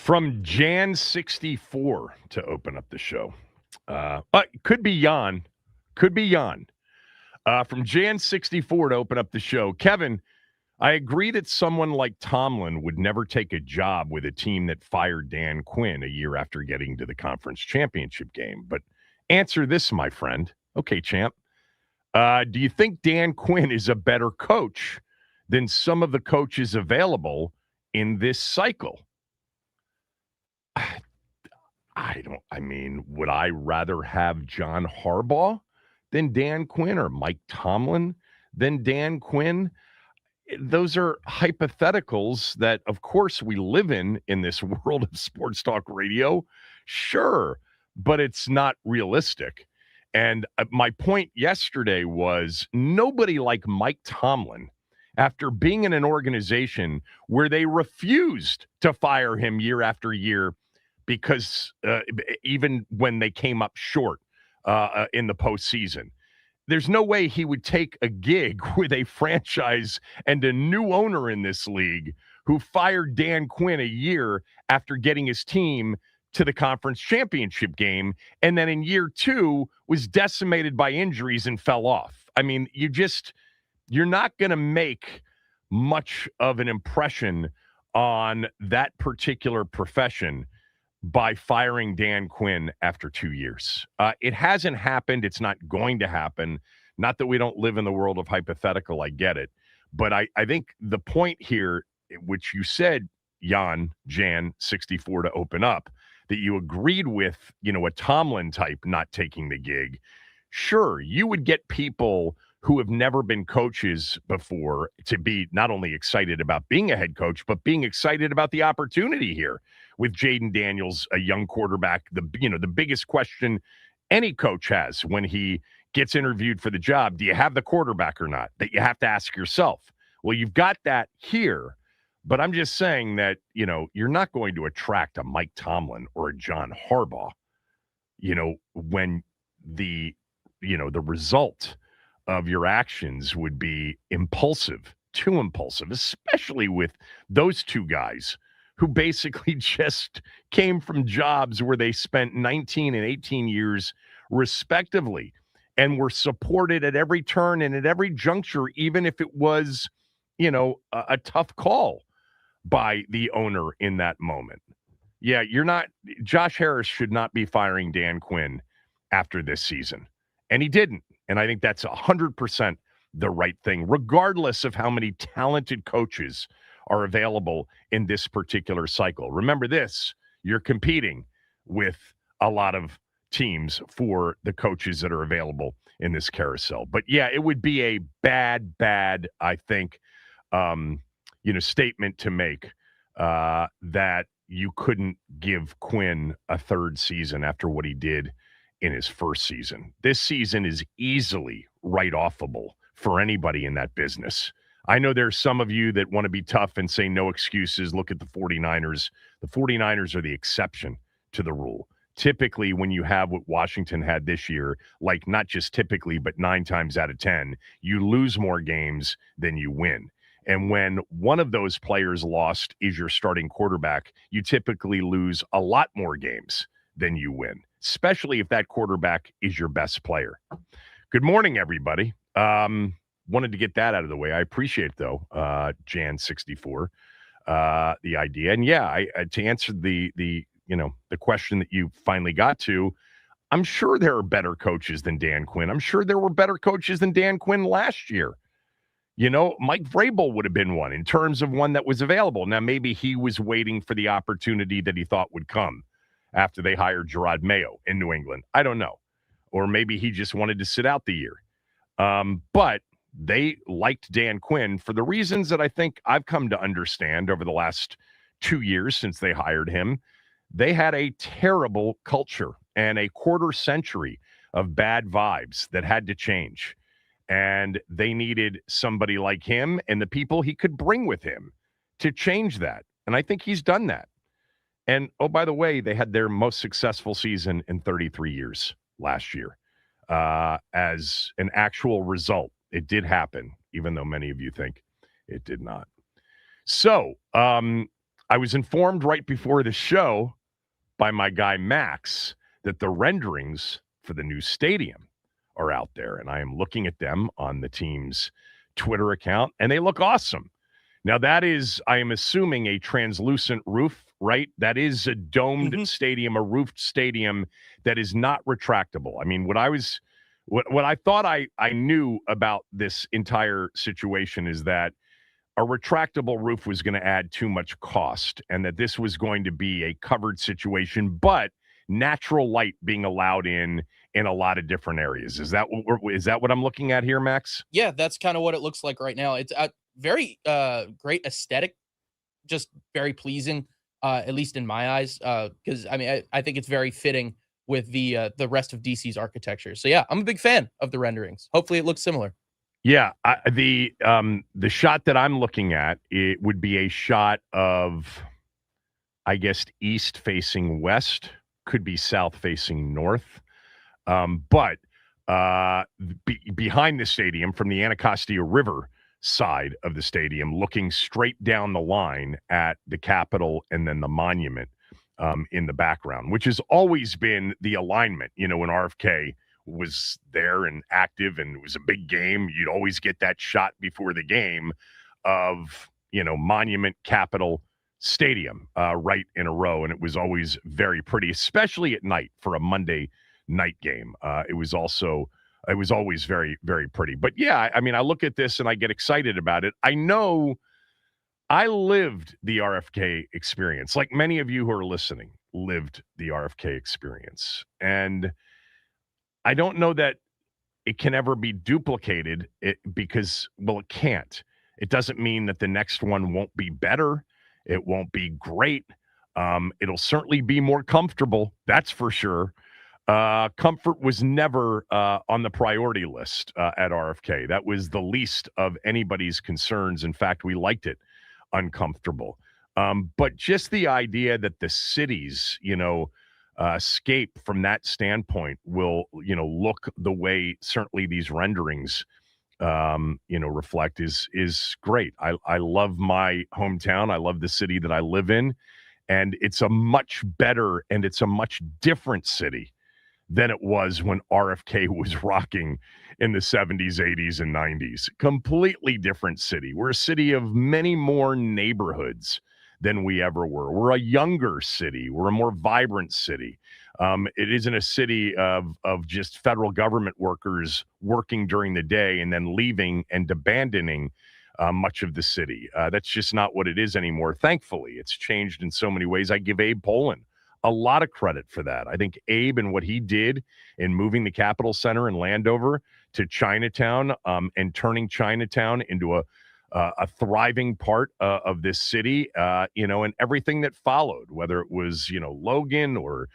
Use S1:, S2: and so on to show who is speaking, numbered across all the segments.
S1: From Jan64 to open up the show. Could be Jan. Could be Jan. From Jan64 to open up the show. Kevin, I agree that someone like Tomlin would never take a job with a team that fired Dan Quinn a year after getting to the conference championship game. But answer this, my friend. Okay, champ. Do you think Dan Quinn is a better coach than some of the coaches available in this cycle? Would I rather have John Harbaugh than Dan Quinn or Mike Tomlin than Dan Quinn? Those are hypotheticals that, of course, we live in this world of sports talk radio. Sure, but it's not realistic. And my point yesterday was nobody like Mike Tomlin, after being in an organization where they refused to fire him year after year, because even when they came up short in the postseason, there's no way he would take a gig with a franchise and a new owner in this league who fired Dan Quinn a year after getting his team to the conference championship game, and then in year two was decimated by injuries and fell off. I mean, you're not going to make much of an impression on that particular profession by firing Dan Quinn after 2 years. It hasn't happened. It's not going to happen. Not that we don't live in the world of hypothetical. I get it. But I think the point here, which you said, Jan 64 to open up, that you agreed with, a Tomlin type not taking the gig. Sure, you would get people who have never been coaches before to be not only excited about being a head coach, but being excited about the opportunity here with Jaden Daniels, a young quarterback. The biggest question any coach has when he gets interviewed for the job, do you have the quarterback or not? That you have to ask yourself. Well, you've got that here, but I'm just saying that, you're not going to attract a Mike Tomlin or a John Harbaugh, when the result of your actions would be too impulsive, especially with those two guys who basically just came from jobs where they spent 19 and 18 years respectively and were supported at every turn and at every juncture, even if it was, a tough call by the owner in that moment. Yeah, Josh Harris should not be firing Dan Quinn after this season. And he didn't. And I think that's 100% the right thing, regardless of how many talented coaches are available in this particular cycle. Remember this, you're competing with a lot of teams for the coaches that are available in this carousel. But yeah, it would be a bad, I think, statement to make that you couldn't give Quinn a third season after what he did in his first season. This season is easily write-offable for anybody in that business. I know there's some of you that want to be tough and say no excuses. Look at the 49ers. The 49ers are the exception to the rule. Typically, when you have what Washington had this year, like not just typically, but 9 times out of 10, you lose more games than you win. And when one of those players lost is your starting quarterback, you typically lose a lot more games than you win, especially if that quarterback is your best player. Good morning, everybody. Wanted to get that out of the way. I appreciate, though, Jan64, the idea. And yeah, to answer the question that you finally got to, I'm sure there are better coaches than Dan Quinn. I'm sure there were better coaches than Dan Quinn last year. Mike Vrabel would have been one in terms of one that was available. Now, maybe he was waiting for the opportunity that he thought would come after they hired Gerard Mayo in New England. I don't know. Or maybe he just wanted to sit out the year. But they liked Dan Quinn for the reasons that I think I've come to understand over the last 2 years since they hired him. They had a terrible culture and a quarter century of bad vibes that had to change. And they needed somebody like him and the people he could bring with him to change that. And I think he's done that. And, oh, by the way, they had their most successful season in 33 years last year. As an actual result, it did happen, even though many of you think it did not. So I was informed right before the show by my guy Max that the renderings for the new stadium are out there, and I am looking at them on the team's Twitter account, and they look awesome. Now, that is, I am assuming, a translucent roof, right? That is a domed stadium, a roofed stadium that is not retractable. I mean, what I thought I knew about this entire situation is that a retractable roof was going to add too much cost and that this was going to be a covered situation, but natural light being allowed in a lot of different areas. Is that what I'm looking at here, Max?
S2: Yeah, that's kind of what it looks like right now. It's very great aesthetic, just very pleasing, at least in my eyes, because I mean I think it's very fitting with the rest of DC's architecture. So yeah, I'm a big fan of the renderings. Hopefully it looks similar.
S1: Yeah, the shot that I'm looking at, it would be a shot of, I guess, east facing west, could be south facing north. But behind the stadium, from the Anacostia River side of the stadium, looking straight down the line at the Capitol and then the monument in the background, which has always been the alignment. You know, when RFK was there and active and it was a big game, you'd always get that shot before the game of, you know, Monument, Capitol, Stadium right in a row. And it was always very pretty, especially at night for a Monday night game. It was always very, very pretty. But yeah, I mean, I look at this and I get excited about it. I know I lived the RFK experience, like many of you who are listening lived the RFK experience. And I don't know that it can ever be duplicated because, well, it can't. It doesn't mean that the next one won't be better. It won't be great. It'll certainly be more comfortable. That's for sure. Comfort was never on the priority list at RFK. That was the least of anybody's concerns. In fact, we liked it uncomfortable. But just the idea that the cities, escape from that standpoint will, look the way certainly these renderings, reflect is great. I love my hometown. I love the city that I live in, and it's a much better and it's a much different city than it was when RFK was rocking in the 70s, 80s, and 90s. Completely different city. We're a city of many more neighborhoods than we ever were. We're a younger city. We're a more vibrant city. It isn't a city of just federal government workers working during the day and then leaving and abandoning much of the city. That's just not what it is anymore. Thankfully, it's changed in so many ways. I give Abe Pollin a lot of credit for that. I think Abe and what he did in moving the Capitol Center in Landover to Chinatown and turning Chinatown into a thriving part of this city, and everything that followed, whether it was, Logan or,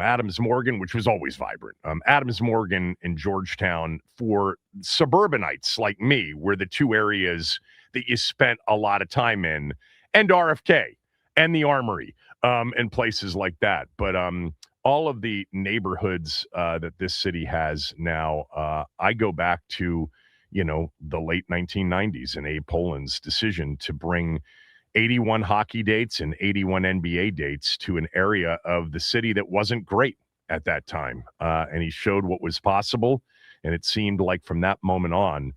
S1: Adams Morgan, which was always vibrant. Adams Morgan and Georgetown for suburbanites like me were the two areas that you spent a lot of time in, and RFK and the Armory and places like that. But all of the neighborhoods that this city has now, I go back to, the late 1990s and Abe Pollin's decision to bring 81 hockey dates and 81 NBA dates to an area of the city that wasn't great at that time. And he showed what was possible. And it seemed like from that moment on,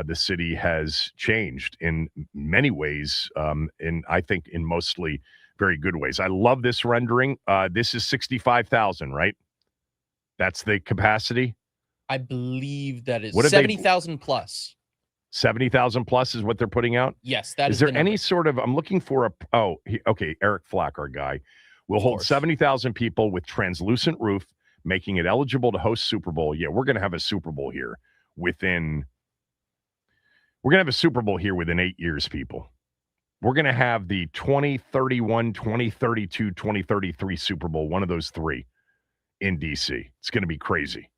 S1: the city has changed in many ways, and I think in mostly very good ways. I love this rendering. This is 65,000, right? That's the capacity?
S2: I believe that is
S1: What
S2: 70,000 plus.
S1: 70,000 plus is what they're putting out?
S2: Yes, that
S1: is there any sort of, I'm looking for Eric Flack, our guy, will hold 70,000 people with translucent roof, making it eligible to host Super Bowl. Yeah, we're going to have a Super Bowl here within 8 years, people. We're going to have the 2031, 2032, 2033 Super Bowl, one of those three in D.C. It's going to be crazy.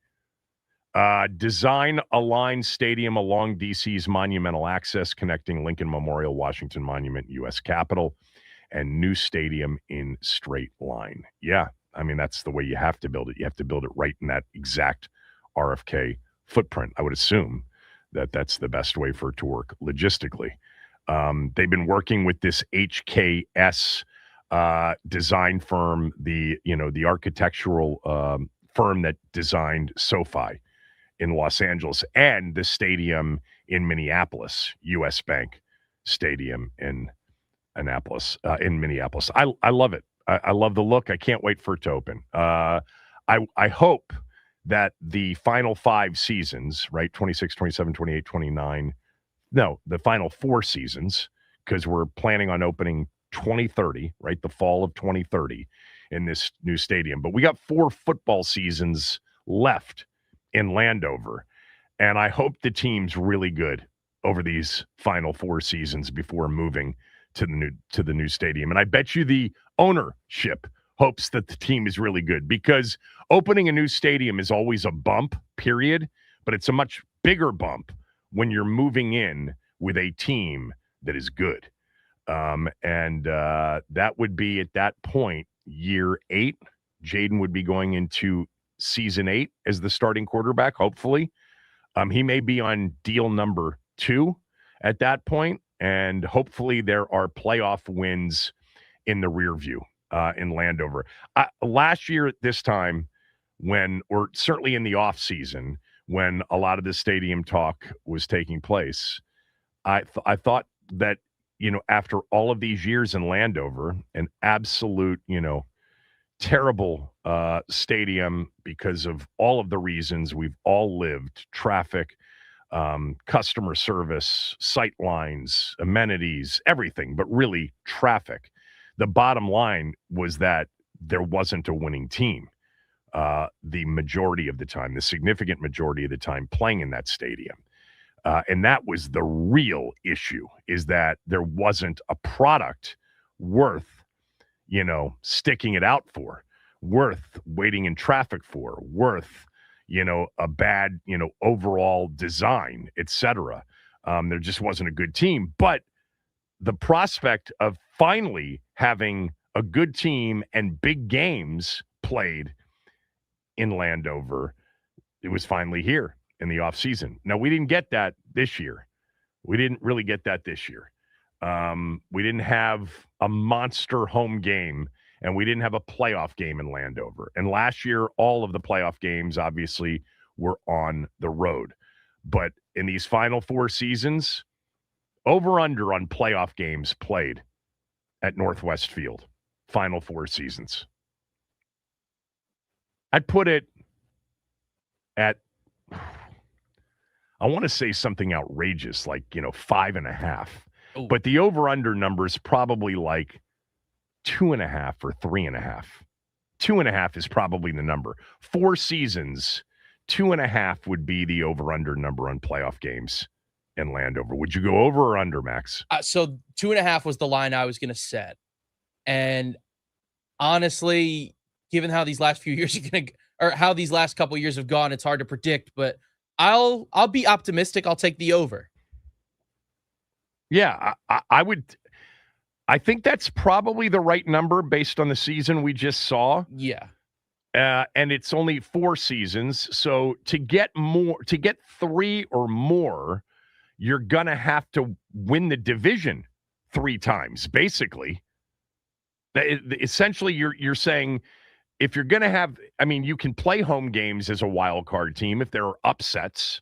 S1: Design a line stadium along D.C.'s monumental access connecting Lincoln Memorial, Washington Monument, U.S. Capitol, and new stadium in straight line. Yeah, I mean, that's the way you have to build it. You have to build it right in that exact RFK footprint. I would assume that that's the best way for it to work logistically. They've been working with this HKS design firm, the architectural firm that designed SoFi in Los Angeles and the stadium in Minneapolis, US Bank Stadium in Minneapolis. I love it. I love the look. I can't wait for it to open. I hope that the final 5 seasons, right, 26, 27, 28, 29, no, the final 4 seasons, because we're planning on opening 2030, right, the fall of 2030 in this new stadium. But we got 4 football seasons left in Landover, and I hope the team's really good over these final 4 seasons before moving to the new stadium. And I bet you the ownership hopes that the team is really good, because opening a new stadium is always a bump, period, but it's a much bigger bump when you're moving in with a team that is good. And that would be, at that point, year 8. Jaden would be going into season 8 as the starting quarterback, hopefully. He may be on deal number 2 at that point, and hopefully there are playoff wins in the rear view in Landover. Last year at this time, or certainly in the off season, when a lot of the stadium talk was taking place, I thought that, after all of these years in Landover, an absolute, terrible stadium because of all of the reasons we've all lived, traffic, customer service, sight lines, amenities, everything, but really traffic. The bottom line was that there wasn't a winning team the majority of the time, the significant majority of the time playing in that stadium. And that was the real issue, is that there wasn't a product worth, sticking it out for, worth waiting in traffic for, worth, a bad, overall design, etc. There just wasn't a good team. But the prospect of finally having a good team and big games played in Landover, it was finally here in the offseason. Now, we didn't get that this year. We didn't really get that this year. We didn't have a monster home game, and we didn't have a playoff game in Landover. And last year, all of the playoff games, obviously, were on the road. But in these final 4 seasons, over-under on playoff games played at Northwest Field, final 4 seasons. I'd put it at, I want to say something outrageous, like, 5.5.
S2: Ooh.
S1: But the over-under number is probably like 2.5 or 3.5. 2.5 is probably the number. 4 seasons, 2.5 would be the over-under number on playoff games in Landover. Would you go over or under, Max?
S2: So 2.5 was the line I was going to set. And honestly, given how these last few years how these last couple years have gone, it's hard to predict, but I'll be optimistic. I'll take the over.
S1: Yeah, I would. I think that's probably the right number based on the season we just saw.
S2: Yeah.
S1: And it's only 4 seasons. So to get 3 or more, you're going to have to win the division 3 times, basically. Essentially, you're saying, if you're going to have, you can play home games as a wild card team if there are upsets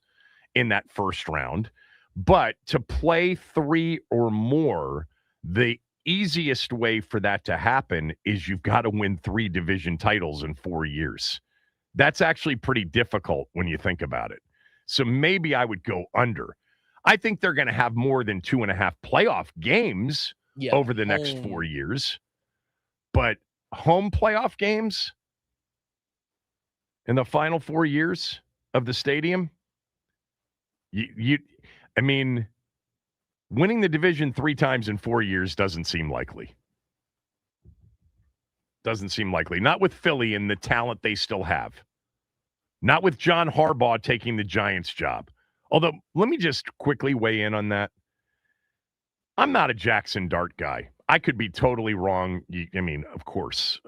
S1: in that first round. But to play 3 or more, the easiest way for that to happen is you've got to win 3 division titles in 4 years. That's actually pretty difficult when you think about it. So maybe I would go under. I think they're going to have more than 2.5 playoff games over the next 4 years. But home playoff games in the final 4 years of the stadium, winning the division 3 times in 4 years doesn't seem likely. Doesn't seem likely. Not with Philly and the talent they still have. Not with John Harbaugh taking the Giants job. Although, let me just quickly weigh in on that. I'm not a Jackson Dart guy. I could be totally wrong. Of course,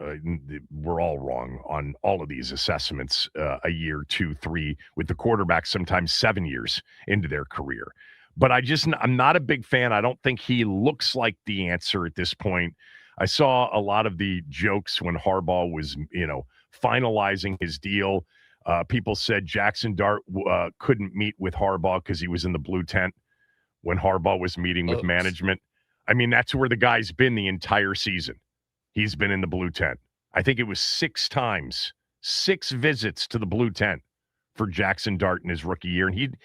S1: we're all wrong on all of these assessments, a year, 2, 3, with the quarterback, sometimes 7 years into their career. But I'm not a big fan. I don't think he looks like the answer at this point. I saw a lot of the jokes when Harbaugh was, finalizing his deal. People said Jackson Dart couldn't meet with Harbaugh because he was in the blue tent when Harbaugh was meeting with
S2: Oops.
S1: management. I mean, that's where the guy's been the entire season. He's been in the blue tent. I think it was 6 times, 6 visits to the blue tent for Jackson Dart in his rookie year. And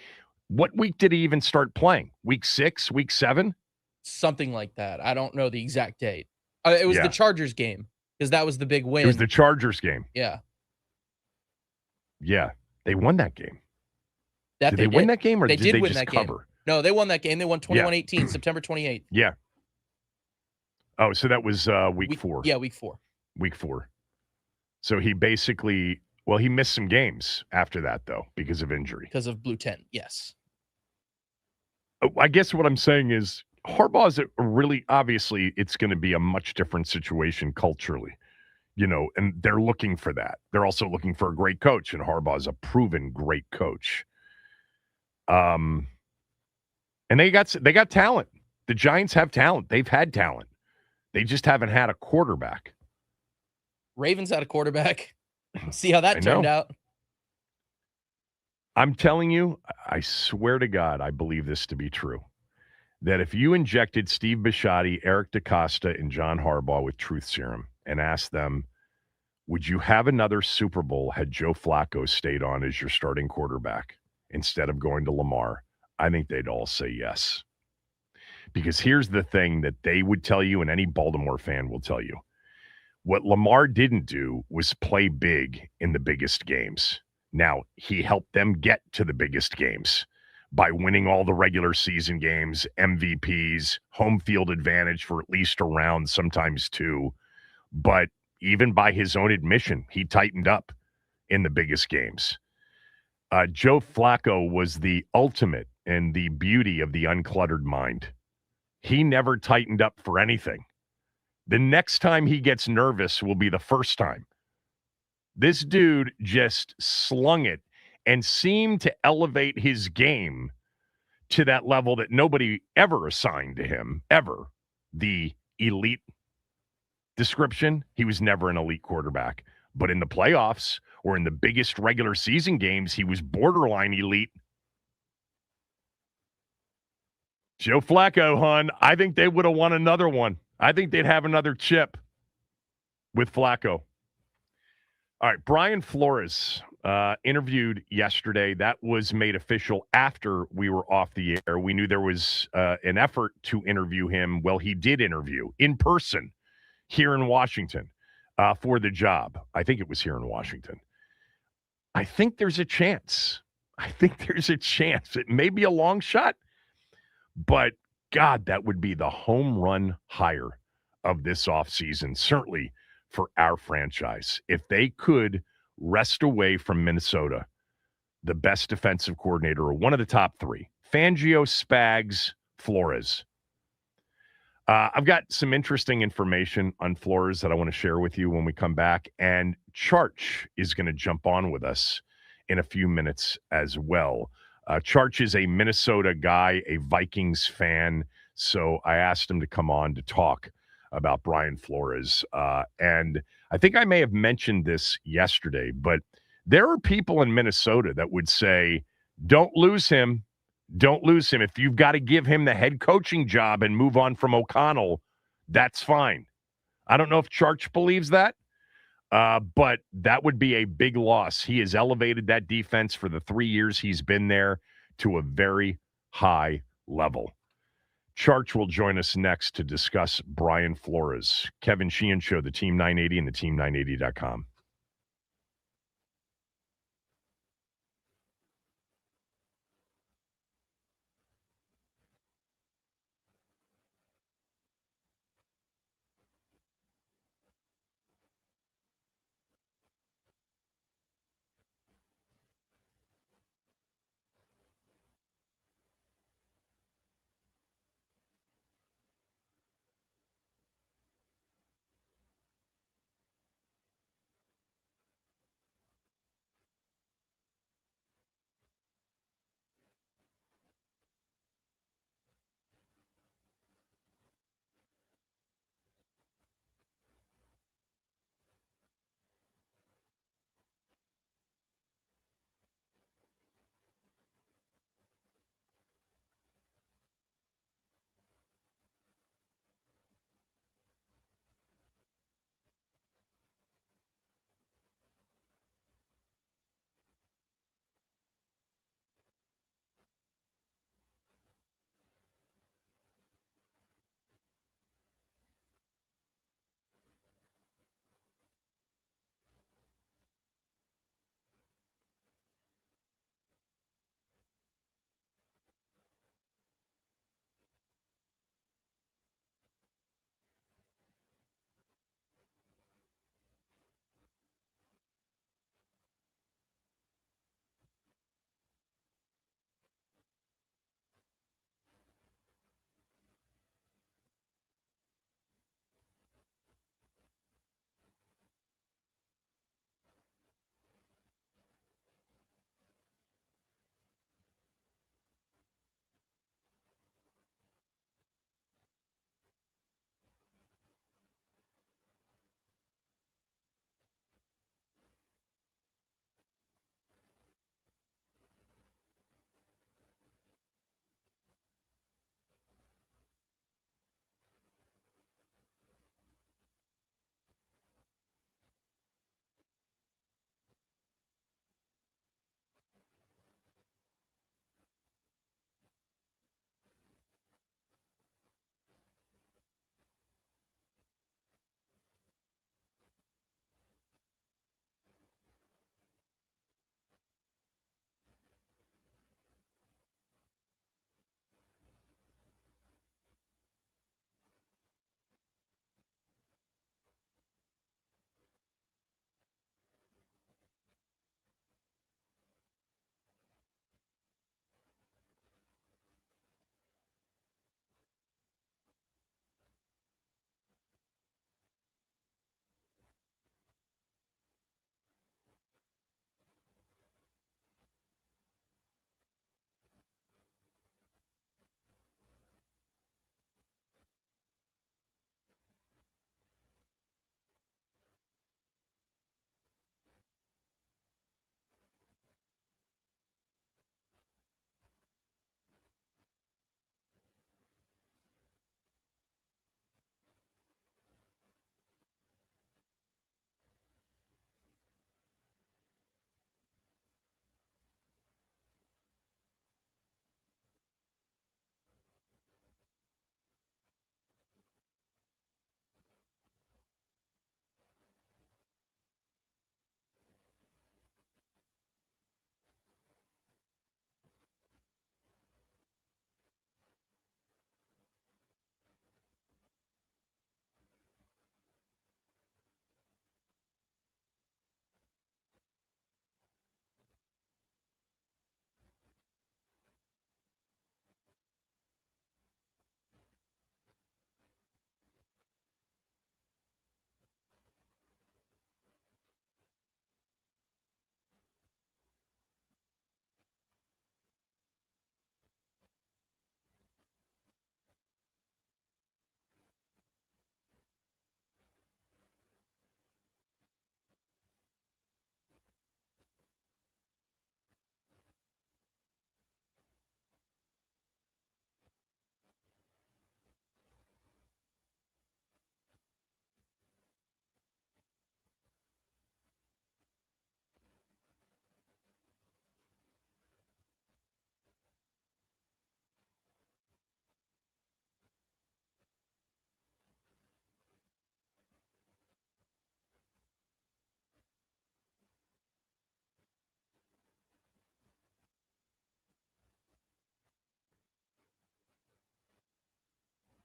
S1: what week did he even start playing? Week 6, week 7?
S2: Something like that. I don't know the exact date. It was the
S1: Yeah.
S2: Chargers game because that was the big win.
S1: It was the Chargers game.
S2: Yeah.
S1: Yeah. They won that game.
S2: That
S1: Did
S2: they
S1: they win
S2: did.
S1: that game or
S2: They
S1: did they
S2: win
S1: just
S2: that game.
S1: cover?
S2: No, they won that game. They won 21-18, September 28th.
S1: Yeah. Oh, so that was week 4.
S2: Yeah, week 4.
S1: Week 4. So he basically, he missed some games after that, though, because of injury.
S2: Because of blue tent, yes.
S1: I guess what I'm saying is Harbaugh is obviously, it's going to be a much different situation culturally, and they're looking for that. They're also looking for a great coach, and Harbaugh is a proven great coach. And they got talent. The Giants have talent. They've had talent. They just haven't had a quarterback.
S2: Ravens had a quarterback. See how that turned out.
S1: I'm telling you, I swear to God, I believe this to be true, that if you injected Steve Bisciotti, Eric DeCosta, and John Harbaugh with truth serum and asked them, would you have another Super Bowl had Joe Flacco stayed on as your starting quarterback instead of going to Lamar? I think they'd all say yes. Because here's the thing that they would tell you, and any Baltimore fan will tell you. What Lamar didn't do was play big in the biggest games. Now, he helped them get to the biggest games by winning all the regular season games, MVPs, home field advantage for at least a round, sometimes 2. But even by his own admission, he tightened up in the biggest games. Joe Flacco was the ultimate in the beauty of the uncluttered mind. He never tightened up for anything. The next time he gets nervous will be the first time. This dude just slung it and seemed to elevate his game to that level that nobody ever assigned to him, ever. The elite description, he was never an elite quarterback. But in the playoffs or in the biggest regular season games, he was borderline elite. Joe Flacco, hon, I think they would have won another one. I think they'd have another chip with Flacco. All right, Brian Flores interviewed yesterday. That was made official after we were off the air. We knew there was an effort to interview him. Well, he did interview in person here in Washington for the job. I think it was here in Washington. I think there's a chance. It may be a long shot, but God, that would be the home run hire of this offseason, certainly for our franchise. If they could wrest away from Minnesota, the best defensive coordinator, or one of the top 3, Fangio, Spags, Flores. I've got some interesting information on Flores that I want to share with you when we come back. And Charch is going to jump on with us in a few minutes as well. Charch is a Minnesota guy, a Vikings fan. So I asked him to come on to talk about Brian Flores. And I think I may have mentioned this yesterday, but there are people in Minnesota that would say, don't lose him. Don't lose him. If you've got to give him the head coaching job and move on from O'Connell, that's fine. I don't know if Charch believes that, but that would be a big loss. He has elevated that defense for the 3 years he's been there to a very high level. Charch will join us next to discuss Brian Flores. Kevin Sheehan Show, the Team 980 and the Team980.com.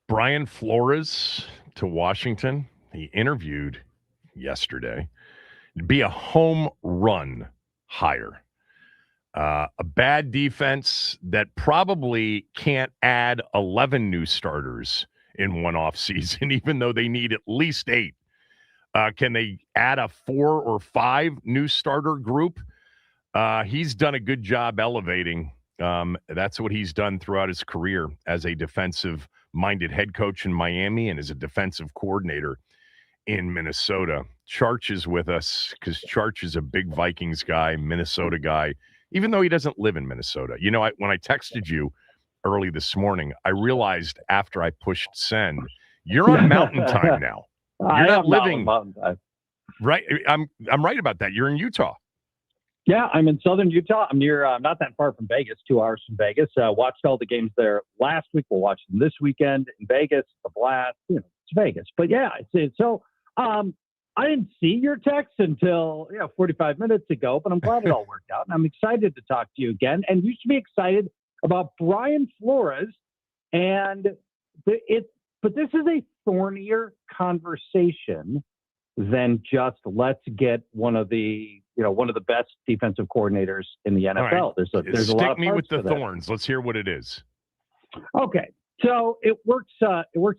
S1: Brian Flores to Washington. He interviewed yesterday. It'd be a home run hire. A bad defense that probably can't add 11 new starters in one offseason, even though they need at least 8. Can they add a 4 or 5 new starter group? He's done a good job elevating. That's what he's done throughout his career as a defensive-minded head coach in Miami and as a defensive coordinator in Minnesota. Charch is with us because Charch is a big Vikings guy, Minnesota guy, even though he doesn't live in Minnesota. You know, when I texted you early this morning, I realized after I pushed send, you're on Mountain Time now. You're not living
S3: Mountain Time.
S1: Right. I'm right about that. You're in Utah.
S3: Yeah, I'm in southern Utah. I'm near, not that far from Vegas, 2 hours from Vegas. Watched all the games there last week. We'll watch them this weekend in Vegas. It's a blast. You know, it's Vegas. But yeah, so I didn't see your text until 45 minutes ago, but I'm glad it all worked out. And I'm excited to talk to you again. And you should be excited about Brian Flores. But this is a thornier conversation than just let's get one of the best defensive coordinators in the NFL.
S1: Right.
S3: There's a lot of
S1: Stick me with the
S3: that.
S1: thorns. Let's hear what it is.
S3: Okay. So it works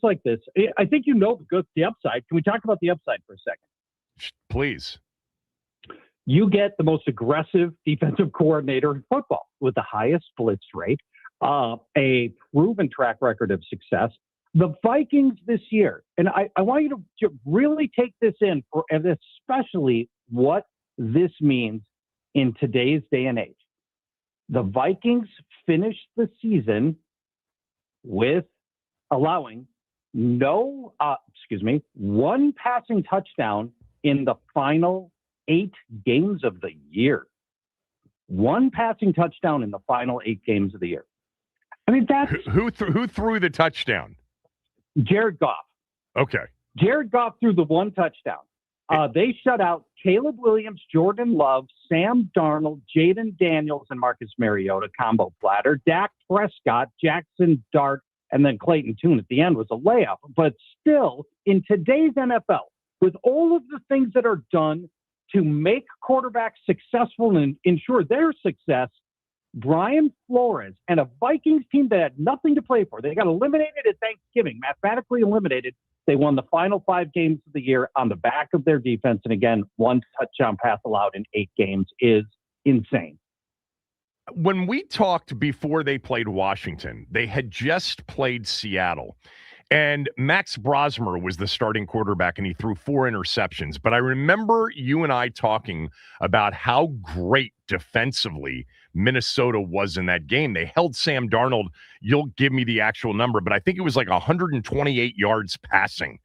S3: like this. I think the upside. Can we talk about the upside for a second?
S1: Please.
S3: You get the most aggressive defensive coordinator in football with the highest blitz rate, a proven track record of success. The Vikings this year, and I want you to really take this in, and especially what this means in today's day and age. The Vikings finished the season with allowing one passing touchdown in the final 8 games of the year. One passing touchdown in the final 8 games of the year. I mean, that's
S1: who threw the touchdown?
S3: Jared Goff.
S1: Okay.
S3: Jared Goff threw the one touchdown. They shut out Caleb Williams, Jordan Love, Sam Darnold, Jaden Daniels, and Marcus Mariota combo platter. Dak Prescott, Jackson Dart, and then Clayton Tune at the end was a layup. But still, in today's NFL, with all of the things that are done to make quarterbacks successful and ensure their success, Brian Flores and a Vikings team that had nothing to play for. They got eliminated at Thanksgiving, mathematically eliminated. They won the final 5 games of the year on the back of their defense. And again, 1 touchdown pass allowed in 8 games is insane.
S1: When we talked before they played Washington, they had just played Seattle. And Max Brosmer was the starting quarterback, and he threw 4 interceptions. But I remember you and I talking about how great defensively Minnesota was in that game. They held Sam Darnold. You'll give me the actual number, but I think it was like 128 yards passing.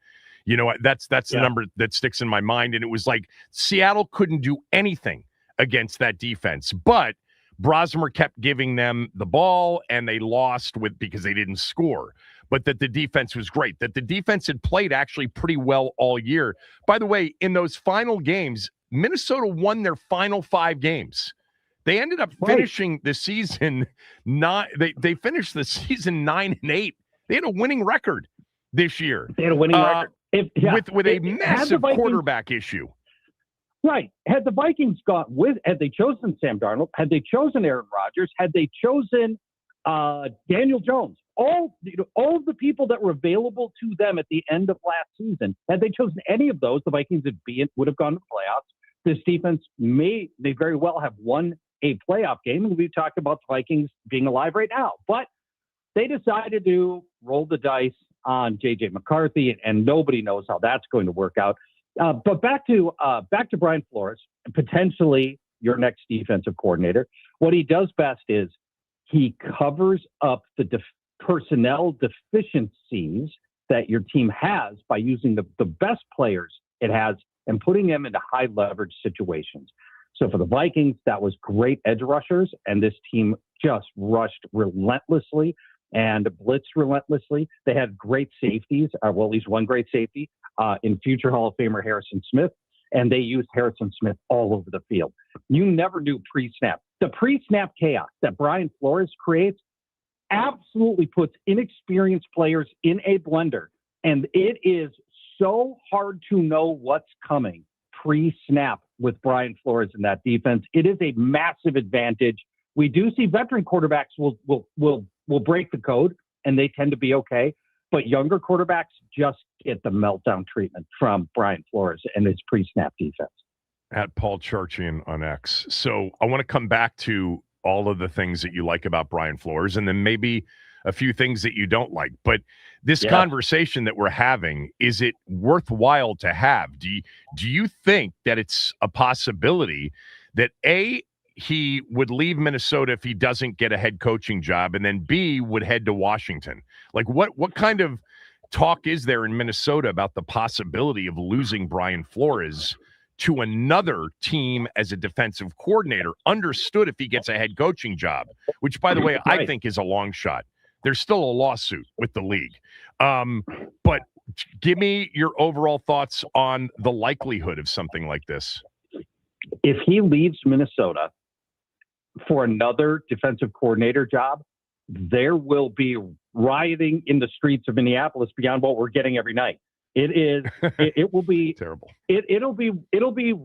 S1: You know, that's the number that sticks in my mind. And it was like Seattle couldn't do anything against that defense. But Brosmer kept giving them the ball, and they lost because they didn't score. But that the defense was great, that the defense had played actually pretty well all year. By the way, in those final games, Minnesota won their final 5 games. They ended up finishing the season they finished the season 9-8. They had a winning record this year.
S3: They had a winning record
S1: with a massive quarterback issue.
S3: Right. Had the Vikings had they chosen Sam Darnold, had they chosen Aaron Rodgers, had they chosen Daniel Jones, all of the people that were available to them at the end of last season, had they chosen any of those, the Vikings would have gone to the playoffs. This defense may very well have won a playoff game, and we've talked about the Vikings being alive right now. But they decided to roll the dice on J.J. McCarthy, and nobody knows how that's going to work out. But back to Brian Flores, potentially your next defensive coordinator. What he does best is he covers up the personnel deficiencies that your team has by using the best players it has and putting them into high leverage situations. So for the Vikings, that was great edge rushers, and this team just rushed relentlessly and blitzed relentlessly. They had great safeties, at least one great safety, in future Hall of Famer Harrison Smith, and they used Harrison Smith all over the field. You never knew pre-snap. The pre-snap chaos that Brian Flores creates, absolutely puts inexperienced players in a blender, and it is so hard to know what's coming pre-snap with Brian Flores in that defense. It is a massive advantage. We do see veteran quarterbacks will break the code, and they tend to be okay. But younger quarterbacks just get the meltdown treatment from Brian Flores and his pre-snap defense.
S1: At Paul Charchian on X. So I want to come back to all of the things that you like about Brian Flores, and then maybe a few things that you don't like. But this conversation that we're having, is it worthwhile to have? Do you think that it's a possibility that he would leave Minnesota if he doesn't get a head coaching job, and then B, would head to Washington? Like, what kind of talk is there in Minnesota about the possibility of losing Brian Flores to another team as a defensive coordinator? Understood if he gets a head coaching job, which, by the way, I think is a long shot. There's still a lawsuit with the league. But give me your overall thoughts on the likelihood of something like this.
S3: If he leaves Minnesota for another defensive coordinator job, there will be rioting in the streets of Minneapolis beyond what we're getting every night. It will be
S1: terrible.
S3: It'll be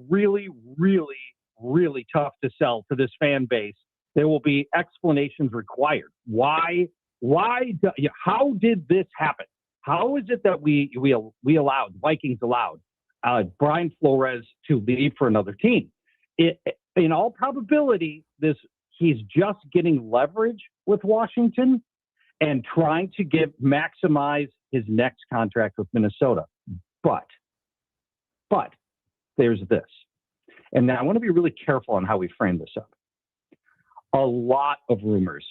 S3: really, really, really tough to sell to this fan base. There will be explanations required. How did this happen? How is it that we Vikings allowed Brian Flores to leave for another team? In all probability, he's just getting leverage with Washington and trying to maximize his next contract with Minnesota. But there's this. And now I want to be really careful on how we frame this up. A lot of rumors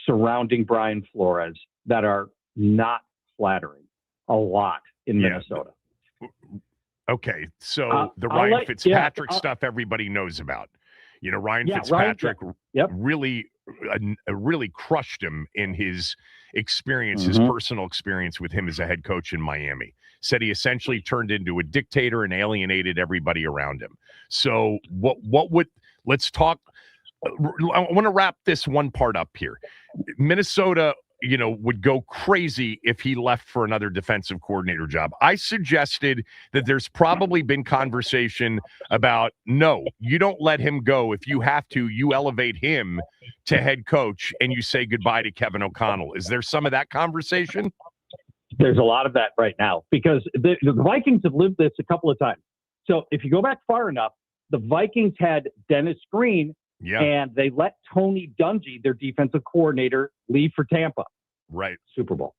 S3: surrounding Brian Flores that are not flattering. A lot in Minnesota.
S1: Okay, so the Ryan Fitzpatrick stuff everybody knows about. You know, Ryan Fitzpatrick really crushed him in his experience, his personal experience with him as a head coach in Miami. Said he essentially turned into a dictator and alienated everybody around him. So let's talk. I want to wrap this one part up here. Minnesota, would go crazy if he left for another defensive coordinator job. I suggested that there's probably been conversation about, no, you don't let him go. If you have to, you elevate him to head coach and you say goodbye to Kevin O'Connell. Is there some of that conversation?
S3: There's a lot of that right now because the Vikings have lived this a couple of times. So if you go back far enough, the Vikings had Dennis Green.
S1: Yeah.
S3: And they let Tony Dungy, their defensive coordinator, leave for Tampa.
S1: Right.
S3: Super Bowl.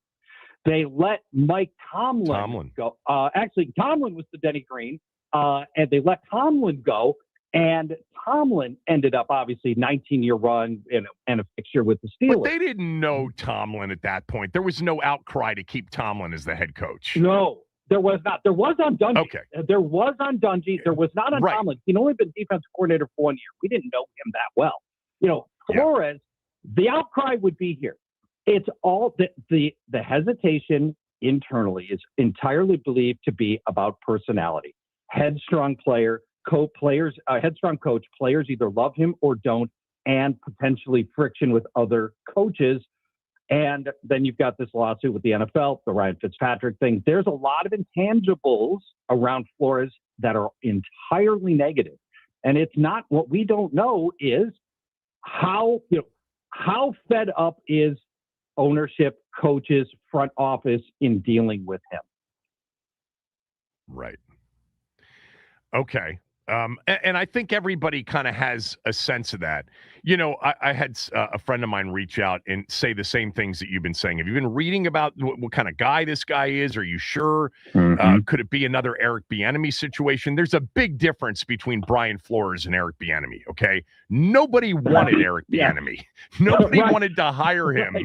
S3: They let Mike Tomlin go. Actually, Tomlin was the Denny Green. And they let Tomlin go. And Tomlin ended up, obviously, 19-year run and a fixture with the Steelers.
S1: But they didn't know Tomlin at that point. There was no outcry to keep Tomlin as the head coach.
S3: No. There was not. There was on Dungy.
S1: Okay.
S3: There was on Dungy. There was not on Tomlin. He'd only been defensive coordinator for 1 year. We didn't know him that well. Flores, the outcry would be here. It's all the hesitation internally is entirely believed to be about personality. Headstrong player, headstrong coach. Players either love him or don't, and potentially friction with other coaches. And then you've got this lawsuit with the NFL, the Ryan Fitzpatrick thing. There's a lot of intangibles around Flores that are entirely negative. And it's not, what we don't know is how fed up is ownership, coaches, front office in dealing with him.
S1: Right. Okay. And I think everybody kind of has a sense of that. I had a friend of mine reach out and say the same things that you've been saying. Have you been reading about what kind of guy this guy is? Are you sure? Could it be another Eric Bieniemy situation? There's a big difference between Brian Flores and Eric Bieniemy, okay? Nobody wanted Eric Bieniemy. Nobody wanted to hire him.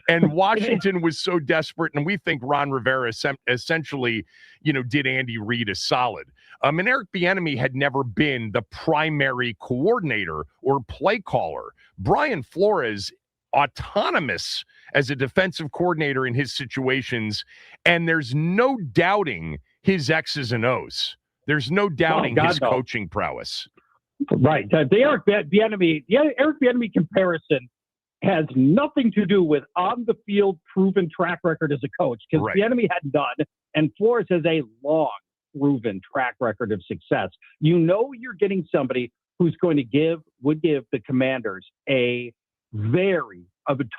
S1: And Washington was so desperate, and we think Ron Rivera essentially, did Andy Reid a solid. And Eric Bieniemy had never been the primary coordinator or play caller. Brian Flores, autonomous as a defensive coordinator in his situations, and there's no doubting his X's and O's. There's no doubting his coaching prowess.
S3: Right. The Eric Bieniemy comparison has nothing to do with on the field proven track record as a coach, because
S1: Right.
S3: the enemy had none, and Flores has a long proven track record of success. You know you're getting somebody who's going to would give the Commanders a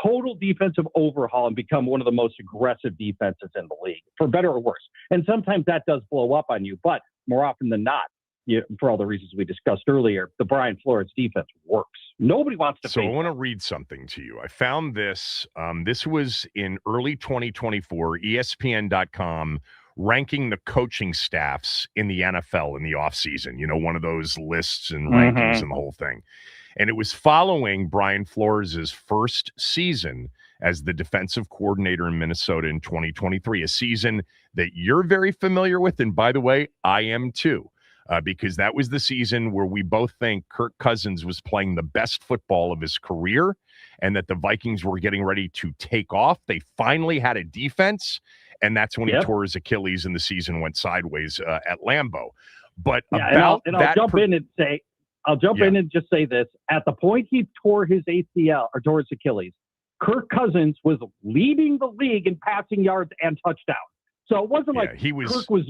S3: total defensive overhaul and become one of the most aggressive defenses in the league, for better or worse. And sometimes that does blow up on you, but more often than not, for all the reasons we discussed earlier, the Brian Flores defense works. Nobody wants to.
S1: So I want to read something to you. I found this. This was in early 2024, ESPN.com, ranking the coaching staffs in the NFL in the offseason. You know, one of those lists and rankings and the whole thing. And it was following Brian Flores' first season as the defensive coordinator in Minnesota in 2023, a season that you're very familiar with. And by the way, I am too. Because that was the season where we both think Kirk Cousins was playing the best football of his career and that the Vikings were getting ready to take off. They finally had a defense, and that's when he tore his Achilles and the season went sideways at Lambeau. But I'll jump in and just say this. At the point he tore his ACL or tore his Achilles, Kirk Cousins was leading the league in passing yards and touchdowns. So it wasn't like Kirk was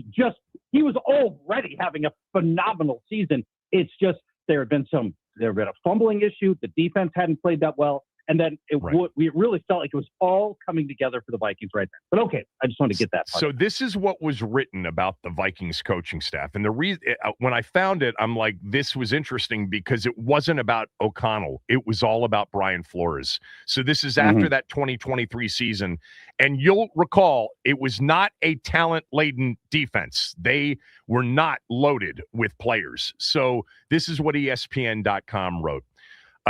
S1: he was already having a phenomenal season. It's just there had been a fumbling issue. The defense hadn't played that well. And then we really felt like it was all coming together for the Vikings right there. But okay, I just wanted to get that part. So this is what was written about the Vikings coaching staff. And the reason when I found it, I'm like, this was interesting because it wasn't about O'Connell. It was all about Brian Flores. So this is after that 2023 season. And you'll recall it was not a talent-laden defense. They were not loaded with players. So this is what ESPN.com wrote.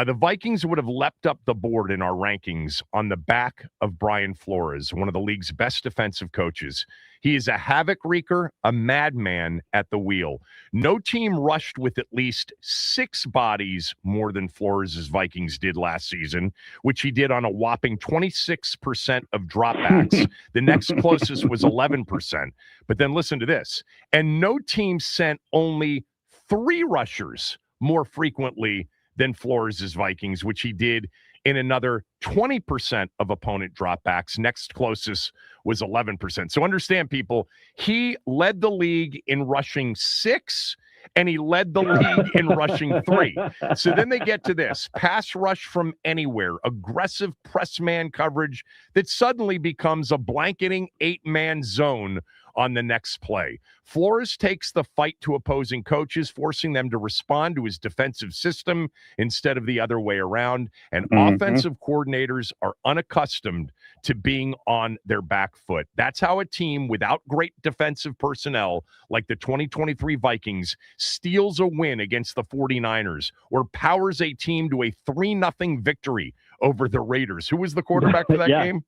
S1: The Vikings would have leapt up the board in our rankings on the back of Brian Flores, one of the league's best defensive coaches. He is a havoc wreaker, a madman at the wheel. No team rushed with at least 6 bodies more than Flores' Vikings did last season, which he did on a whopping 26% of dropbacks. The next closest was 11%. But then listen to this. And no team sent only 3 rushers more frequently than Flores' Vikings, which he did in another 20% of opponent dropbacks. Next closest was 11%. So understand, people, he led the league in rushing 6, and he led the league in rushing 3. So then they get to this. Pass rush from anywhere, aggressive press man coverage that suddenly becomes a blanketing 8-man zone on the next play. Flores takes the fight to opposing coaches, forcing them to respond to his defensive system instead of the other way around. And offensive coordinators are unaccustomed to being on their back foot. That's how a team without great defensive personnel, like the 2023 Vikings, steals a win against the 49ers or powers a team to a 3-0 victory over the Raiders. Who was the quarterback for that game?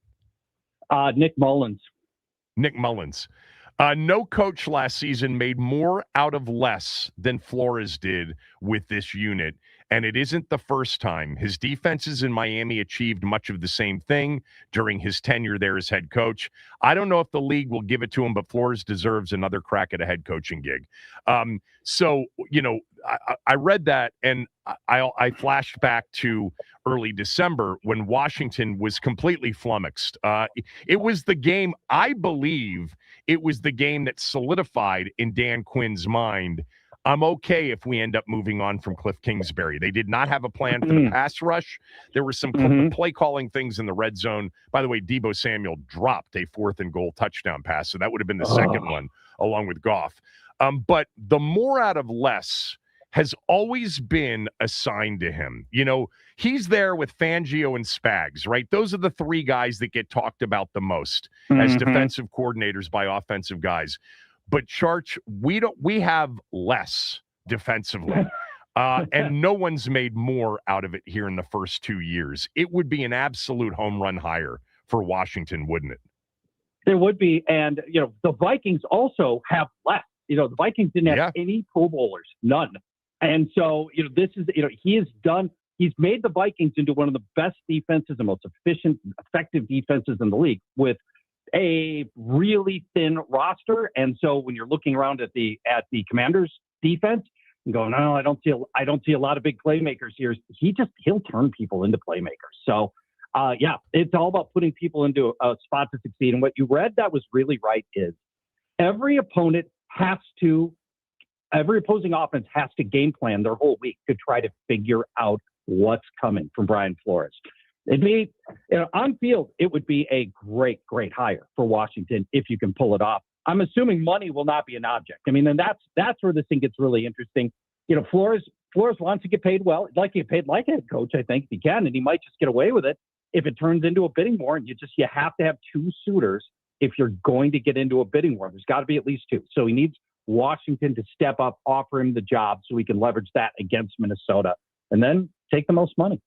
S3: Nick Mullins.
S1: Nick Mullins. No coach last season made more out of less than Flores did with this unit, and it isn't the first time. His defenses in Miami achieved much of the same thing during his tenure there as head coach. I don't know if the league will give it to him, but Flores deserves another crack at a head coaching gig. So, you know, I read that, and I flashed back to early December when Washington was completely flummoxed. It was the game, I believe, it was the game that solidified in Dan Quinn's mind, I'm okay if we end up moving on from Cliff Kingsbury. They did not have a plan for the pass rush. There were some play calling things in the red zone. By the way, Deebo Samuel dropped a 4th and goal touchdown pass, so that would have been the second one along with Goff. But the more out of less has always been assigned to him. You know, he's there with Fangio and Spags, right? Those are the 3 guys that get talked about the most as defensive coordinators by offensive guys. But Charch, we have less defensively. And no one's made more out of it here in the first 2 years. It would be an absolute home run hire for Washington, wouldn't it?
S3: It would be. And, you know, the Vikings also have less. You know, the Vikings didn't have any Pro Bowlers, none. And so, you know, this is, you know, he's made the Vikings into one of the best defenses and most efficient, effective defenses in the league with a really thin roster. And so when you're looking around at the Commanders defense and going, no, I don't see a lot of big playmakers here. He'll turn people into playmakers. So Yeah, it's all about putting people into a spot to succeed. And what you read that was really right is every opposing offense has to game plan their whole week to try to figure out what's coming from Brian Flores. On field, it would be a great, great hire for Washington if you can pull it off. I'm assuming money will not be an object. I mean, and that's where this thing gets really interesting. Flores wants to get paid well. He'd like to get paid like a head coach, I think, if he can, and he might just get away with it if it turns into a bidding war. And you have to have two suitors if you're going to get into a bidding war. There's got to be at least two. So he needs Washington to step up, offer him the job so we can leverage that against Minnesota, and then take the most money.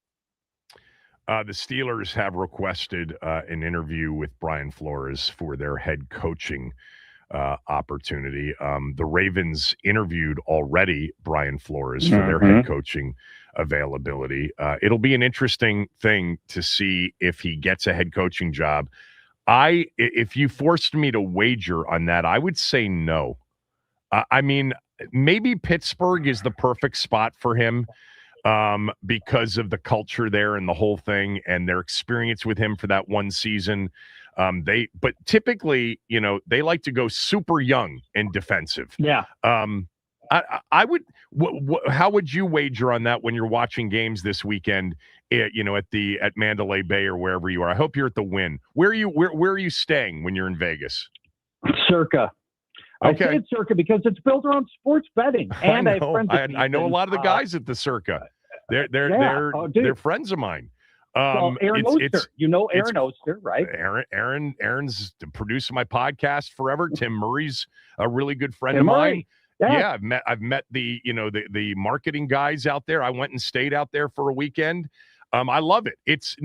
S1: The Steelers have requested an interview with Brian Flores for their head coaching opportunity. The Ravens interviewed already Brian Flores for their head coaching availability. It'll be an interesting thing to see if he gets a head coaching job. If you forced me to wager on that, I would say no. I mean, maybe Pittsburgh is the perfect spot for him. Because of the culture there and the whole thing and their experience with him for that one season. But typically, they like to go super young and defensive.
S3: Yeah.
S1: I would, how would you wager on that when you're watching games this weekend, at Mandalay Bay or wherever you are? I hope you're at the Wynn. Where are you staying when you're in Vegas?
S3: Circa.
S1: Okay.
S3: I say it's Circa because it's built around sports betting. And I
S1: know a lot of the guys at the Circa. They're friends of mine.
S3: Aaron Oster. Aaron Oster, right?
S1: Aaron's producing my podcast forever. Tim Murray's a really good friend of mine. Yeah, I've met the marketing guys out there. I went and stayed out there for a weekend. I love it. It's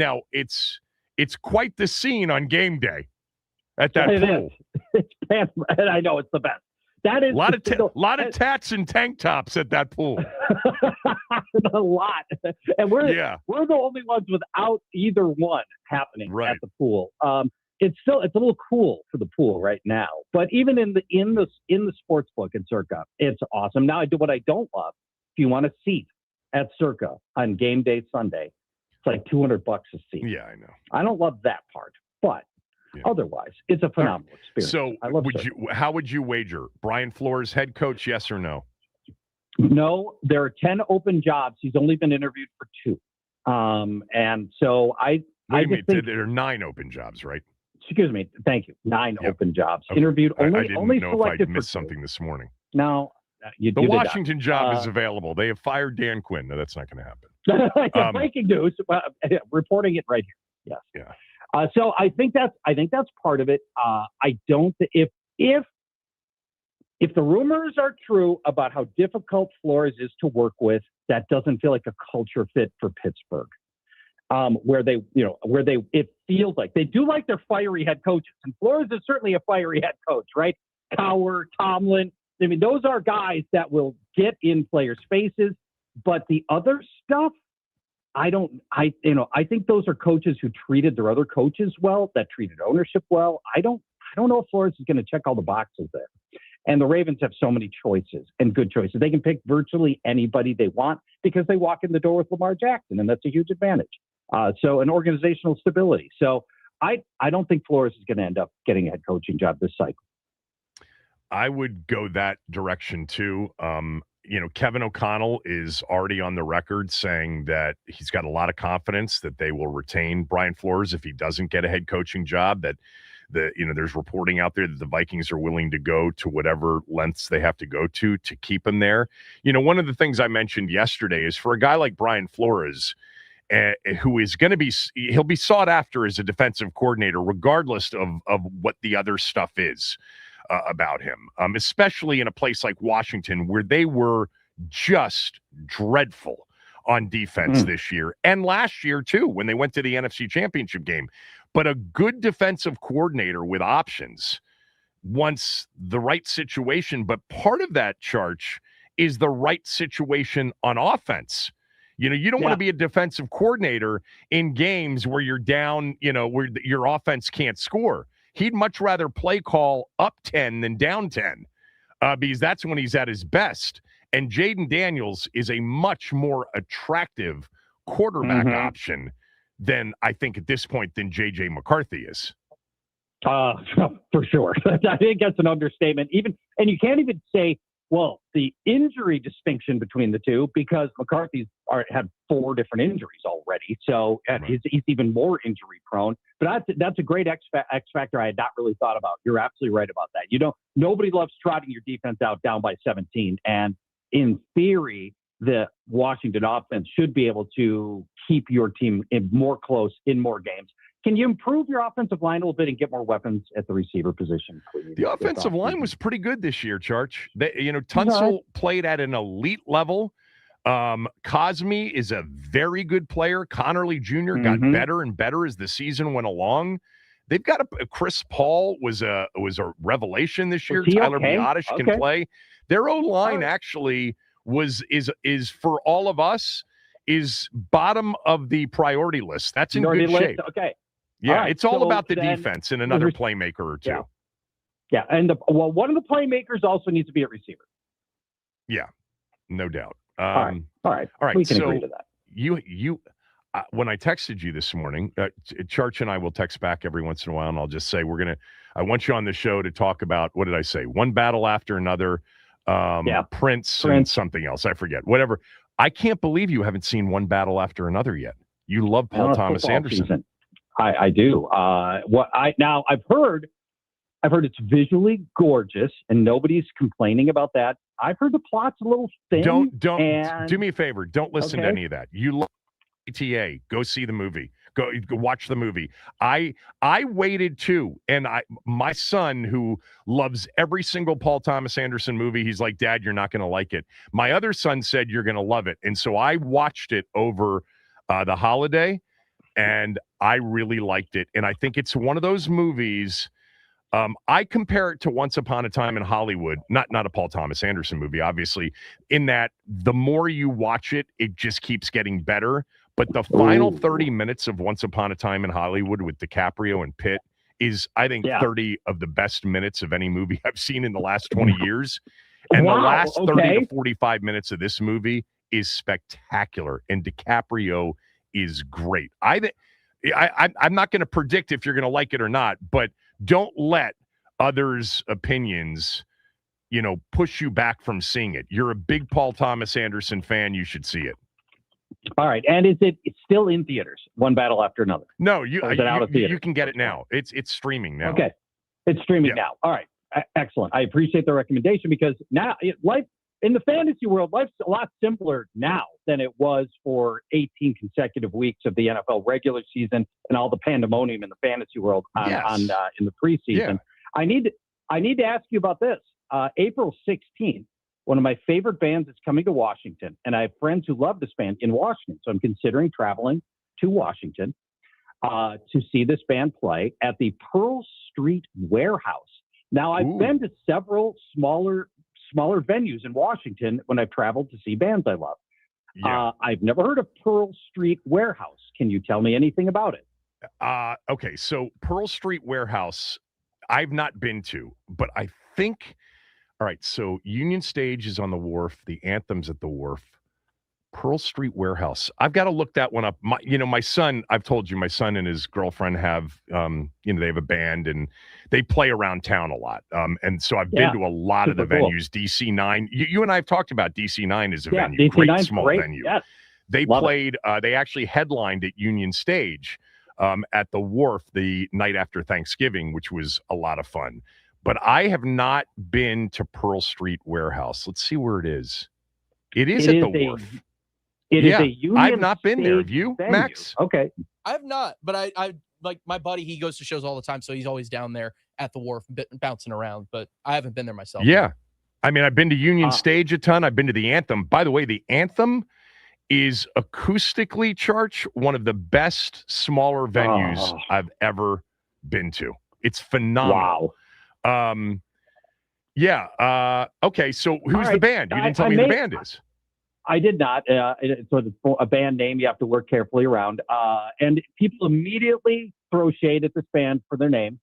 S1: quite the scene on game day at that pool.
S3: And I know it's the best. That is
S1: a lot of tats and tank tops at that pool.
S3: A lot, and we're the only ones without either one happening at the pool. It's a little cool for the pool right now, but even in the sports book at Circa, it's awesome. Now, what I don't love, if you want a seat at Circa on game day Sunday, it's like $200 a seat.
S1: Yeah, I know.
S3: I don't love that part, but. Yeah. Otherwise, it's a phenomenal experience.
S1: So, how would you wager? Brian Flores, head coach, yes or no?
S3: No, there are 10 open jobs. He's only been interviewed for 2. And so
S1: there are 9 open jobs, right?
S3: Excuse me. Thank you. 9 open jobs. Okay. Interviewed only.
S1: I didn't know
S3: selected
S1: if I missed something this morning.
S3: No,
S1: the Washington job is available. They have fired Dan Quinn. No, that's not going to
S3: happen. Breaking news. Reporting it right here. Yes.
S1: Yeah.
S3: So I think that's part of it. I don't if the rumors are true about how difficult Flores is to work with, that doesn't feel like a culture fit for Pittsburgh. It feels like they do like their fiery head coaches, and Flores is certainly a fiery head coach, right? Cowher, Tomlin. I mean, those are guys that will get in players' faces, but the other stuff. I think those are coaches who treated their other coaches well, that treated ownership well. I don't know if Flores is going to check all the boxes there. And the Ravens have so many choices and good choices. They can pick virtually anybody they want because they walk in the door with Lamar Jackson, and that's a huge advantage. So an organizational stability. So I don't think Flores is going to end up getting a head coaching job this cycle.
S1: I would go that direction too. Kevin O'Connell is already on the record saying that he's got a lot of confidence that they will retain Brian Flores if he doesn't get a head coaching job, that there's reporting out there that the Vikings are willing to go to whatever lengths they have to go to keep him there. One of the things I mentioned yesterday is for a guy like Brian Flores, who is going to he'll be sought after as a defensive coordinator, regardless of what the other stuff is. About him, especially in a place like Washington, where they were just dreadful on defense this year and last year too, when they went to the NFC Championship game. But a good defensive coordinator with options wants the right situation. But part of that, Charch, is the right situation on offense. You don't want to be a defensive coordinator in games where you're down, where your offense can't score. He'd much rather play call up 10 than down 10 because that's when he's at his best. And Jaden Daniels is a much more attractive quarterback option than I think at this point than J.J. McCarthy is.
S3: For sure. I think that's an understatement. And you can't even say, well, the injury distinction between the two, because McCarthy's had 4 different injuries already. So he's even more injury prone. But that's a great X factor I had not really thought about. You're absolutely right about that. Nobody loves trotting your defense out down by 17. And in theory, the Washington offense should be able to keep your team more close in more games. Can you improve your offensive line a little bit and get more weapons at the receiver position, please?
S1: The offensive line was pretty good this year, Charch. Tunsil played at an elite level. Cosme is a very good player. Connerly Jr. got better and better as the season went along. They've got Chris Paul was a revelation this year. Tyler Biotish can play. Their O-line actually is for all of us is bottom of the priority list. That's in good shape.
S3: Okay.
S1: Yeah, right, it's all about the defense and another playmaker or two.
S3: Yeah, and one of the playmakers also needs to be a receiver.
S1: Yeah, no doubt.
S3: All right. We can agree to that.
S1: You when I texted you this morning, Charch and I will text back every once in a while, and I'll just say I want you on the show to talk about, what did I say? One battle after another, Prince and something else. I forget. Whatever. I can't believe you haven't seen One Battle After Another yet. You love Paul Thomas Anderson.
S3: Season. I do. I've heard it's visually gorgeous, and nobody's complaining about that. I've heard the plot's a little thin.
S1: Don't do me a favor. Don't listen to any of that. You love ATA. Go see the movie. Go watch the movie. I waited too, and my son, who loves every single Paul Thomas Anderson movie, he's like, Dad, you're not going to like it. My other son said you're going to love it, and so I watched it over the holiday, and I really liked it. And I think it's one of those movies. I compare it to Once Upon a Time in Hollywood, not a Paul Thomas Anderson movie, obviously, in that the more you watch it, it just keeps getting better. But the final 30 minutes of Once Upon a Time in Hollywood with DiCaprio and Pitt is, I think, 30 of the best minutes of any movie I've seen in the last 20 years. And the last 30 to 45 minutes of this movie is spectacular. And DiCaprio is great. I'm not going to predict if you're going to like it or not, but don't let others' opinions, push you back from seeing it. You're a big Paul Thomas Anderson fan. You should see it.
S3: All right. And it's still in theaters, One Battle After Another? No,
S1: you can get it now. It's streaming now.
S3: Okay. It's streaming now. All right. Excellent. I appreciate the recommendation, because now life in the fantasy world, life's a lot simpler now than it was for 18 consecutive weeks of the NFL regular season and all the pandemonium in the fantasy world in the preseason. Yeah. I need to ask you about this. April 16th, one of my favorite bands is coming to Washington, and I have friends who love this band in Washington. So I'm considering traveling to Washington to see this band play at the Pearl Street Warehouse. Now, I've been to several smaller venues in Washington when I've traveled to see bands I love. Yeah. I've never heard of Pearl Street Warehouse. Can you tell me anything about it?
S1: Okay, so Pearl Street Warehouse, I've not been to, but I think... All right, so Union Stage is on the wharf. The Anthem's at the wharf. Pearl Street Warehouse. I've got to look that one up. My son, I've told you, my son and his girlfriend have, they have a band, and they play around town a lot. And so I've been to a lot of the venues. DC9. You and I have talked about DC9 as a venue. Great small venue. Yes. They played, they actually headlined at Union Stage at the wharf the night after Thanksgiving, which was a lot of fun. But I have not been to Pearl Street Warehouse. Let's see where it is. It is at the wharf.
S3: It is a Union
S1: I've not been there. Have you,
S3: venue.
S1: Max?
S3: Okay.
S2: I have not, but I like my buddy. He goes to shows all the time, so he's always down there at the wharf bouncing around. But I haven't been there myself.
S1: Yeah. I mean, I've been to Union Stage a ton. I've been to the Anthem. By the way, the Anthem is acoustically, Charch, one of the best smaller venues I've ever been to. It's phenomenal.
S3: Wow.
S1: Okay, so who's the band? You didn't tell me who the band is.
S3: I did not. It's a band name you have to work carefully around. And people immediately throw shade at this band for their name,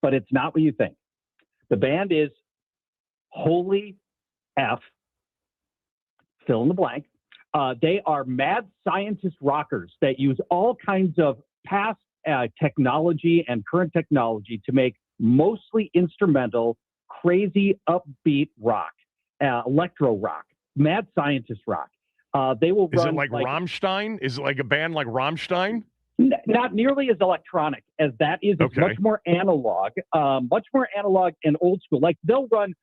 S3: but it's not what you think. The band is Holy F, fill in the blank. They are mad scientist rockers that use all kinds of past technology and current technology to make mostly instrumental, crazy, upbeat rock, electro rock, mad scientist rock. They will
S1: Is
S3: run
S1: it like Rammstein? Is it like a band like Rammstein?
S3: Not nearly as electronic as that is. It's
S1: Okay.
S3: much more analog and old school. Like they'll run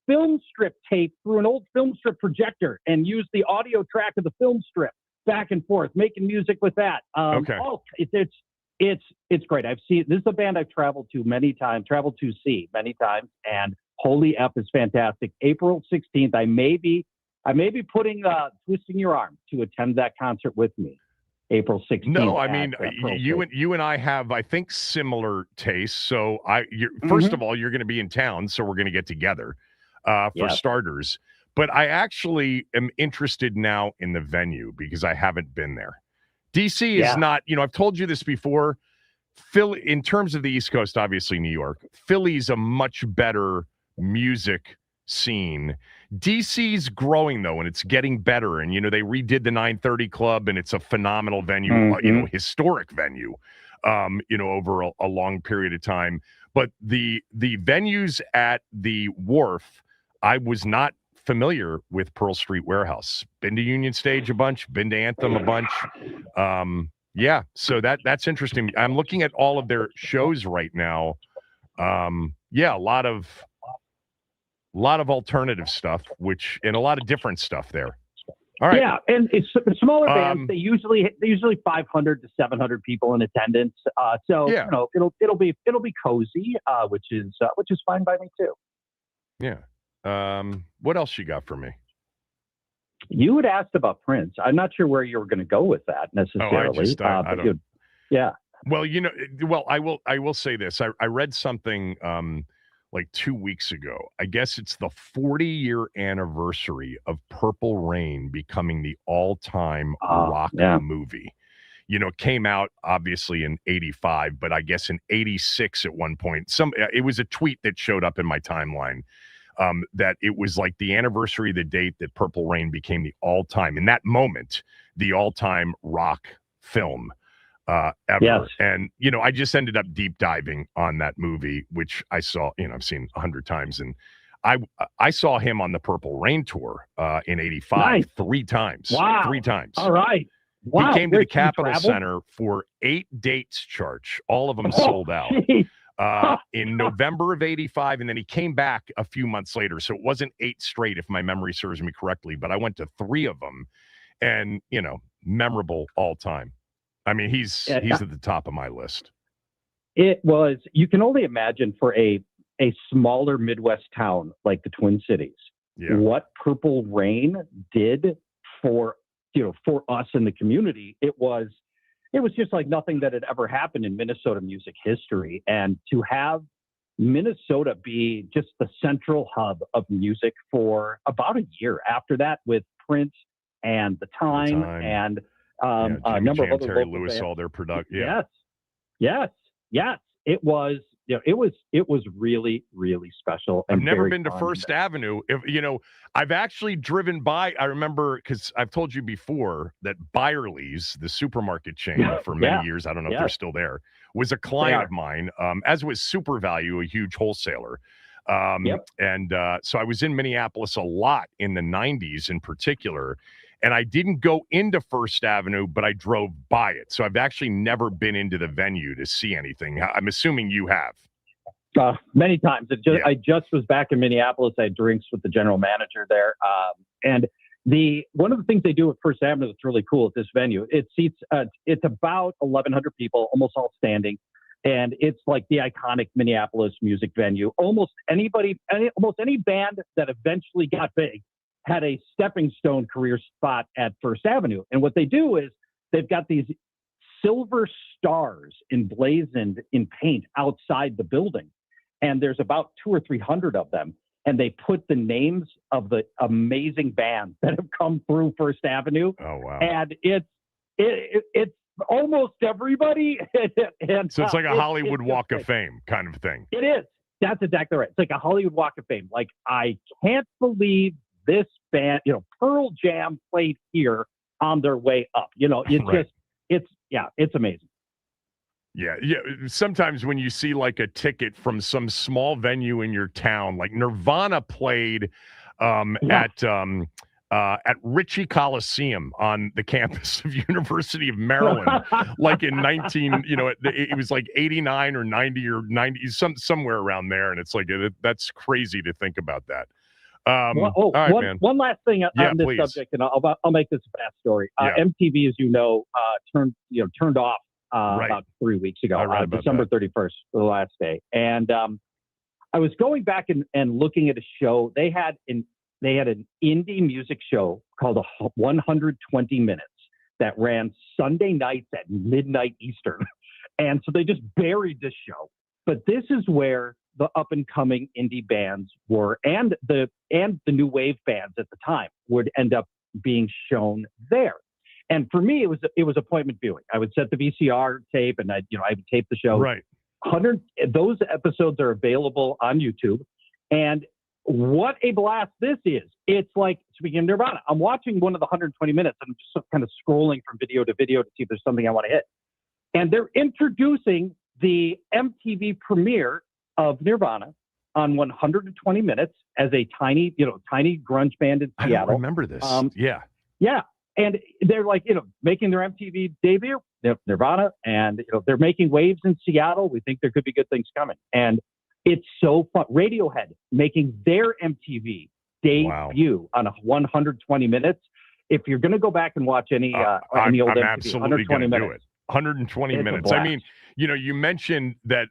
S3: film strip tape through an old film strip projector and use the audio track of the film strip back and forth, making music with that.
S1: Okay.
S3: Oh, it's great. This is a band I've traveled to see many times, and Holy F is fantastic. April 16th, I may be putting twisting your arm to attend that concert with me. April 16th.
S1: No, I mean you and I have, I think, similar tastes. So first of all, you're going to be in town, so we're going to get together for starters. But I actually am interested now in the venue because I haven't been there. DC is not, I've told you this before. Philly, in terms of the East Coast, obviously New York, Philly's a much better music scene. DC's growing though, and it's getting better. And they redid the 930 Club, and it's a phenomenal venue, historic venue, over a long period of time. But the venues at the Wharf, I was not familiar with Pearl Street Warehouse. Been to Union Stage a bunch, been to Anthem a bunch. So that's interesting. I'm looking at all of their shows right now. A lot of alternative stuff, and a lot of different stuff there. All right.
S3: Yeah, and it's smaller bands. They usually 500 to 700 people in attendance. It'll be cozy, which is fine by me too.
S1: Yeah. What else you got for me?
S3: You had asked about Prince. I'm not sure where you were going to go with that necessarily.
S1: I don't.
S3: Yeah.
S1: Well, I will say this. I read something like 2 weeks ago. I guess it's the 40-year anniversary of Purple Rain becoming the all-time rock movie. It came out obviously in 85, but I guess in 86 at one point. It was a tweet that showed up in my timeline that it was like the anniversary of the date that Purple Rain became the all-time, in that moment, the all-time rock film ever.
S3: Yes.
S1: And, I just ended up deep diving on that movie, which I saw, I've seen 100 times. And I saw him on the Purple Rain tour in 85,
S3: nice.
S1: 3 times.
S3: Wow.
S1: 3 times.
S3: All right. Wow.
S1: He came to the Capitol Center for 8 dates, Church. All of them sold out. In November of 85, and then he came back a few months later. So it wasn't 8 straight, if my memory serves me correctly, but I went to 3 of them, and, memorable all time. I mean, he's at the top of my list.
S3: It was, you can only imagine for a smaller Midwest town like the Twin Cities, what Purple Rain did for us in the community. It was just like nothing that had ever happened in Minnesota music history. And to have Minnesota be just the central hub of music for about a year after that, with Prince and The Time. And a number of other
S1: Terry
S3: local
S1: Lewis,
S3: bands.
S1: all their production.
S3: Yes. It was, it was really, really special.
S1: I've never been to First Avenue. I've actually driven by. I remember, because I've told you before that Byerly's, the supermarket chain for many years, I don't know if they're still there, was a client of mine, as was Super Value, a huge wholesaler. And so I was in Minneapolis a lot in the 90s in particular. And I didn't go into First Avenue, but I drove by it. So I've actually never been into the venue to see anything. I'm assuming you have.
S3: Many times. I just was back in Minneapolis. I had drinks with the general manager there. And one of the things they do at First Avenue that's really cool at this venue, it seats, it's about 1,100 people, almost all standing. And it's like the iconic Minneapolis music venue. Almost any band that eventually got big had a stepping stone career spot at First Avenue. And what they do is they've got these silver stars emblazoned in paint outside the building. And there's about 200 or 300 of them. And they put the names of the amazing bands that have come through First Avenue.
S1: Oh, wow.
S3: And it's almost everybody. And,
S1: so it's like a Hollywood Walk of Fame kind of thing.
S3: It is. That's exactly right. It's like a Hollywood Walk of Fame. Like, I can't believe this band, Pearl Jam played here on their way up. It's
S1: Right.
S3: it's amazing.
S1: Yeah. Sometimes when you see like a ticket from some small venue in your town, like Nirvana played at Ritchie Coliseum on the campus of University of Maryland, like in it was like 89 or 90 or 90, somewhere around there, and it's like that's crazy to think about that. All right, man.
S3: One last thing on this
S1: please.
S3: subject, and I'll make this a fast story. MTV, as you know, turned off
S1: Right.
S3: about 3 weeks ago,
S1: I read about
S3: December 31st, the last day. And I was going back and looking at a show. They had an indie music show called 120 Minutes that ran Sunday nights at midnight Eastern. And so they just buried this show. But this is where the up and coming indie bands were, and the new wave bands at the time would end up being shown there. And for me, it was appointment viewing. I would set the VCR tape, and I would tape the show.
S1: Right.
S3: Those episodes are available on YouTube. And what a blast this is! It's like, speaking of Nirvana, I'm watching one of the 120 minutes, and I'm just kind of scrolling from video to video to see if there's something I want to hit. And they're introducing the MTV premiere of Nirvana on 120 Minutes as a tiny grunge band in Seattle.
S1: I don't remember this.
S3: Yeah. And they're like, making their MTV debut, Nirvana, and they're making waves in Seattle. We think there could be good things coming. And it's so fun. Radiohead making their MTV debut on 120 Minutes. If you're going to go back and watch any old
S1: I'm
S3: MTV,
S1: absolutely
S3: 120
S1: do
S3: minutes.
S1: it. 120
S3: It's
S1: minutes. I mean, you mentioned that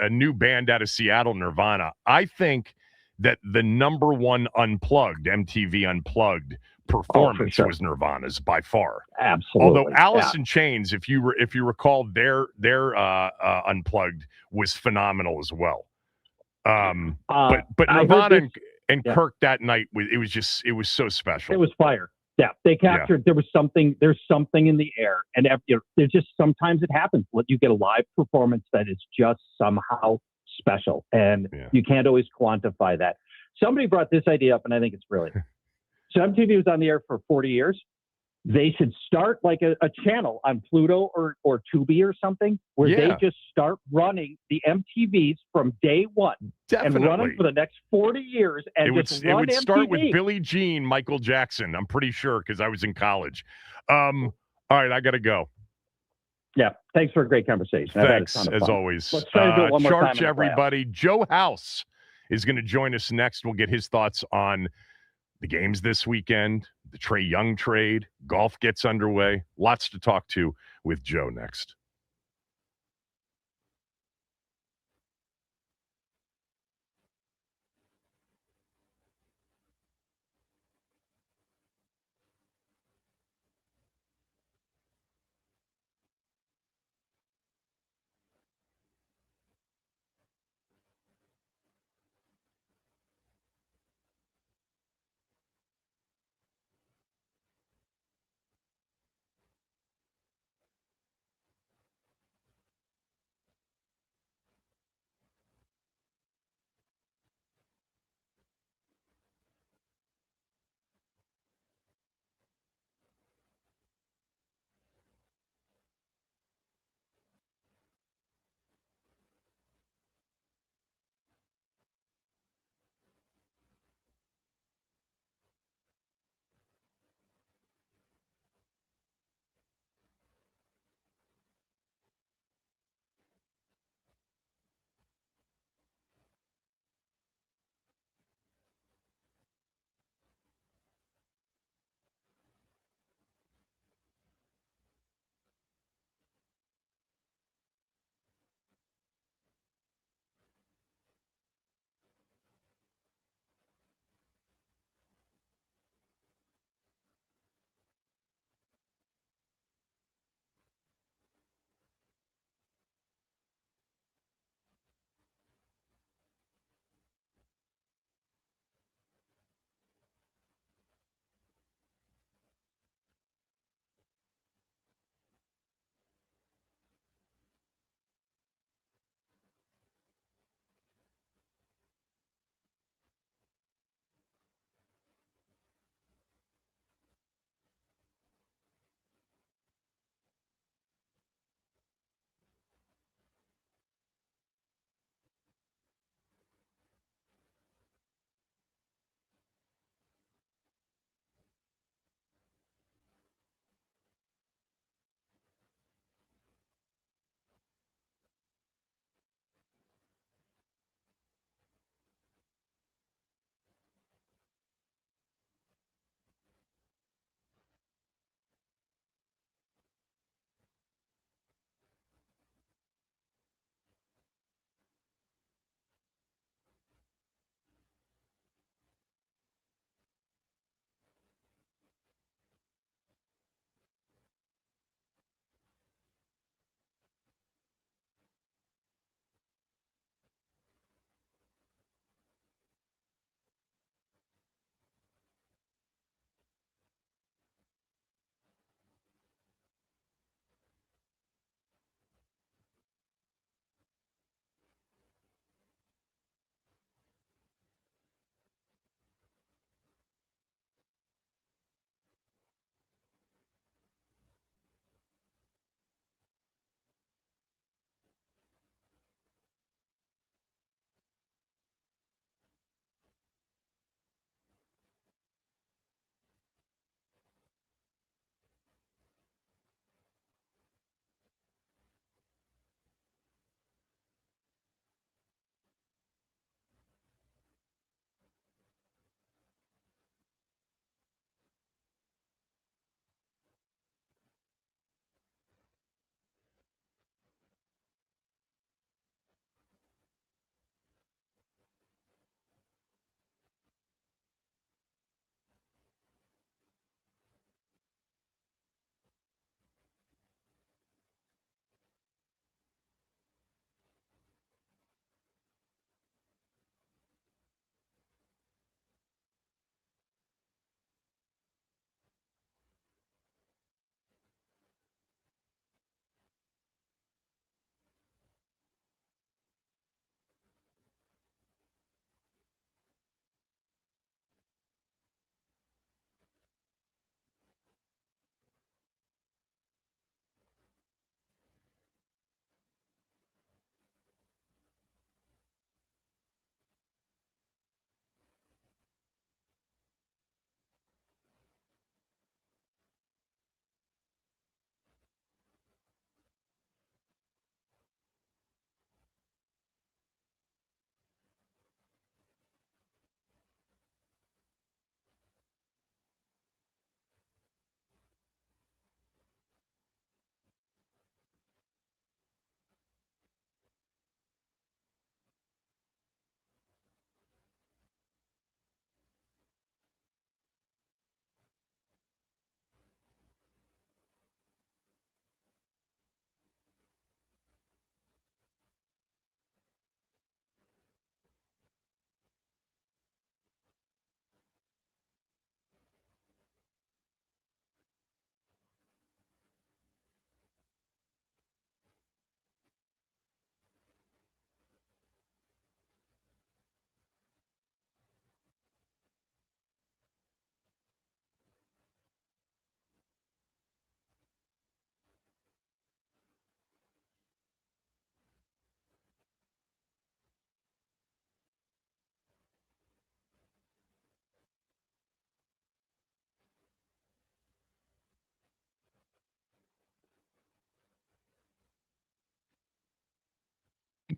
S1: a new band out of Seattle, Nirvana. I think that the number one MTV Unplugged performance was Nirvana's by far.
S3: Absolutely.
S1: Although Alice in Chains, if you recall, their Unplugged was phenomenal as well. But Nirvana and Kirk that night, it was so special.
S3: It was fire. Yeah, they captured. There's something in the air, and there's just sometimes it happens. You get a live performance that is just somehow special, and you can't always quantify that. Somebody brought this idea up, and I think it's brilliant. So MTV was on the air for 40 years. They should start like a channel on Pluto or Tubi or something, where they just start running the MTVs from day one.
S1: Definitely.
S3: And run them for the next 40 years. And it would
S1: start
S3: MTV.
S1: with Billie Jean, Michael Jackson. I'm pretty sure, because I was in college. All right, I got to go.
S3: Yeah, thanks for a great conversation.
S1: Thanks, as always.
S3: Let's try to do it one more time.
S1: Charge, everybody. Joe House is going to join us next. We'll get his thoughts on the games this weekend, the Trae Young trade, golf gets underway. Lots to talk to with Joe next.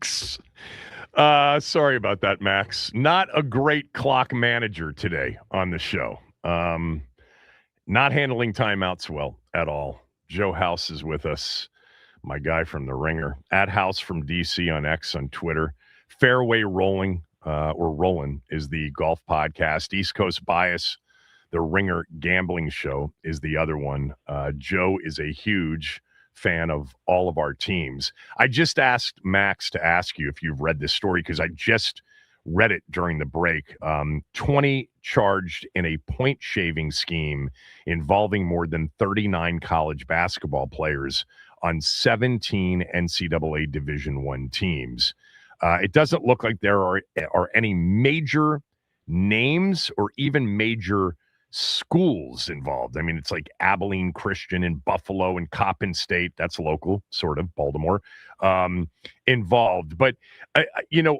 S1: Sorry about that, Max. Not a great clock manager today on the show. Not handling timeouts well at all. Joe House is with us, my guy from The Ringer. At House from DC on X on Twitter. Fairway Rolling, or Rollin' is the golf podcast. East Coast Bias, The Ringer Gambling Show is the other one. Joe is a huge fan of all of our teams. I just asked Max to ask you if you've read this story because I just read it during the break. 20 charged in a point shaving scheme involving more than 39 college basketball players on 17 NCAA Division I teams. It doesn't look like there are any major names or even major schools involved. I mean, it's like Abilene Christian in Buffalo and Coppin State. That's local, sort of, Baltimore, involved. But,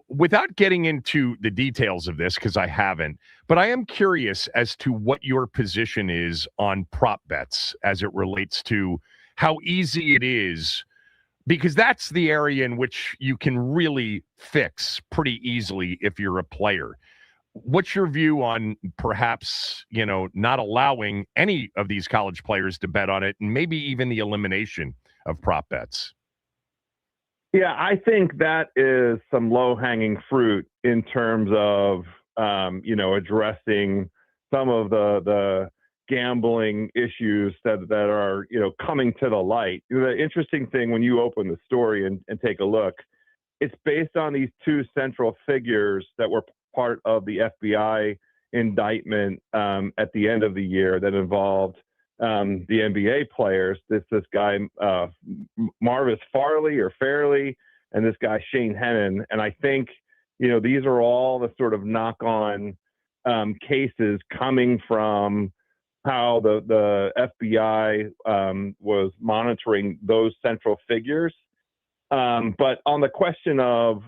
S1: without getting into the details of this, because I haven't, but I am curious as to what your position is on prop bets as it relates to how easy it is, because that's the area in which you can really fix pretty easily if you're a player. What's your view on perhaps, not allowing any of these college players to bet on it and maybe even the elimination of prop bets?
S4: Yeah, I think that is some low-hanging fruit in terms of, addressing some of the gambling issues that are, coming to the light. The interesting thing when you open the story and take a look, it's based on these two central figures that were part of the FBI indictment at the end of the year that involved the NBA players. This guy Marvis Fairley and this guy Sheehan. And I think these are all the sort of knock-on cases coming from how the FBI was monitoring those central figures. But on the question of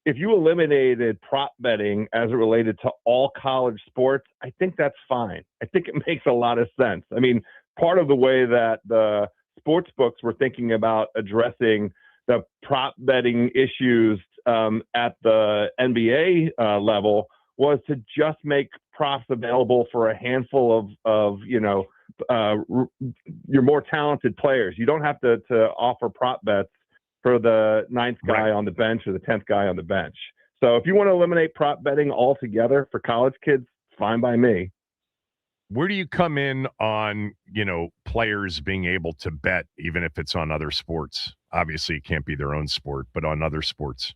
S4: if you eliminated prop betting as it related to all college sports, I think that's fine. I think it makes a lot of sense. I mean, part of the way that the sports books were thinking about addressing the prop betting issues at the NBA level was to just make props available for a handful of your more talented players. You don't have to offer prop bets for the ninth guy on the bench or the 10th guy on the bench. So if you want to eliminate prop betting altogether for college kids, fine by me.
S1: Where do you come in on, players being able to bet, even if it's on other sports? Obviously, it can't be their own sport, but on other sports.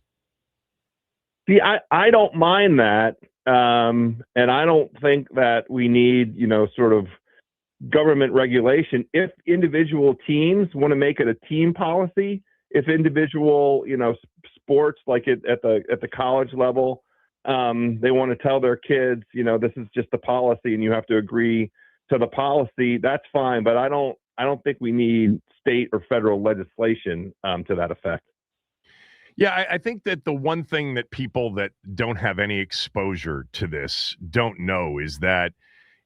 S4: See, I don't mind that. And I don't think that we need, sort of government regulation. If individual teams want to make it a team policy, if individual, sports like at the college level, they want to tell their kids, this is just the policy and you have to agree to the policy, that's fine. But I don't think we need state or federal legislation to that effect.
S1: Yeah, I think that the one thing that people that don't have any exposure to this don't know is that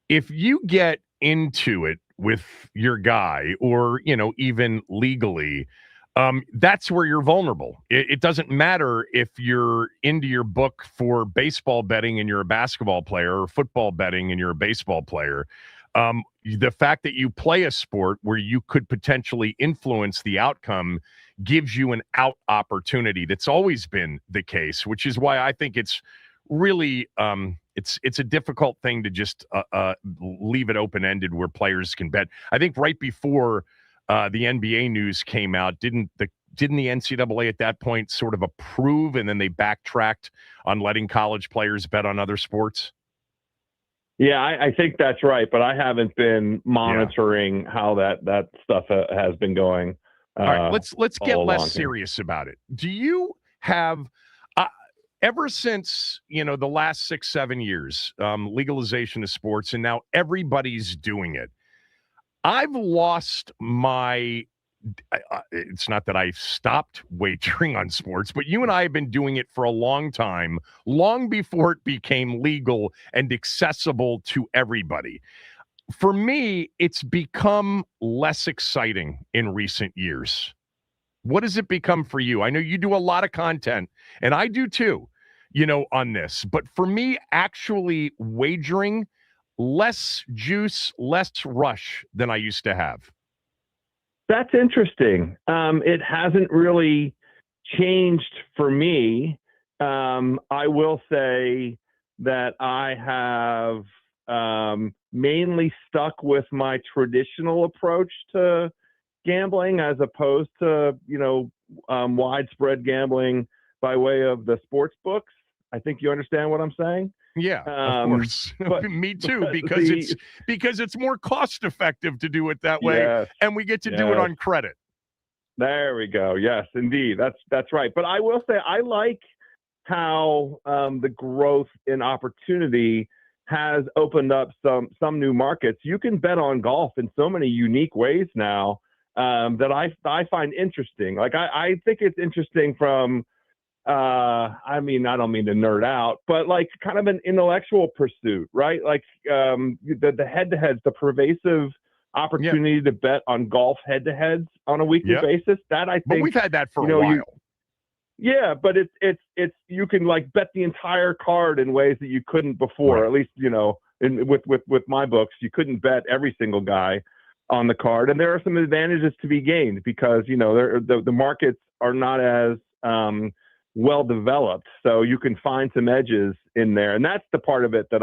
S1: if you get into it with your guy or, even legally, that's where you're vulnerable. It doesn't matter if you're into your book for baseball betting and you're a basketball player or football betting and you're a baseball player. The fact that you play a sport where you could potentially influence the outcome gives you an out opportunity. That's always been the case, which is why I think it's really it's a difficult thing to just leave it open-ended where players can bet. I think right before the NBA news came out, didn't the NCAA at that point sort of approve and then they backtracked on letting college players bet on other sports?
S4: Yeah, I think that's right, but I haven't been monitoring how that stuff has been going.
S1: All right, let's get less serious about it. Do you have ever since the last 6-7 years, legalization of sports, and now everybody's doing it? I've lost my. It's not that I stopped wagering on sports, but you and I have been doing it for a long time, long before it became legal and accessible to everybody. For me, it's become less exciting in recent years. What does it become for you? I know you do a lot of content, and I do too, on this. But for me, actually wagering, less juice, less rush than I used to have.
S4: That's interesting. It hasn't really changed for me. I will say that I have mainly stuck with my traditional approach to gambling as opposed to, widespread gambling by way of the sports books. I think you understand what I'm saying.
S1: Yeah, of course.
S4: But,
S1: me too, because it's more cost effective to do it that way,
S4: yes,
S1: and we get to do it on credit.
S4: There we go. Yes, indeed. That's right. But I will say I like how the growth in opportunity has opened up some new markets. You can bet on golf in so many unique ways now that I find interesting. Like I think it's interesting from I don't mean to nerd out, but like kind of an intellectual pursuit, right? Like the head-to-heads, the pervasive opportunity to bet on golf head-to-heads on a weekly basis. That I think.
S1: But we've had that for a while.
S4: Yeah, but it's you can like bet the entire card in ways that you couldn't before. Right. At least with my books, you couldn't bet every single guy on the card, and there are some advantages to be gained because the markets are not as well developed, so you can find some edges in there, and that's the part of it that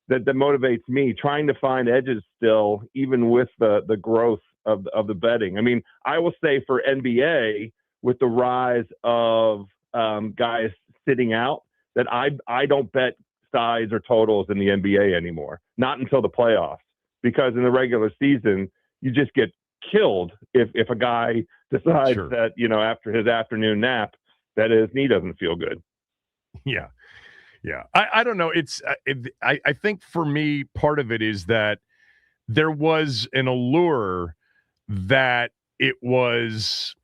S4: motivates me, trying to find edges still, even with the growth of the betting. I mean, I will say for NBA, with the rise of guys sitting out, that I don't bet sides or totals in the NBA anymore, not until the playoffs, because in the regular season you just get killed if a guy decides that after his afternoon nap that his knee doesn't feel good.
S1: Yeah. I don't know. I think for me, part of it is that there was an allure that it was,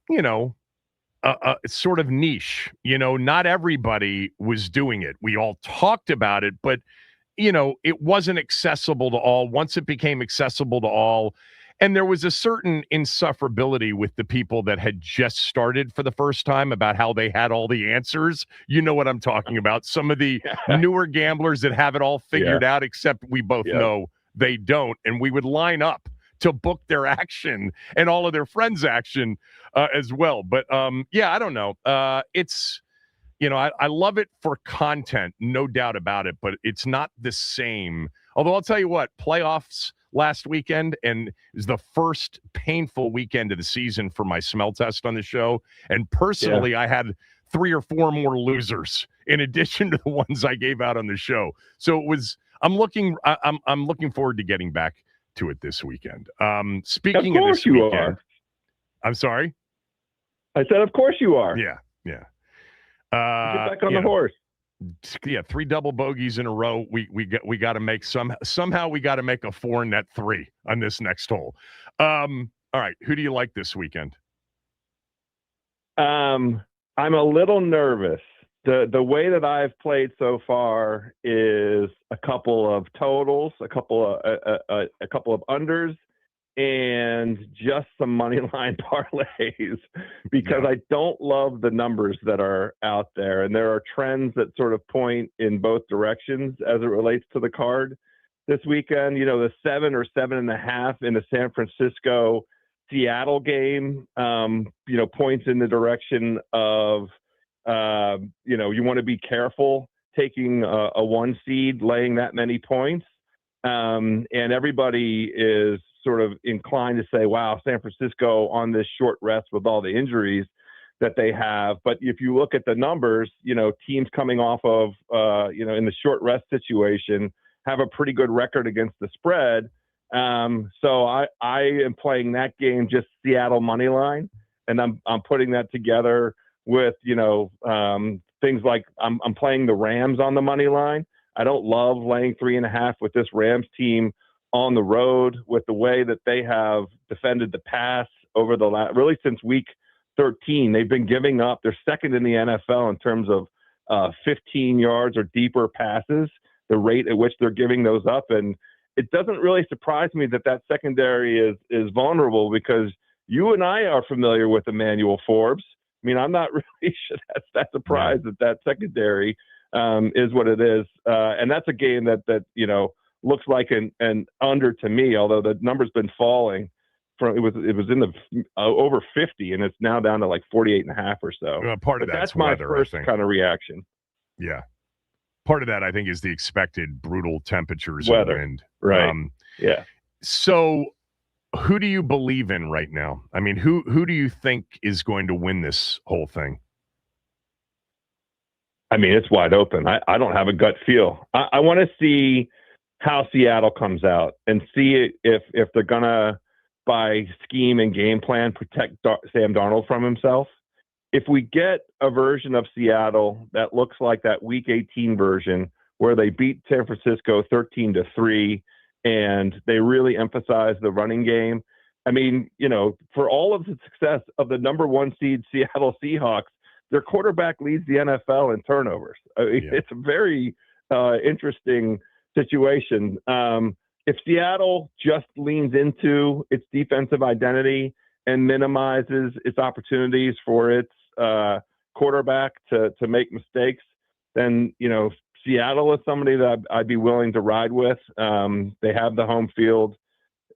S1: a sort of niche. Not everybody was doing it. We all talked about it, but it wasn't accessible to all. Once it became accessible to all, and there was a certain insufferability with the people that had just started for the first time about how they had all the answers. You know what I'm talking about. Some of the newer gamblers that have it all figured out, except we both know they don't. And we would line up to book their action and all of their friends' action as well. But I don't know. It's, I love it for content, no doubt about it, but it's not the same. Although I'll tell you what, playoffs last weekend, and it was the first painful weekend of the season for my smell test on the show. And personally, I had 3 or 4 more losers in addition to the ones I gave out on the show. So it was, I'm looking forward to getting back to it this weekend. Speaking of this weekend, I'm sorry.
S4: I said, of course you are.
S1: Yeah.
S4: Get back on the horse.
S1: 3 double bogeys in a row. We got to make somehow we got to make a 4 net 3 on this next hole. All right, who do you like this weekend?
S4: I'm a little nervous. The way that I've played so far is a couple of totals, a couple of unders, and just some money line parlays because I don't love the numbers that are out there. And there are trends that sort of point in both directions as it relates to the card this weekend. The 7 or 7.5 in the San Francisco Seattle game, points in the direction of, you want to be careful taking a 1 seed, laying that many points. And everybody is sort of inclined to say, wow, San Francisco on this short rest with all the injuries that they have. But if you look at the numbers, teams coming off of, in the short rest situation have a pretty good record against the spread. So I am playing that game just Seattle money line, and I'm putting that together with, things like I'm playing the Rams on the money line. I don't love laying 3.5 with this Rams team on the road, with the way that they have defended the pass over the really since week 13. They've been giving up. They're second in the NFL in terms of 15 yards or deeper passes, the rate at which they're giving those up. And it doesn't really surprise me that secondary is vulnerable, because You and I are familiar with Emmanuel Forbes. I mean, I'm not really sure that's surprised that secondary is what it is. And that's a game that looks like an under to me, although the number's been falling. It was in the over 50, and it's now down to like 48.5 or so.
S1: Part of that's
S4: my
S1: weather,
S4: first kind of reaction.
S1: Yeah. Part of that, I think, is the expected brutal temperatures
S4: weather.
S1: And wind.
S4: Right. Yeah.
S1: So who do you believe in right now? I mean, who do you think is going to win this whole thing?
S4: I mean, it's wide open. I don't have a gut feel. I want to see how Seattle comes out and see if they're going to, by scheme and game plan, protect Sam Darnold from himself. If we get a version of Seattle that looks like that Week 18 version where they beat San Francisco 13-3 and they really emphasize the running game, I mean, for all of the success of the number 1 seed Seattle Seahawks, their quarterback leads the NFL in turnovers. It's a very interesting situation. If Seattle just leans into its defensive identity and minimizes its opportunities for its quarterback to make mistakes, then, Seattle is somebody that I'd be willing to ride with. They have the home field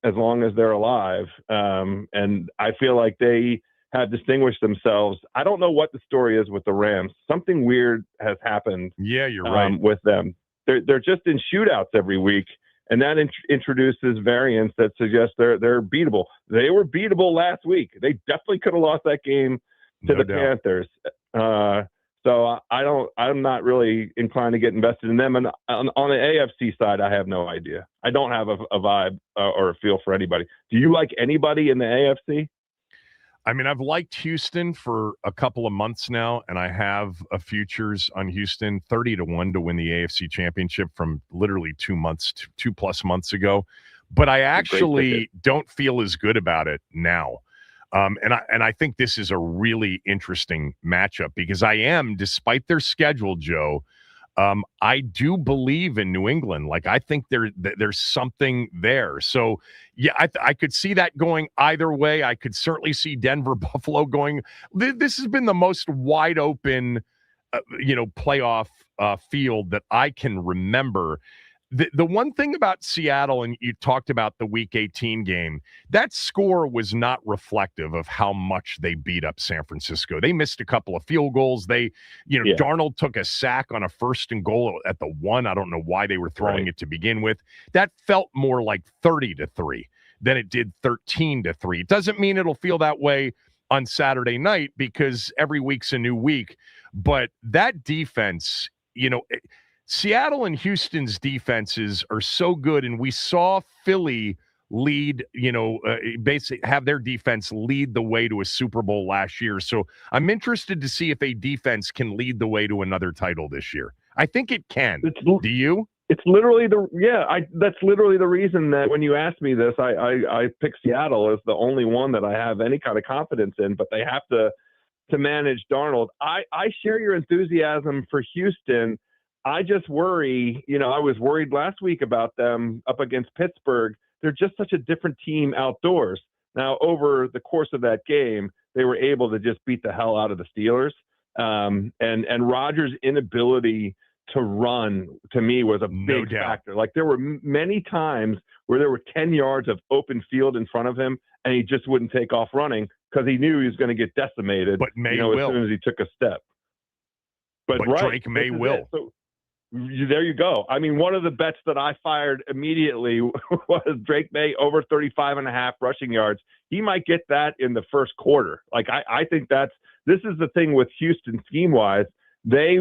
S4: as long as they're alive. And I feel like they have distinguished themselves. I don't know what the story is with the Rams. Something weird has happened.
S1: Yeah, you're right.
S4: With them. They're just in shootouts every week. And that introduces variance that suggests they're beatable. They were beatable last week. They definitely could have lost that game to the Panthers. So I'm not really inclined to get invested in them. And on the AFC side, I have no idea. I don't have a vibe or a feel for anybody. Do you like anybody in the AFC?
S1: I mean, I've liked Houston for a couple of months now, and I have a futures on Houston 30-1 to win the AFC Championship from literally 2+ months ago. But I actually don't feel as good about it now. And I think this is a really interesting matchup because despite their schedule, Joe, I do believe in New England. Like, I think there's something there. So, yeah, I could see that going either way. I could certainly see Denver, Buffalo going. This has been the most wide open, playoff field that I can remember. The one thing about Seattle, and you talked about the Week 18 game, that score was not reflective of how much they beat up San Francisco. They missed a couple of field goals. Darnold took a sack on a 1st and goal at the 1. I don't know why they were throwing it to begin with. That felt more like 30-3 than it did 13-3. It doesn't mean it'll feel that way on Saturday night because every week's a new week. But that defense, Seattle and Houston's defenses are so good, and we saw Philly lead, basically have their defense lead the way to a Super Bowl last year. So I'm interested to see if a defense can lead the way to another title this year. I think it can. Do you?
S4: It's literally that's literally the reason that when you asked me this, I picked Seattle as the only one that I have any kind of confidence in, but they have to manage Darnold. I share your enthusiasm for Houston. I just worry, I was worried last week about them up against Pittsburgh. They're just such a different team outdoors. Now, over the course of that game, they were able to just beat the hell out of the Steelers. And Rodgers' inability to run, to me, was a big factor. Like, there were many times where there were 10 yards of open field in front of him, and he just wouldn't take off running because he knew he was going to get decimated
S1: as
S4: soon as he took a step. But
S1: Drake May will.
S4: So, there you go. I mean, one of the bets that I fired immediately was Drake May over 35.5 rushing yards. He might get that in the first quarter. Like, I think this is the thing with Houston scheme-wise. They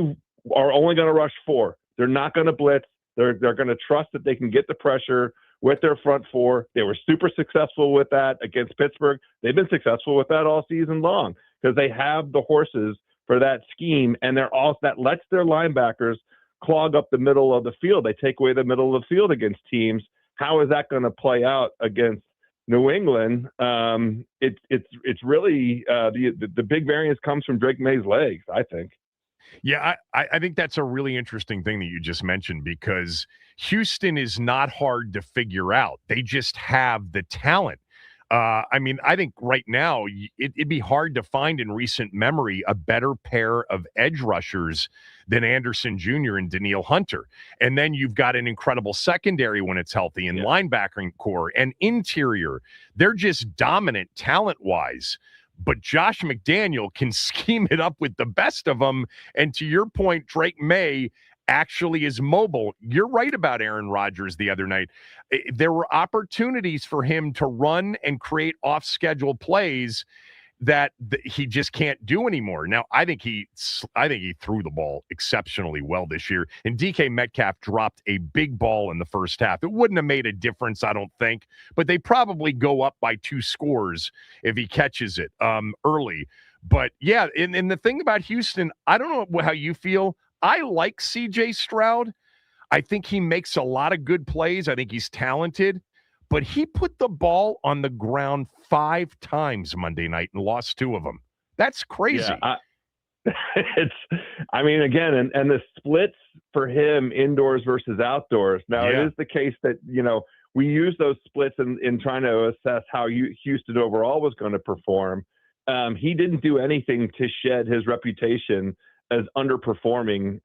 S4: are only going to rush 4. They're not going to blitz. They're going to trust that they can get the pressure with their front 4. They were super successful with that against Pittsburgh. They've been successful with that all season long because they have the horses for that scheme, and that lets their linebackers clog up the middle of the field. They take away the middle of the field against teams. How is that going to play out against New England? It's really the big variance comes from Drake May's legs, I think.
S1: Yeah, I think that's a really interesting thing that you just mentioned because Houston is not hard to figure out. They just have the talent. I mean, I think right now it'd be hard to find in recent memory a better pair of edge rushers than Anderson Jr. and Daniil Hunter. And then you've got an incredible secondary when it's healthy, and linebacking core and interior. They're just dominant talent-wise. But Josh McDaniel can scheme it up with the best of them. And to your point, Drake May actually is mobile. You're right about Aaron Rodgers the other night. There were opportunities for him to run and create off-schedule plays that he just can't do anymore. Now, I think he threw the ball exceptionally well this year, and DK Metcalf dropped a big ball in the first half. It wouldn't have made a difference, I don't think, but they probably go up by 2 scores if he catches it early. But yeah, and the thing about Houston, I don't know how you feel. I like CJ Stroud. I think he makes a lot of good plays. I think he's talented, but he put the ball on the ground 5 times Monday night and lost 2 of them. That's crazy.
S4: Yeah, I mean, again, and the splits for him indoors versus outdoors. Now, it is the case that, we use those splits in trying to assess how Houston overall was going to perform. He didn't do anything to shed his reputation as underperforming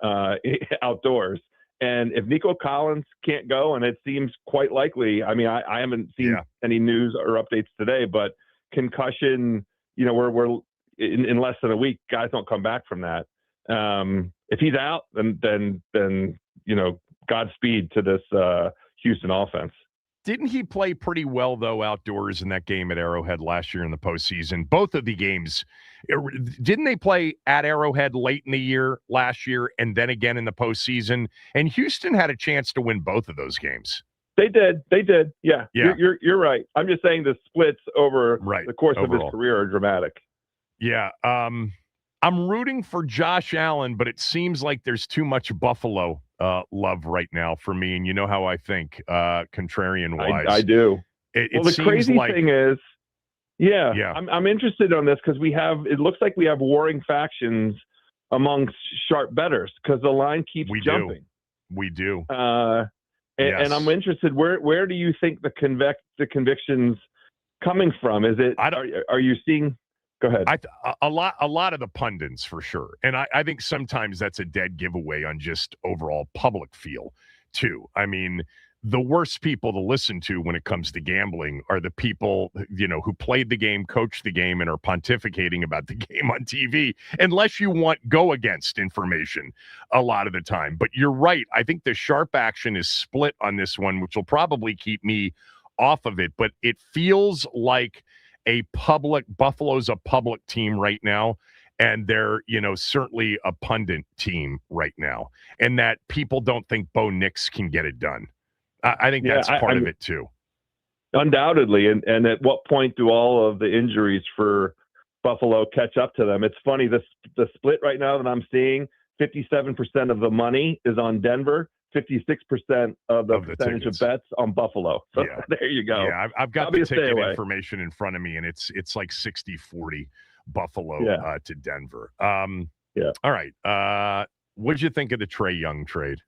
S4: outdoors. And if Nico Collins can't go, and it seems quite likely, I mean, I haven't seen any news or updates today, but concussion, we're in less than a week, guys don't come back from that. If he's out, then Godspeed to this Houston offense.
S1: Didn't he play pretty well, though, outdoors in that game at Arrowhead last year in the postseason? Both of the games, didn't they play at Arrowhead late in the year last year and then again in the postseason? And Houston had a chance to win both of those games.
S4: They did. Yeah. You're right. I'm just saying the splits over the course of his career are dramatic.
S1: Yeah. I'm rooting for Josh Allen, but it seems like there's too much Buffalo love right now for me, and you know how I think, contrarian wise.
S4: I do.
S1: The
S4: crazy thing is, I'm interested on this because it looks like we have warring factions amongst sharp bettors because the line keeps jumping.
S1: We do.
S4: And I'm interested. Where do you think the convictions coming from? Is it? Are you seeing? Go ahead.
S1: A lot of the pundits for sure. And I think sometimes that's a dead giveaway on just overall public feel too. I mean, the worst people to listen to when it comes to gambling are the people, who played the game, coached the game, and are pontificating about the game on TV, unless you want go against information a lot of the time. But you're right. I think the sharp action is split on this one, which will probably keep me off of it. But it feels like Buffalo's a public team right now, and they're, certainly a pundit team right now, and that people don't think Bo Nix can get it done. I think that's part of it too.
S4: Undoubtedly. And at what point do all of the injuries for Buffalo catch up to them? It's funny, the split right now that I'm seeing, 57% of the money is on Denver, 56% of the percentage of bets on Buffalo. So there you go.
S1: Yeah, I've got the ticket information in front of me, and it's like 60-40 Buffalo to Denver. All right. What did you think of the Trae Young trade?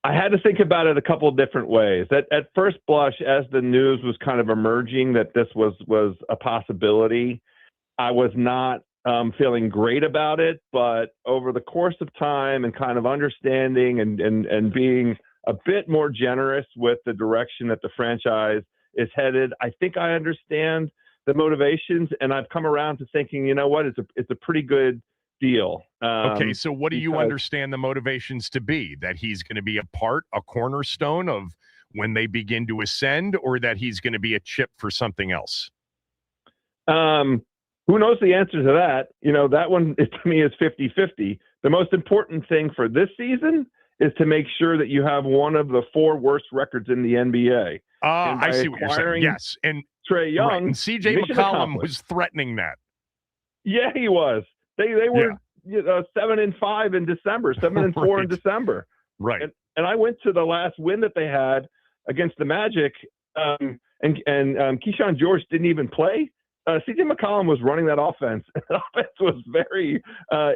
S4: I had to think about it a couple of different ways. At first blush, as the news was kind of emerging that this was a possibility, I was not feeling great about it, but over the course of time and kind of understanding and being a bit more generous with the direction that the franchise is headed, I think I understand the motivations, and I've come around to thinking, you know what, it's a pretty good deal.
S1: Okay, so what do you understand the motivations to be? That he's going to be a cornerstone of when they begin to ascend, or that he's going to be a chip for something else?
S4: Who knows the answer to that? That one to me is 50-50. The most important thing for this season is to make sure that you have one of the 4 worst records in the NBA.
S1: I see what you're saying. Yes, and
S4: Trae Young,
S1: and CJ McCollum was threatening that.
S4: Yeah, he was. They were 7-5 in December, 7-4 in December.
S1: Right.
S4: And I went to the last win that they had against the Magic, and Keyshawn George didn't even play. CJ McCollum was running that offense. The offense was very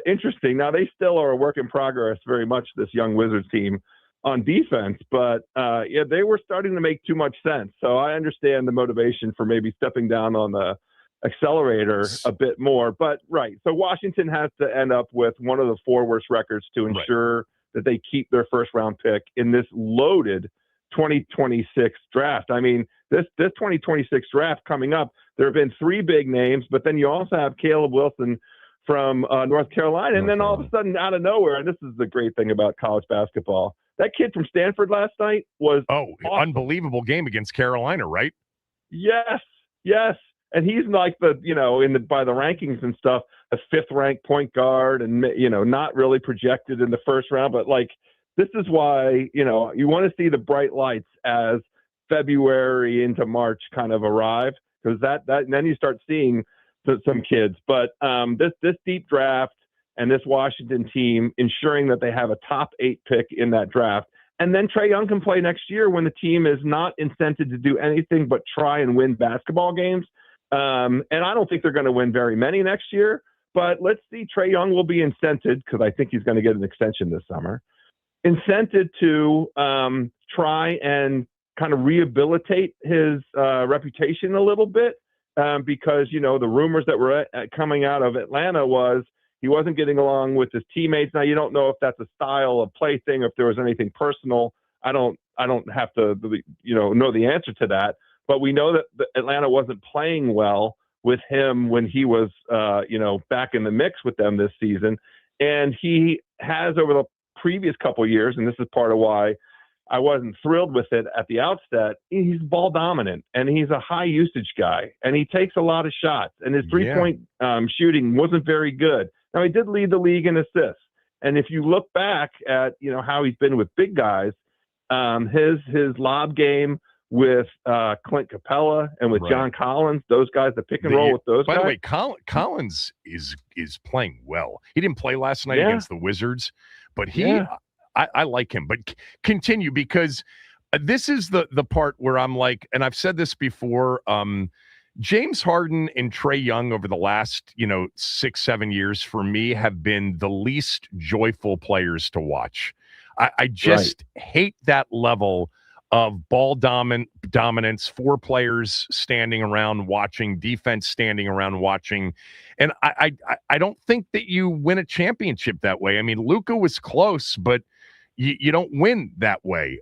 S4: interesting. Now, they still are a work in progress very much, this young Wizards team. on defense, but yeah, they were starting to make too much sense. So I understand the motivation for maybe stepping down on the accelerator a bit more. But right, so Washington has to end up with one of the 4 worst records to ensure that they keep their first round pick in this loaded 2026 draft. I mean, this 2026 draft coming up, there have been 3 big names, but then you also have Caleb Wilson from North Carolina, and then all of a sudden, out of nowhere, and this is the great thing about college basketball, that kid from Stanford last night was awesome.
S1: Unbelievable game against Carolina, right?
S4: Yes. And he's like by the rankings and stuff, a 5th ranked point guard, and not really projected in the first round, but like this is why you want to see the bright lights as February into March kind of arrive, because that and then you start seeing some kids. But this deep draft and this Washington team ensuring that they have a top 8 pick in that draft. And then Trae Young can play next year when the team is not incented to do anything but try and win basketball games. And I don't think they're going to win very many next year, but let's see. Trae Young will be incented, because I think he's going to get an extension this summer, incented to try and kind of rehabilitate his reputation a little bit, because, the rumors that were coming out of Atlanta was he wasn't getting along with his teammates. Now, you don't know if that's a style of play thing, or if there was anything personal. I don't have to, know the answer to that. But we know that Atlanta wasn't playing well with him when he was, back in the mix with them this season. And he has, over the previous couple of years, and this is part of why I wasn't thrilled with it at the outset, he's ball dominant, and he's a high usage guy, and he takes a lot of shots, and his 3-point shooting wasn't very good. Now, he did lead the league in assists. And if you look back at, how he's been with big guys, his lob game with Clint Capella and with John Collins, those guys, the pick and roll with those guys.
S1: By the way, Collins is playing well. He didn't play last night against the Wizards, but I like him. But continue, because this is the part where I'm like, and I've said this before, James Harden and Trae Young over the last, 6-7 years for me have been the least joyful players to watch. I just hate that level of ball dominance, 4 players standing around watching, defense standing around watching. And I don't think that you win a championship that way. I mean, Luka was close, but you don't win that way.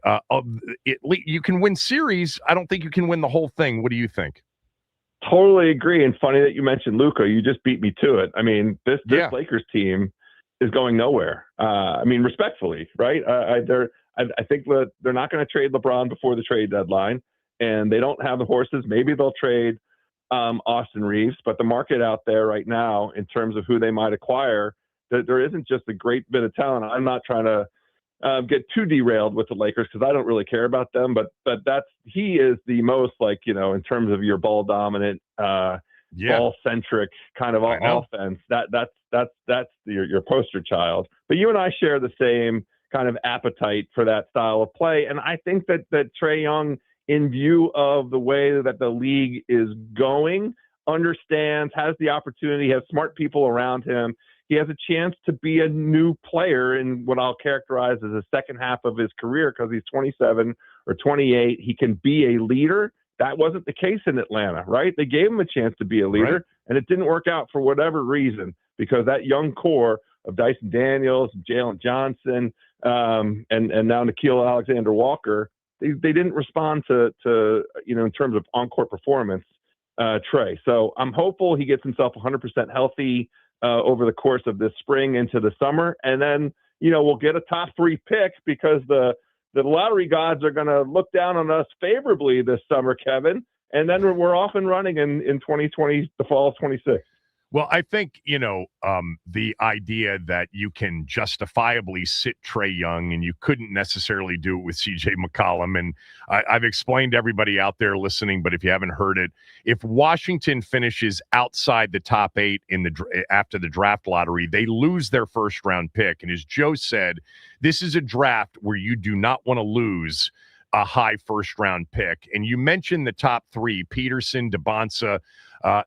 S1: You can win series. I don't think you can win the whole thing. What do you think?
S4: Totally agree. And funny that you mentioned Luka. You just beat me to it. I mean, this Lakers team is going nowhere. I mean, respectfully, right? I think that they're not going to trade LeBron before the trade deadline, and they don't have the horses. Maybe they'll trade Austin Reeves, but the market out there right now, in terms of who they might acquire, there isn't just a great bit of talent. I'm not trying to get too derailed with the Lakers, because I don't really care about them, but he is the most, in terms of your ball dominant, ball centric kind of offense. That's your poster child. But you and I share the same kind of appetite for that style of play, and I think that Trae Young, in view of the way that the league is going, understands, has the opportunity, has smart people around him. He has a chance to be a new player in what I'll characterize as the second half of his career, because he's 27 or 28. He can be a leader. That wasn't the case in Atlanta, right? They gave him a chance to be a leader, and it didn't work out for whatever reason, because that young core of Dyson Daniels, Jalen Johnson, and now Nickeil Alexander-Walker, they didn't respond to in terms of on-court performance, Trae. So I'm hopeful he gets himself 100% healthy over the course of this spring into the summer. And then, we'll get a top 3 pick, because the lottery gods are going to look down on us favorably this summer, Kevin. And then we're off and running in 2020, the fall of 26.
S1: Well, I think, the idea that you can justifiably sit Trae Young, and you couldn't necessarily do it with CJ McCollum. And I've explained to everybody out there listening, but if you haven't heard it, if Washington finishes outside the top 8 after the draft lottery, they lose their first round pick. And as Joe said, this is a draft where you do not want to lose a high first round pick. And you mentioned the top 3, Peterson, DeBonsa,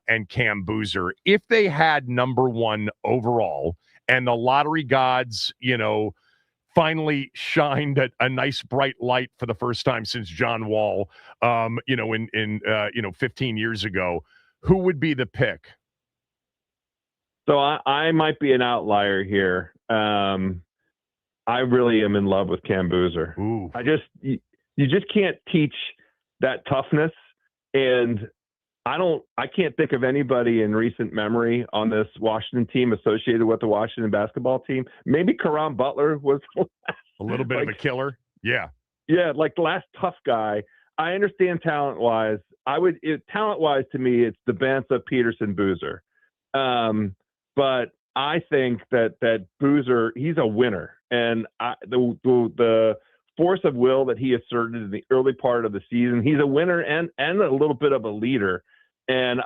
S1: and Cam Boozer. If they had number 1 overall, and the lottery gods, finally shined at a nice bright light for the first time since John Wall, in 15 years ago, who would be the pick?
S4: So I might be an outlier here. I really am in love with Cam Boozer.
S1: Ooh.
S4: You just can't teach that toughness, and I can't think of anybody in recent memory on this Washington team associated with the Washington basketball team. Maybe Caron Butler was
S1: a little bit of a killer. Yeah.
S4: Yeah, like the last tough guy. I understand talent-wise. Talent-wise to me, it's the Banza, Peterson, Boozer. But I think that Boozer, he's a winner, and the force of will that he asserted in the early part of the season, he's a winner and a little bit of a leader. And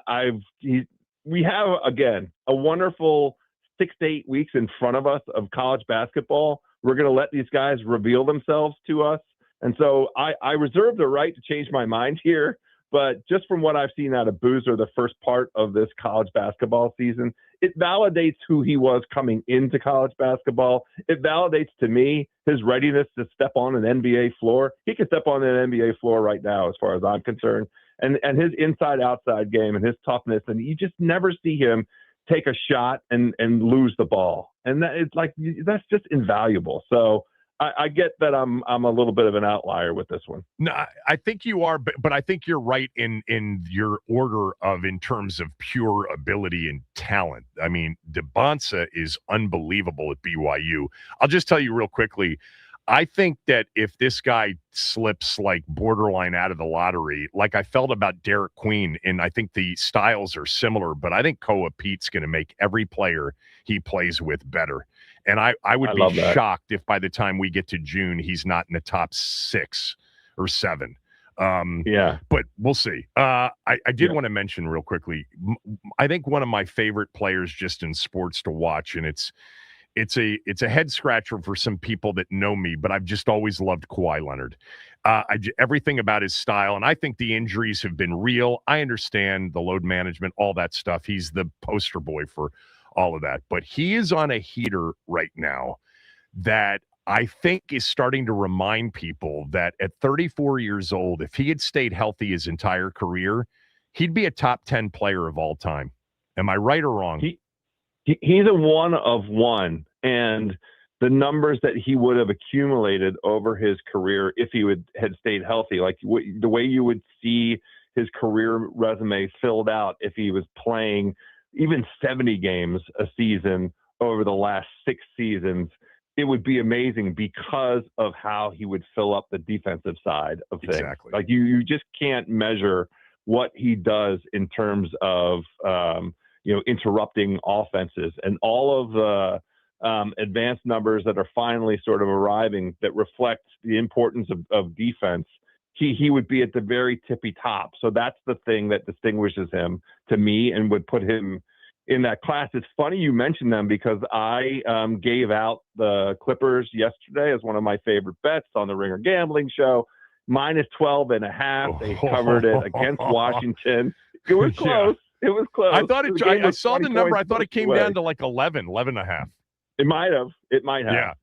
S4: we have again a wonderful 6 to 8 weeks in front of us of college basketball. We're going to let these guys reveal themselves to us, and so I reserve the right to change my mind here. But just from what I've seen out of Boozer, the first part of this college basketball season, it validates who he was coming into college basketball. It validates to me his readiness to step on an NBA floor. He can step on an NBA floor right now, as far as I'm concerned. And his inside-outside game and his toughness, and you just never see him take a shot and lose the ball. And that's just invaluable. So I get that I'm a little bit of an outlier with this one.
S1: No, I think you are, but I think you're right in your order in terms of pure ability and talent. I mean, DeBonsa is unbelievable at BYU. I'll just tell you real quickly, I think that if this guy slips like borderline out of the lottery, like I felt about Derek Queen, and I think the styles are similar, but I think Koa Pete's going to make every player he plays with better. And I would be shocked if by the time we get to June, he's not in the top 6 or 7. But we'll see. I did want to mention real quickly, I think one of my favorite players just in sports to watch, and it's a head scratcher for some people that know me, but I've just always loved Kawhi Leonard. Everything about his style, and I think the injuries have been real. I understand the load management, all that stuff. He's the poster boy for all of that. But he is on a heater right now that I think is starting to remind people that at 34 years old, if he had stayed healthy his entire career, he'd be a top 10 player of all time. Am I right or wrong?
S4: He's a one of one, and the numbers that he would have accumulated over his career if he had stayed healthy, like the way you would see his career resume filled out if he was playing even 70 games a season over the last 6 seasons, it would be amazing because of how he would fill up the defensive side of things.
S1: Exactly.
S4: Like you just can't measure what he does in terms of interrupting offenses and all of the advanced numbers that are finally sort of arriving that reflect the importance of defense. He would be at the very tippy top. So that's the thing that distinguishes him to me and would put him in that class. It's funny you mentioned them because I gave out the Clippers yesterday as one of my favorite bets on the Ringer Gambling Show. -12.5. They covered it against Washington. It was close. Yeah. It was close.
S1: I thought I saw the number. I thought it came down to like 11.5.
S4: It might have.
S1: Yeah.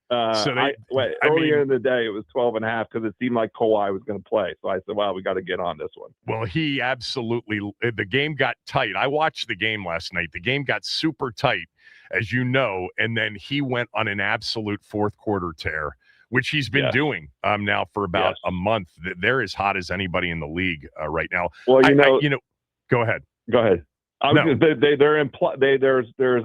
S4: Earlier in the day, it was 12.5 because it seemed like Kawhi was going to play. So I said, well, we got to get on this one.
S1: Well, the game got tight. I watched the game last night. The game got super tight, as you know, and then he went on an absolute fourth quarter tear, which he's been doing now for about a month. They're as hot as anybody in the league right now.
S4: Well,
S1: go ahead.
S4: Go ahead. There's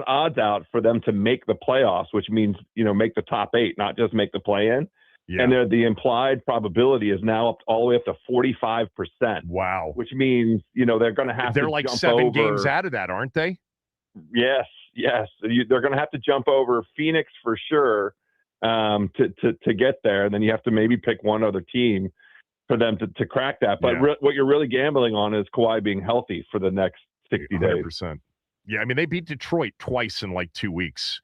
S4: odds out for them to make the playoffs, which means make the top 8, not just make the play-in. Yeah. And the implied probability is now up all the way up to 45%.
S1: Wow.
S4: Which means they're going to have.
S1: They're like
S4: jump
S1: 7
S4: over.
S1: games out of that, aren't they?
S4: Yes. They're going to have to jump over Phoenix for sure to get there, and then you have to maybe pick one other team for them to crack that. But what you're really gambling on is Kawhi being healthy for the next 60 days.
S1: 100%. Yeah, I mean, they beat Detroit twice in like 2 weeks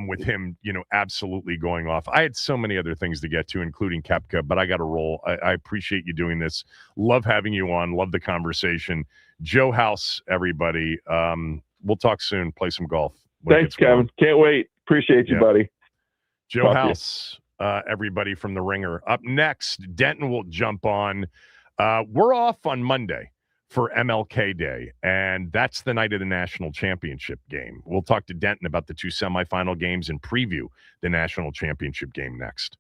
S1: with him, absolutely going off. I had so many other things to get to, including Koepka, but I got to roll. I appreciate you doing this. Love having you on. Love the conversation. Joe House, everybody. We'll talk soon. Play some golf.
S4: Thanks, Kevin. Can't wait. Appreciate you, buddy.
S1: Joe House, everybody from the Ringer. Up next, Denton will jump on. We're off on Monday for MLK Day, and that's the night of the national championship game. We'll talk to Denton about the two semifinal games and preview the national championship game next.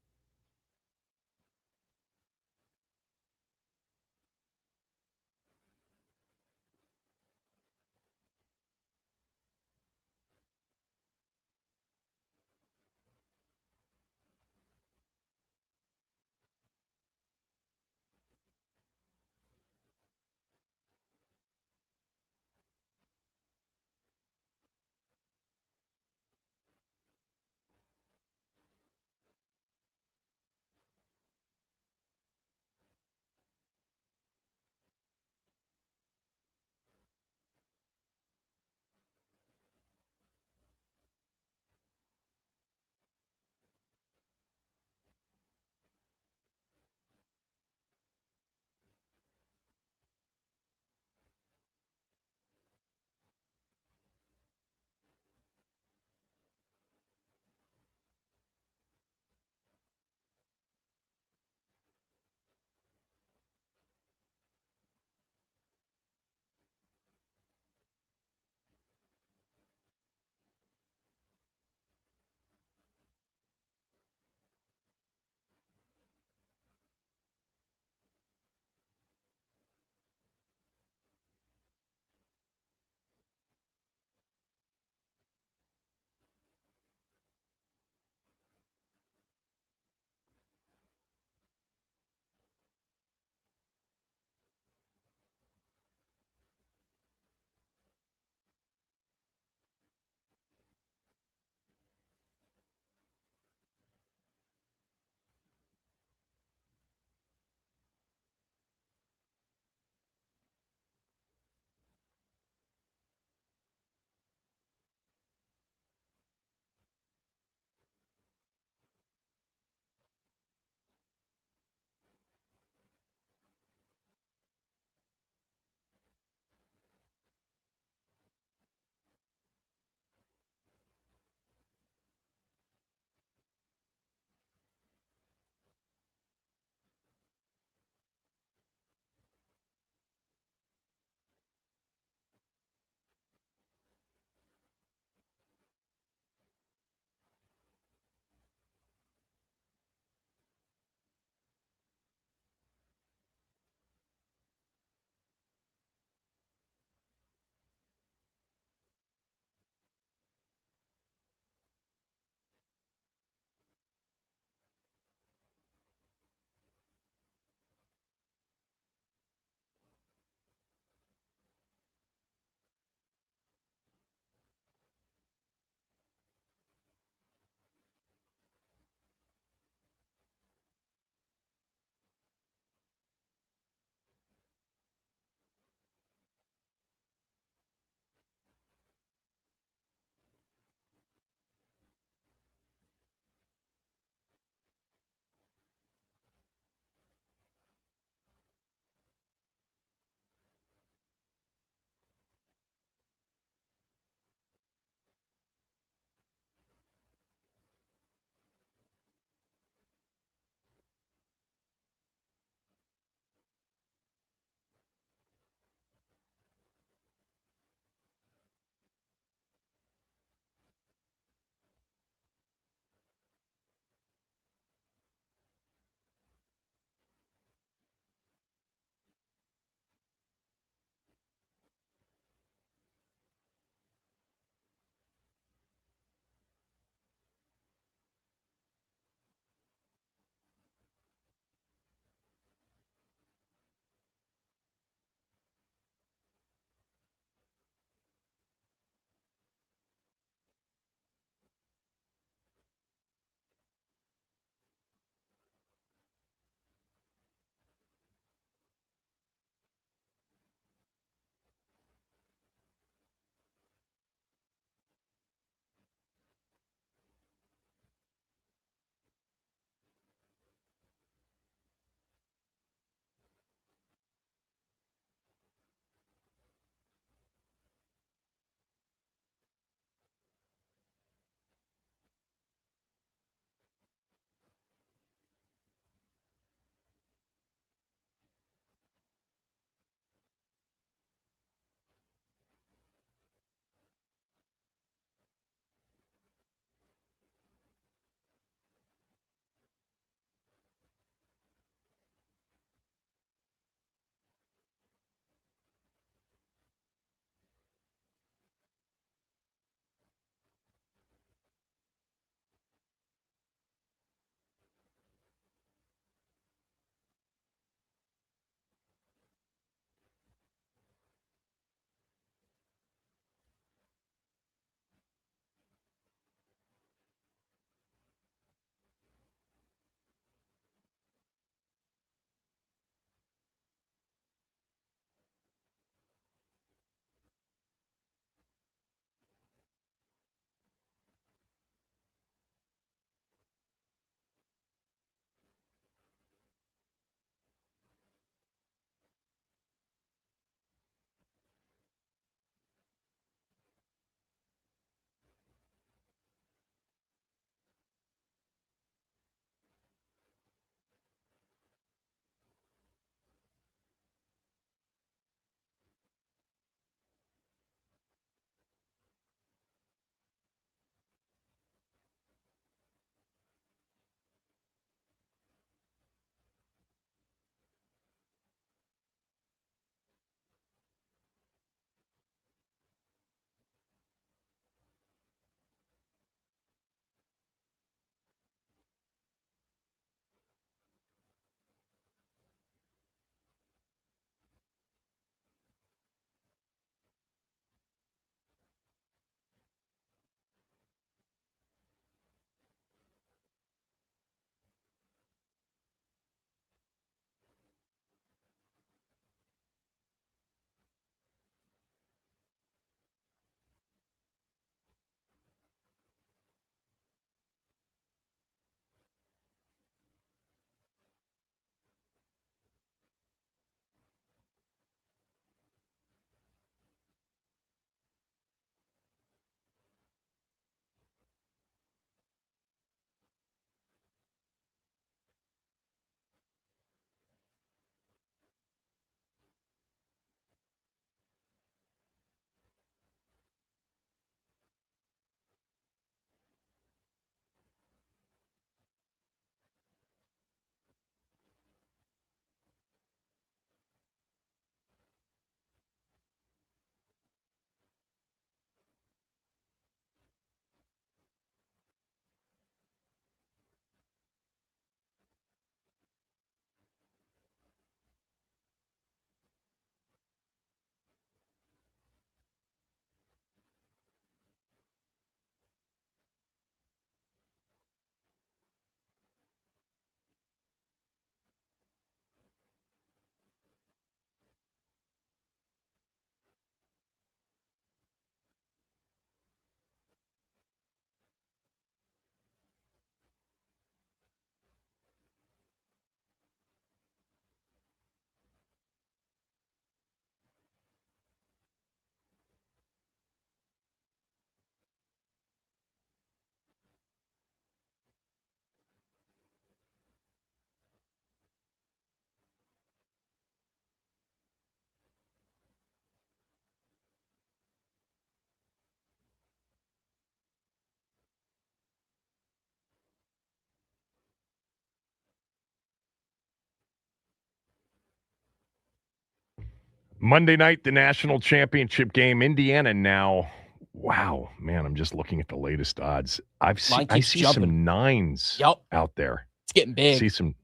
S1: Monday night, the national championship game. Indiana now. Wow, man, I'm just looking at the latest odds. I see some 9s out there.
S2: It's getting big.
S1: See some,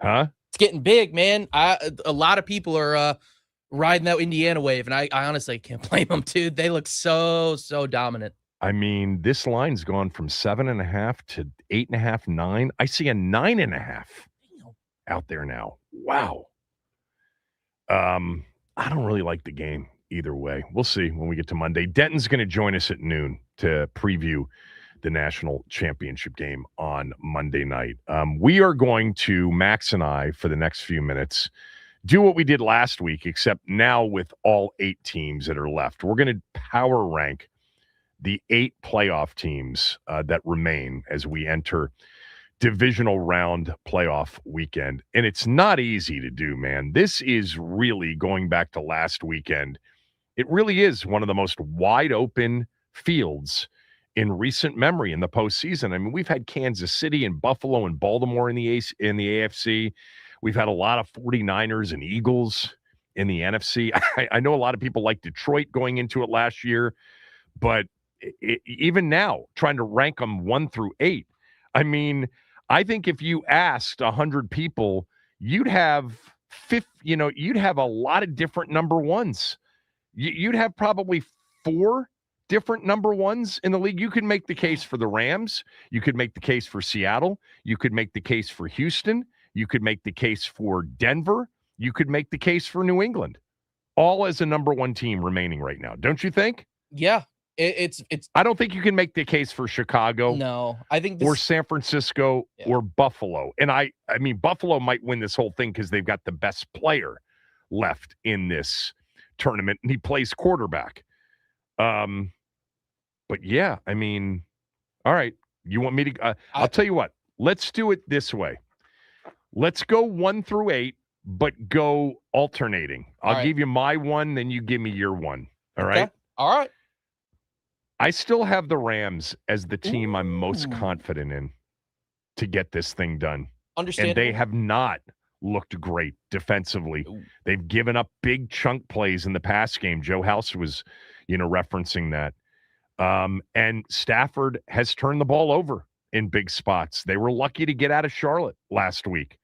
S1: huh?
S2: It's getting big, man. A lot of people are riding that Indiana wave, and I honestly can't blame them, dude. They look so dominant.
S1: I mean, this line's gone from 7.5 to 8.5, 9. I see a 9.5 out there now. Wow. I don't really like the game either way. We'll see when we get to Monday. Denton's going to join us at noon to preview the national championship game on Monday night. We are going to, Max and I, for the next few minutes, do what we did last week, except now with all 8 teams that are left. We're going to power rank the 8 playoff teams that remain as we enter divisional round playoff weekend. And it's not easy to do, man. This is really, going back to last weekend, it really is one of the most wide open fields in recent memory in the postseason. I mean, we've had Kansas City and Buffalo and Baltimore in the AFC. We've had a lot of 49ers and Eagles in the NFC. I know a lot of people like Detroit going into it last year, but even now, trying to rank them 1 through 8, I mean, I think if you asked 100 people, you'd have you'd have a lot of different number ones. You'd have probably 4 different number ones in the league. You could make the case for the Rams. You could make the case for Seattle. You could make the case for Houston. You could make the case for Denver. You could make the case for New England, all as a number 1 team remaining right now. Don't you think?
S2: Yeah. It's.
S1: I don't think you can make the case for Chicago.
S2: No, I think
S1: or San Francisco or Buffalo. And I mean, Buffalo might win this whole thing because they've got the best player left in this tournament, and he plays quarterback. But yeah, I mean, all right. You want me to? I'll tell you what. Let's do it this way. Let's go 1 through 8, but go alternating. I'll give you my 1, then you give me your 1. All right.
S2: Okay. All right.
S1: I still have the Rams as the team I'm most confident in to get this thing done.
S2: Understandable.
S1: And they have not looked great defensively.
S2: Ooh.
S1: They've given up big chunk plays in the pass game. Joe House was, referencing that. And Stafford has turned the ball over in big spots. They were lucky to get out of Charlotte last week.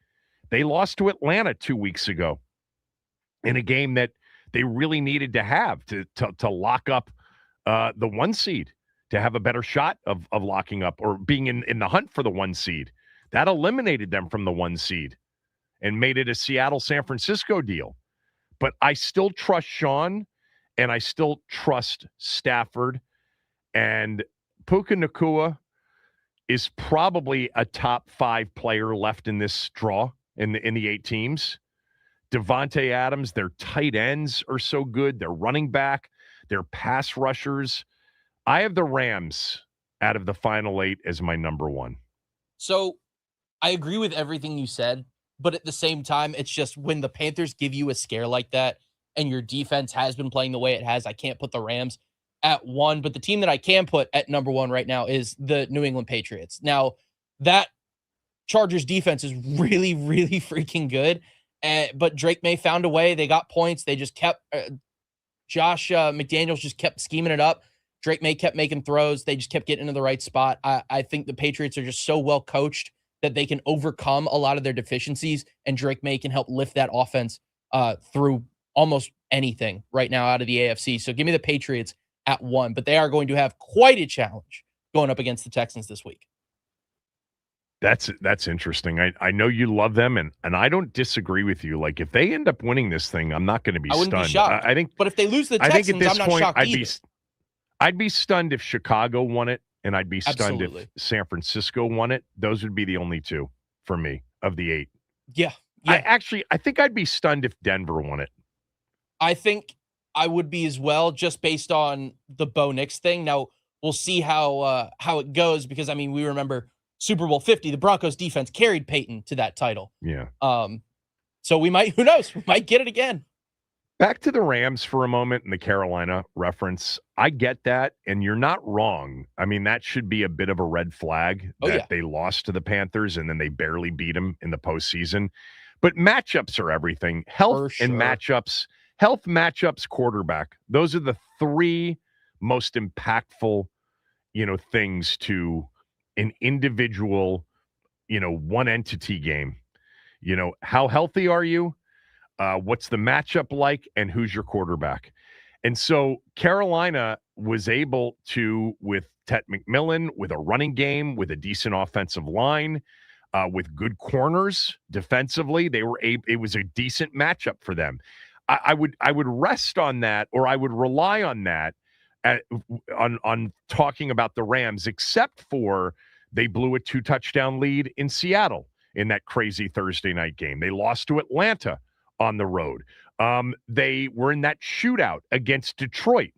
S1: They lost to Atlanta 2 weeks ago in a game that they really needed to have to lock up the 1 seed, to have a better shot of locking up or being in the hunt for the 1 seed. That eliminated them from the 1 seed and made it a Seattle-San Francisco deal. But I still trust Sean, and I still trust Stafford. And Puka Nacua is probably a top 5 player left in this draw in the 8 teams. Devontae Adams, their tight ends are so good. Their running back, their pass rushers. I have the Rams out of the final 8 as my number 1.
S2: So I agree with everything you said, but at the same time, it's just when the Panthers give you a scare like that and your defense has been playing the way it has, I can't put the Rams at 1, but the team that I can put at number 1 right now is the New England Patriots. Now, that Chargers defense is really, really freaking good, but Drake May found a way. They got points. They just kept Josh McDaniels just kept scheming it up. Drake May kept making throws. They just kept getting into the right spot. I think the Patriots are just so well coached that they can overcome a lot of their deficiencies, and Drake May can help lift that offense through almost anything right now out of the AFC. So give me the Patriots at 1, but they are going to have quite a challenge going up against the Texans this week.
S1: That's interesting. I know you love them, and I don't disagree with you. Like, if they end up winning this thing, I'm not going to be stunned.
S2: Be shocked.
S1: I think,
S2: but if they lose the Texans,
S1: I'm not shocked
S2: either.
S1: I'd be stunned if Chicago won it, and I'd be stunned
S2: Absolutely.
S1: if San Francisco won it. Those would be the only 2 for me of the 8.
S2: Yeah.
S1: I think I'd be stunned if Denver won it.
S2: I think I would be as well, just based on the Bo Nix thing. Now, we'll see how it goes, because, I mean, we remember Super Bowl 50, the Broncos defense carried Peyton to that title.
S1: Yeah.
S2: So we might, who knows, we might get it again.
S1: Back to the Rams for a moment and the Carolina reference. I get that, and you're not wrong. I mean, that should be a bit of a red flag that they lost to the Panthers and then they barely beat them in the postseason. But matchups are everything. Health and matchups health, matchups, quarterback. Those are the three most impactful, things to an individual, one entity game. How healthy are you? What's the matchup like? And who's your quarterback? And so Carolina was able to, with Tet McMillan, with a running game, with a decent offensive line, with good corners defensively, it was a decent matchup for them. I would rest on that, or I would rely on that on talking about the Rams, except for they blew a 2-touchdown lead in Seattle in that crazy Thursday night game. They lost to Atlanta on the road. They were in that shootout against Detroit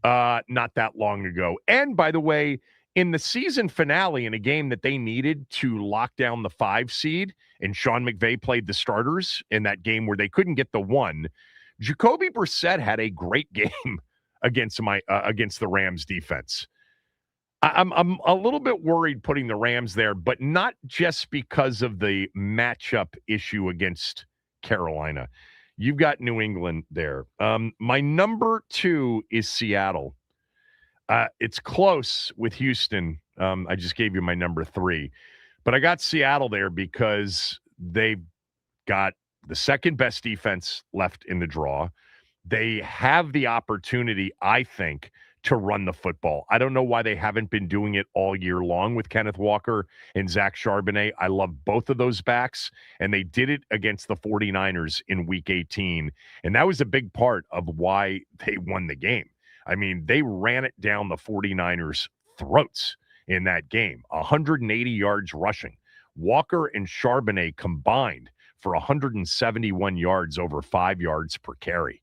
S1: not that long ago. And by the way, in the season finale, in a game that they needed to lock down the 5 seed, and Sean McVay played the starters in that game where they couldn't get the 1, Jacoby Brissett had a great game against the Rams defense. I'm a little bit worried putting the Rams there, but not just because of the matchup issue against Carolina. You've got New England there. My number 2 is Seattle. It's close with Houston. I just gave you my number 3. But I got Seattle there because they've got the second best defense left in the draw. They have the opportunity, I think, to run the football. I don't know why they haven't been doing it all year long with Kenneth Walker and Zach Charbonnet. I love both of those backs, and they did it against the 49ers in Week 18, and that was a big part of why they won the game. I mean, they ran it down the 49ers' throats in that game, 180 yards rushing. Walker and Charbonnet combined for 171 yards, over 5 yards per carry.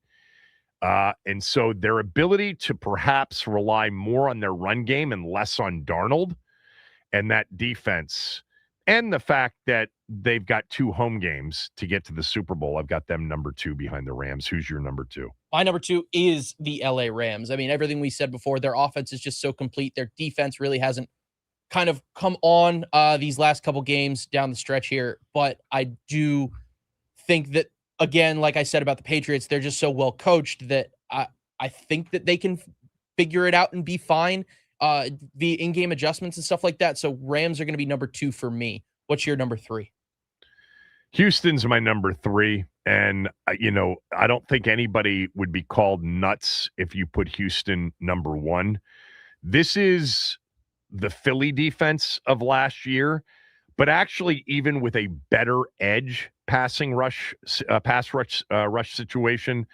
S1: And so their ability to perhaps rely more on their run game and less on Darnold, and that defense, and the fact that they've got 2 home games to get to the Super Bowl, I've got them number 2 behind the Rams. Who's your number 2?
S2: My number 2 is the LA Rams. I mean, everything we said before, their offense is just so complete. Their defense really hasn't kind of come on these last couple games down the stretch here. But I do think that, again, like I said about the Patriots, they're just so well coached that I think that they can figure it out and be fine. The in-game adjustments and stuff like that. So Rams are going to be number 2 for me. What's your number 3?
S1: Houston's my number 3. And, I don't think anybody would be called nuts if you put Houston number 1. This is the Philly defense of last year, but actually even with a better edge pass rush situation,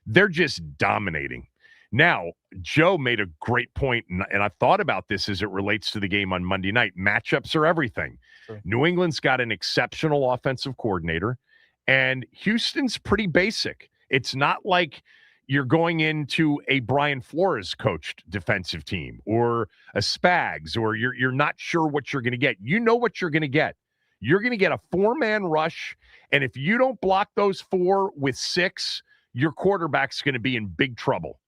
S1: they're just dominating. Now, Joe made a great point, and I've thought about this as it relates to the game on Monday night. Matchups are everything. Sure. New England's got an exceptional offensive coordinator, and Houston's pretty basic. It's not like you're going into a Brian Flores coached defensive team or a Spags, or you're not sure what you're going to get. You know what you're going to get. You're going to get a 4-man rush, and if you don't block those 4 with 6, your quarterback's going to be in big trouble.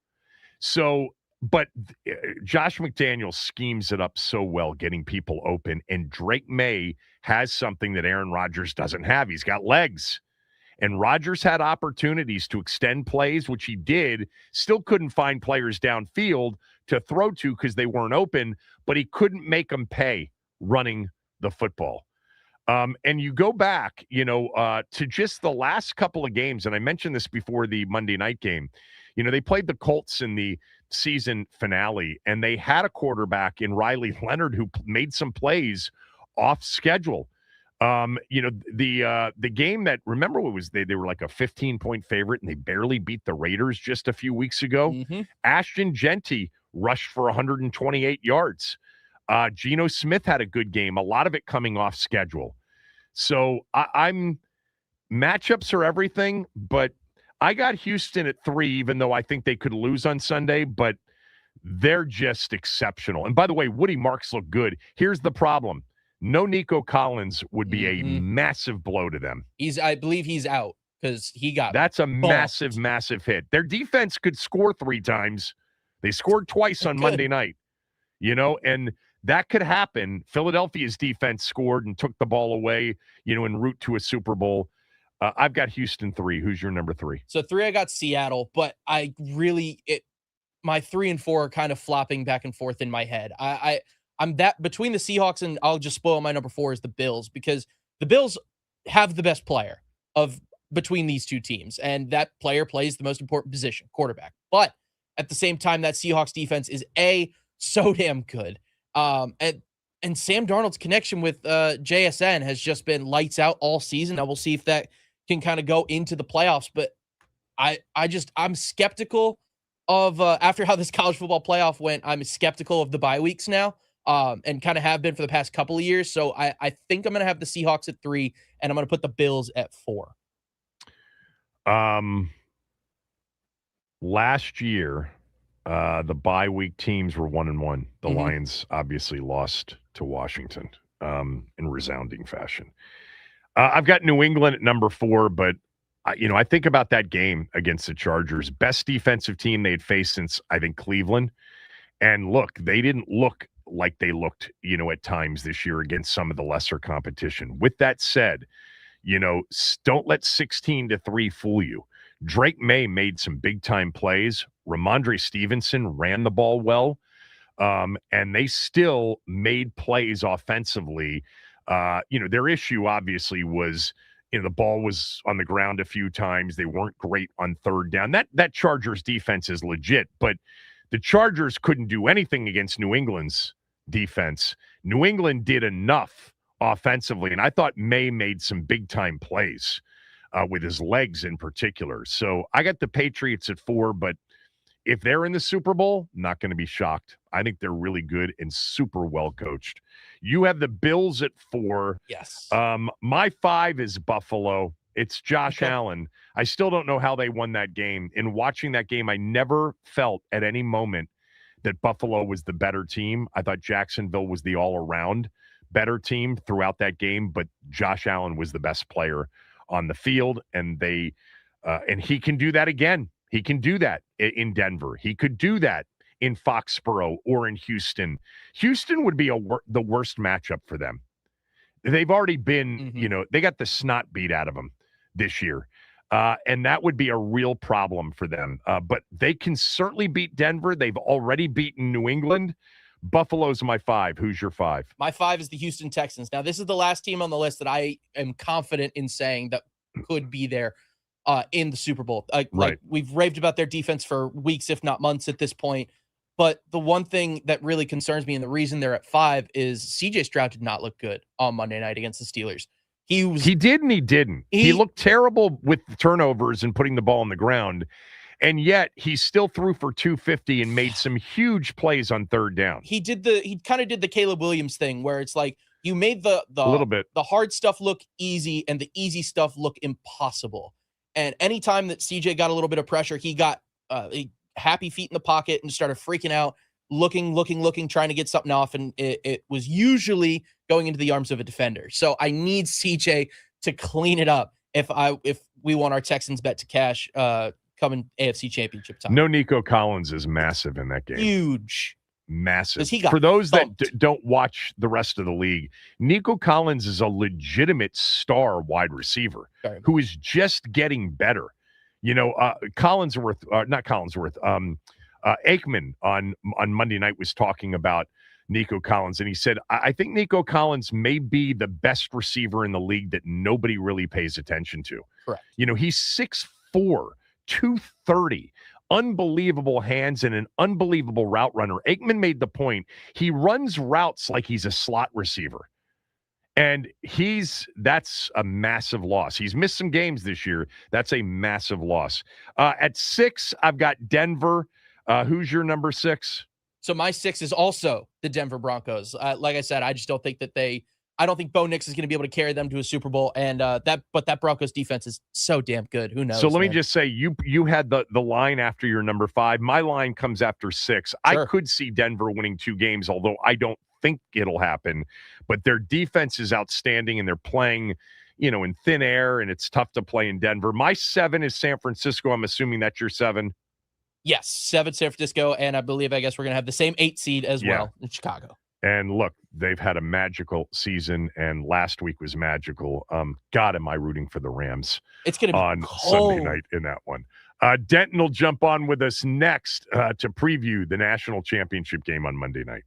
S1: So, but Josh McDaniels schemes it up so well, getting people open, and Drake May has something that Aaron Rodgers doesn't have. He's got legs. And Rodgers had opportunities to extend plays, which he did, still couldn't find players downfield to throw to because they weren't open, but he couldn't make them pay running the football. And you go back, to just the last couple of games, and I mentioned this before the Monday night game. They played the Colts in the season finale, and they had a quarterback in Riley Leonard who made some plays off schedule. The game that, remember what was they were like a 15-point favorite, and they barely beat the Raiders just a few weeks ago. Mm-hmm. Ashton Genty rushed for 128 yards. Geno Smith had a good game, a lot of it coming off schedule. So I'm matchups are everything, but I got Houston at 3, even though I think they could lose on Sunday, but they're just exceptional. And by the way, Woody Marks look good. Here's the problem. No Nico Collins would be a massive blow to them.
S2: I believe he's out because he got
S1: That's a massive, massive hit. Their defense could score 3 times. They scored twice on Monday night, and that could happen. Philadelphia's defense scored and took the ball away, en route to a Super Bowl. I've got Houston 3. Who's your number 3?
S2: So 3, I got Seattle, but my 3 and 4 are kind of flopping back and forth in my head. I'm that between the Seahawks and I'll just spoil my number 4 is the Bills, because the Bills have the best player of between these two teams, and that player plays the most important position, quarterback. But at the same time, that Seahawks defense is so damn good. And Sam Darnold's connection with JSN has just been lights out all season. Now we'll see if that can kind of go into the playoffs, but I'm skeptical of after how this college football playoff went. I'm skeptical of the bye weeks now, and kind of have been for the past couple of years. So I think I'm going to have the Seahawks at 3, and I'm going to put the Bills at 4.
S1: Last year, the bye week teams were 1-1. The Lions obviously lost to Washington in resounding fashion. I've got New England at number 4, but I think about that game against the Chargers. Best defensive team they had faced since, I think, Cleveland. And look, they didn't look like they looked, at times this year against some of the lesser competition. With that said, don't let 16-3 fool you. Drake May made some big-time plays. Ramondre Stevenson ran the ball well. And they still made plays offensively. Their issue obviously was, the ball was on the ground a few times. They weren't great on third down. That Chargers defense is legit, but the Chargers couldn't do anything against New England's defense. New England did enough offensively, and I thought May made some big-time plays with his legs in particular. So I got the Patriots at 4, but if they're in the Super Bowl, not going to be shocked. I think they're really good and super well coached. You have the Bills at 4.
S2: Yes.
S1: My 5 is Buffalo. It's Josh Allen. I still don't know how they won that game. In watching that game, I never felt at any moment that Buffalo was the better team. I thought Jacksonville was the all-around better team throughout that game, but Josh Allen was the best player on the field, and and he can do that again. He can do that in Denver. He could do that in Foxborough or in Houston. Houston would be the worst matchup for them. They've already been, they got the snot beat out of them this year. And that would be a real problem for them. But they can certainly beat Denver. They've already beaten New England. Buffalo's my 5. Who's your 5?
S2: My 5 is the Houston Texans. Now, this is the last team on the list that I am confident in saying that could be there in the Super Bowl. Like we've raved about their defense for weeks, if not months at this point. But the one thing that really concerns me, and the reason they're at 5, is C.J. Stroud did not look good on Monday night against the Steelers. He did and he didn't. He
S1: looked terrible with the turnovers and putting the ball on the ground. And yet he still threw for 250 and made some huge plays on third down.
S2: He kind of did the Caleb Williams thing where it's like you made the
S1: a little bit
S2: the hard stuff look easy and the easy stuff look impossible. And anytime that CJ got a little bit of pressure, he got happy feet in the pocket and started freaking out, looking, trying to get something off. And it was usually going into the arms of a defender. So I need CJ to clean it up if we want our Texans bet to cash coming AFC Championship time.
S1: No, Nico Collins is massive in that game.
S2: Huge.
S1: Massive.
S2: He got
S1: For those
S2: thumped.
S1: that don't watch the rest of the league, Nico Collins is a legitimate star wide receiver who is just getting better. Aikman on Monday night was talking about Nico Collins, and he said, I think Nico Collins may be the best receiver in the league that nobody really pays attention to.
S2: Correct.
S1: He's 6'4", 230, unbelievable hands and an unbelievable route runner. Aikman made the point. He runs routes like he's a slot receiver. And that's a massive loss. He's missed some games this year. That's a massive loss. At 6, I've got Denver. Who's your number 6?
S2: So my 6 is also the Denver Broncos. Like I said, I just don't think I don't think Bo Nix is going to be able to carry them to a Super Bowl. And that Broncos defense is so damn good. Who knows?
S1: So let me just say, you had the line after your number 5. My line comes after 6. Sure. I could see Denver winning 2 games, although I don't think it'll happen. But their defense is outstanding, and they're playing, in thin air, and it's tough to play in Denver. My 7 is San Francisco. I'm assuming that's your 7.
S2: Yes, 7 San Francisco, and I guess we're going to have the same 8 seed as well in Chicago.
S1: And look, they've had a magical season, and last week was magical. God, am I rooting for the Rams
S2: It's going to be
S1: on
S2: cold.
S1: Sunday night in that one. Denton will jump on with us next to preview the national championship game on Monday night.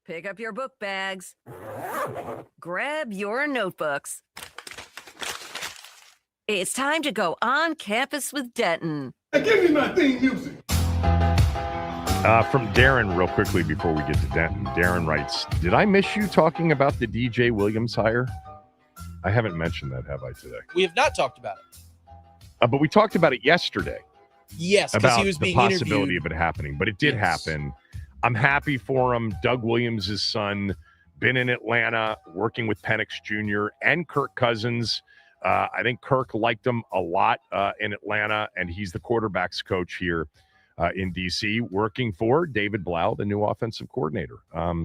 S5: Pick up your book bags. Grab your notebooks. It's time to go on campus with Denton.
S6: Give me my theme music.
S1: From Darren, real quickly before we get to Denton. Darren writes, did I miss you talking about the DJ Williams hire? I haven't mentioned that, have I, today?
S2: We have not talked about it.
S1: But we talked about it yesterday.
S2: Yes, because
S1: about
S2: he was being
S1: the possibility
S2: interviewed.
S1: of it happening, but it did
S2: Yes.
S1: happen. I'm happy for him. Doug Williams' son, been in Atlanta, working with Penix Jr. and Kirk Cousins. I think Kirk liked him a lot in Atlanta, and he's the quarterback's coach here in D.C., working for David Blau, the new offensive coordinator.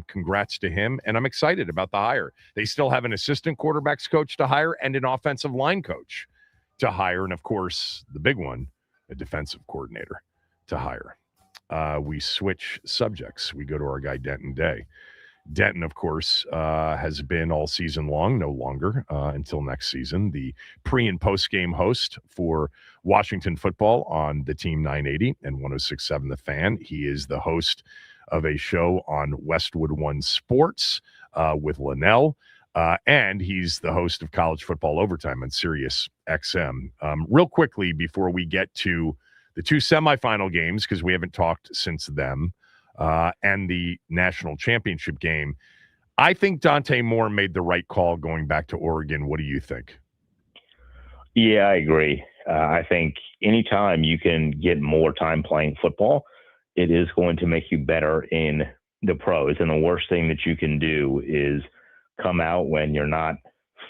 S1: Congrats to him, and I'm excited about the hire. They still have an assistant quarterback's coach to hire and an offensive line coach to hire, and, of course, the big one, a defensive coordinator to hire. We switch subjects. We go to our guy, Denton Day. Denton, of course, has been all season long, no longer until next season, the pre- and post-game host for Washington football on the Team 980 and 106.7 The Fan. He is the host of a show on Westwood One Sports with Linnell, and he's the host of College Football Overtime on Sirius XM. Real quickly, before we get to the two semifinal games, because we haven't talked since them, and the national championship game, I think Dante Moore made the right call going back to Oregon. What do you think?
S7: Yeah, I agree. I think anytime you can get more time playing football, it is going to make you better in the pros. And the worst thing that you can do is come out when you're not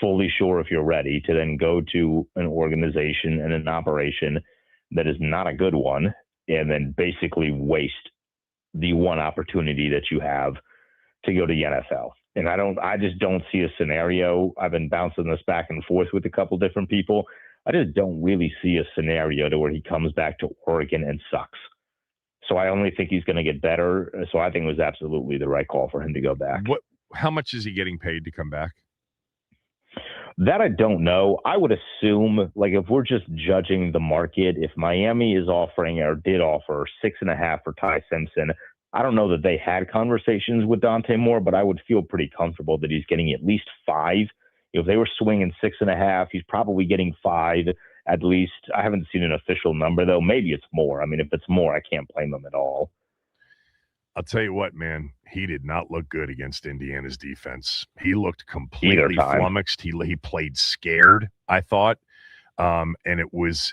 S7: fully sure if you're ready to then go to an organization and an operation that is not a good one, and then basically waste the one opportunity that you have to go to the NFL. And I just don't see a scenario. I've been bouncing this back and forth with a couple different people. I just don't really see a scenario to where he comes back to Oregon and sucks. So I only think he's going to get better. So I think it was absolutely the right call for him to go back.
S1: How much is he getting paid to come back?
S7: That I don't know. I would assume, like, if we're just judging the market, if Miami is offering or did offer 6.5 for Ty Simpson, I don't know that they had conversations with Dante Moore, but I would feel pretty comfortable that he's getting at least 5. If they were swinging 6.5, he's probably getting 5 at least. I haven't seen an official number, though. Maybe it's more. I mean, if it's more, I can't blame them at all.
S1: I'll tell you what, man, he did not look good against Indiana's defense. He looked completely flummoxed. He played scared, I thought. And it was,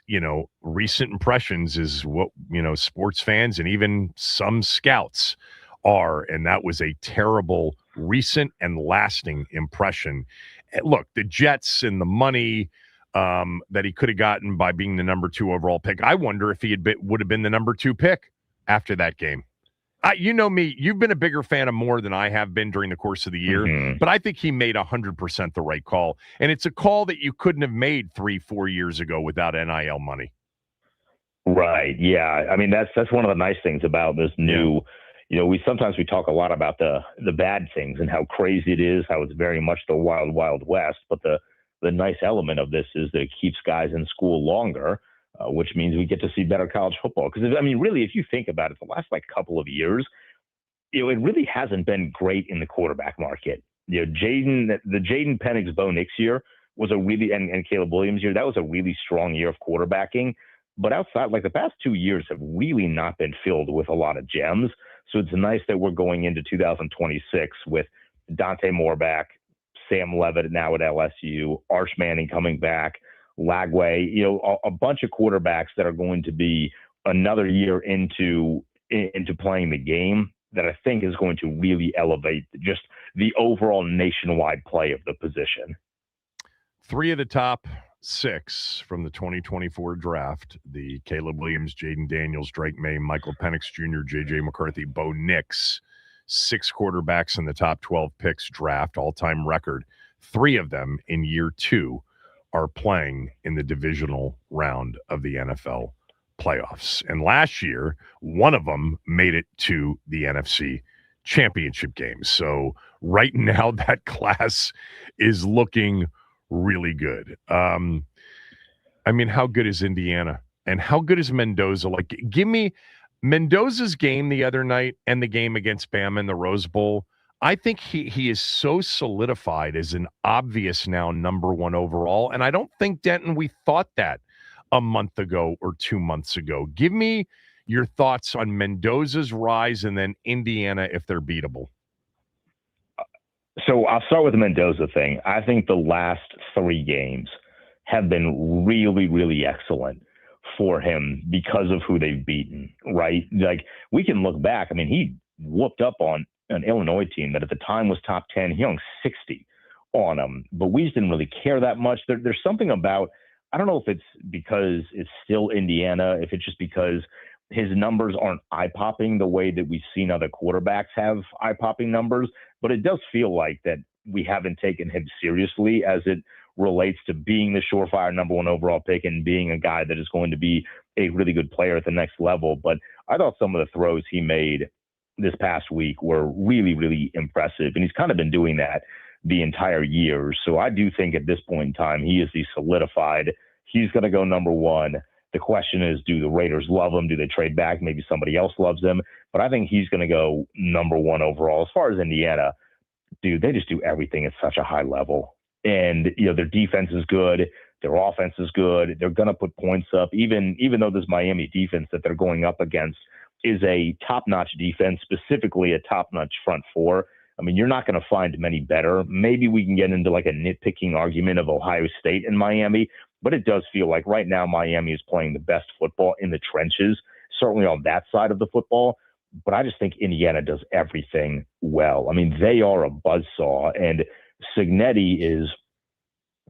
S1: recent impressions is what, sports fans and even some scouts are. And that was a terrible, recent and lasting impression. Look, the Jets and the money that he could have gotten by being the number 2 overall pick. I wonder if he would have been the number 2 pick after that game. You know me, you've been a bigger fan of Moore than I have been during the course of the year, but I think he made 100% the right call. And it's a call that you couldn't have made 3-4 years ago without NIL money.
S7: Right. Yeah. I mean, that's one of the nice things about this new, we talk a lot about the bad things and how crazy it is, how it's very much the wild, wild west. But the nice element of this is that it keeps guys in school longer. Which means we get to see better college football. Because, really, if you think about it, the last couple of years, it really hasn't been great in the quarterback market. The Jaden Penix Bo Nix year was a really, and Caleb Williams year, that was a really strong year of quarterbacking. But outside, the past 2 years have really not been filled with a lot of gems. So it's nice that we're going into 2026 with Dante Moore back, Sam Levitt now at LSU, Arch Manning coming back, Lagway, a bunch of quarterbacks that are going to be another year into playing the game that I think is going to really elevate just the overall nationwide play of the position.
S1: 3 of the top 6 from the 2024 draft, the Caleb Williams, Jaden Daniels, Drake May, Michael Penix Jr., J.J. McCarthy, Bo Nix, 6 quarterbacks in the top 12 picks draft, all-time record. 3 of them in year 2 are playing in the divisional round of the NFL playoffs. And last year, one of them made it to the NFC championship game. So right now, that class is looking really good. How good is Indiana? And how good is Mendoza? Give me Mendoza's game the other night and the game against Bama in the Rose Bowl. I think he is so solidified as an obvious now number one overall. And I don't think, Denton, we thought that a month ago or 2 months ago. Give me your thoughts on Mendoza's rise and then Indiana if they're beatable.
S7: So I'll start with the Mendoza thing. I think the last 3 games have been really, really excellent for him because of who they've beaten, right? Like, we can look back. I mean, he whooped up on an Illinois team that at the time was top 10. He hung 60 on them, but we just didn't really care that much. There's something about, I don't know if it's because it's still Indiana, if it's just because his numbers aren't eye-popping the way that we've seen other quarterbacks have eye-popping numbers, but it does feel like that we haven't taken him seriously as it relates to being the surefire number one overall pick and being a guy that is going to be a really good player at the next level. But I thought some of the throws he made this past week were really, really impressive. And he's kind of been doing that the entire year. So I do think at this point in time, he is the solidified. He's going to go number one. The question is, do the Raiders love him? Do they trade back? Maybe somebody else loves him. But I think he's going to go number one overall. As far as Indiana, dude, they just do everything at such a high level. And, you know, their defense is good. Their offense is good. They're going to put points up, even though this Miami defense that they're going up against is a top-notch defense, specifically a top-notch front four. I mean, you're not going to find many better. Maybe we can get into like a nitpicking argument of Ohio State and Miami, but it does feel like right now Miami is playing the best football in the trenches, certainly on that side of the football. But I just think Indiana does everything well. I mean, they are a buzzsaw, and Cignetti is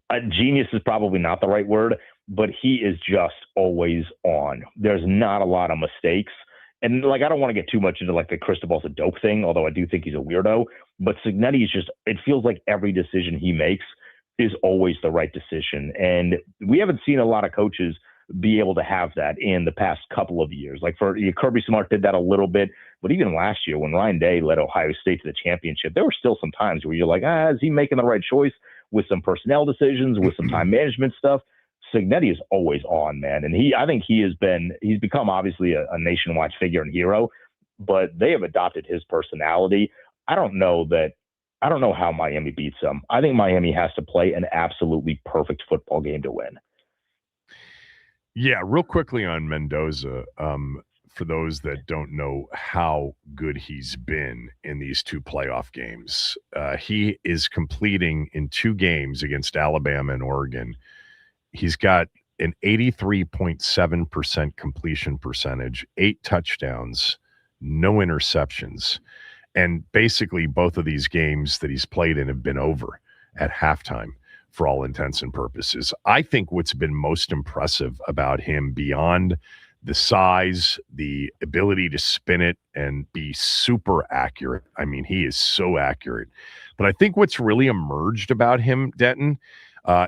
S7: a genius is probably not the right word, but he is just always on. There's not a lot of mistakes. And like, I don't want to get too much into like the Cristobal's a dope thing, although I do think he's a weirdo, but Cignetti is just, it feels like every decision he makes is always the right decision. And we haven't seen a lot of coaches be able to have that in the past couple of years. Like Kirby Smart did that a little bit, but even last year when Ryan Day led Ohio State to the championship, there were still some times where you're like, is he making the right choice with some personnel decisions, with some time management stuff? Cignetti is always on, man. And I think he's become obviously a nationwide figure and hero, but they have adopted his personality. I don't know how Miami beats them. I think Miami has to play an absolutely perfect football game to win.
S1: Yeah, real quickly on Mendoza, for those that don't know how good he's been in these 2 playoff games, he is completing in 2 games against Alabama and Oregon. He's got an 83.7% completion percentage, 8 touchdowns, no interceptions. And basically both of these games that he's played in have been over at halftime for all intents and purposes. I think what's been most impressive about him beyond the size, the ability to spin it and be super accurate. I mean, he is so accurate. But I think what's really emerged about him, Denton,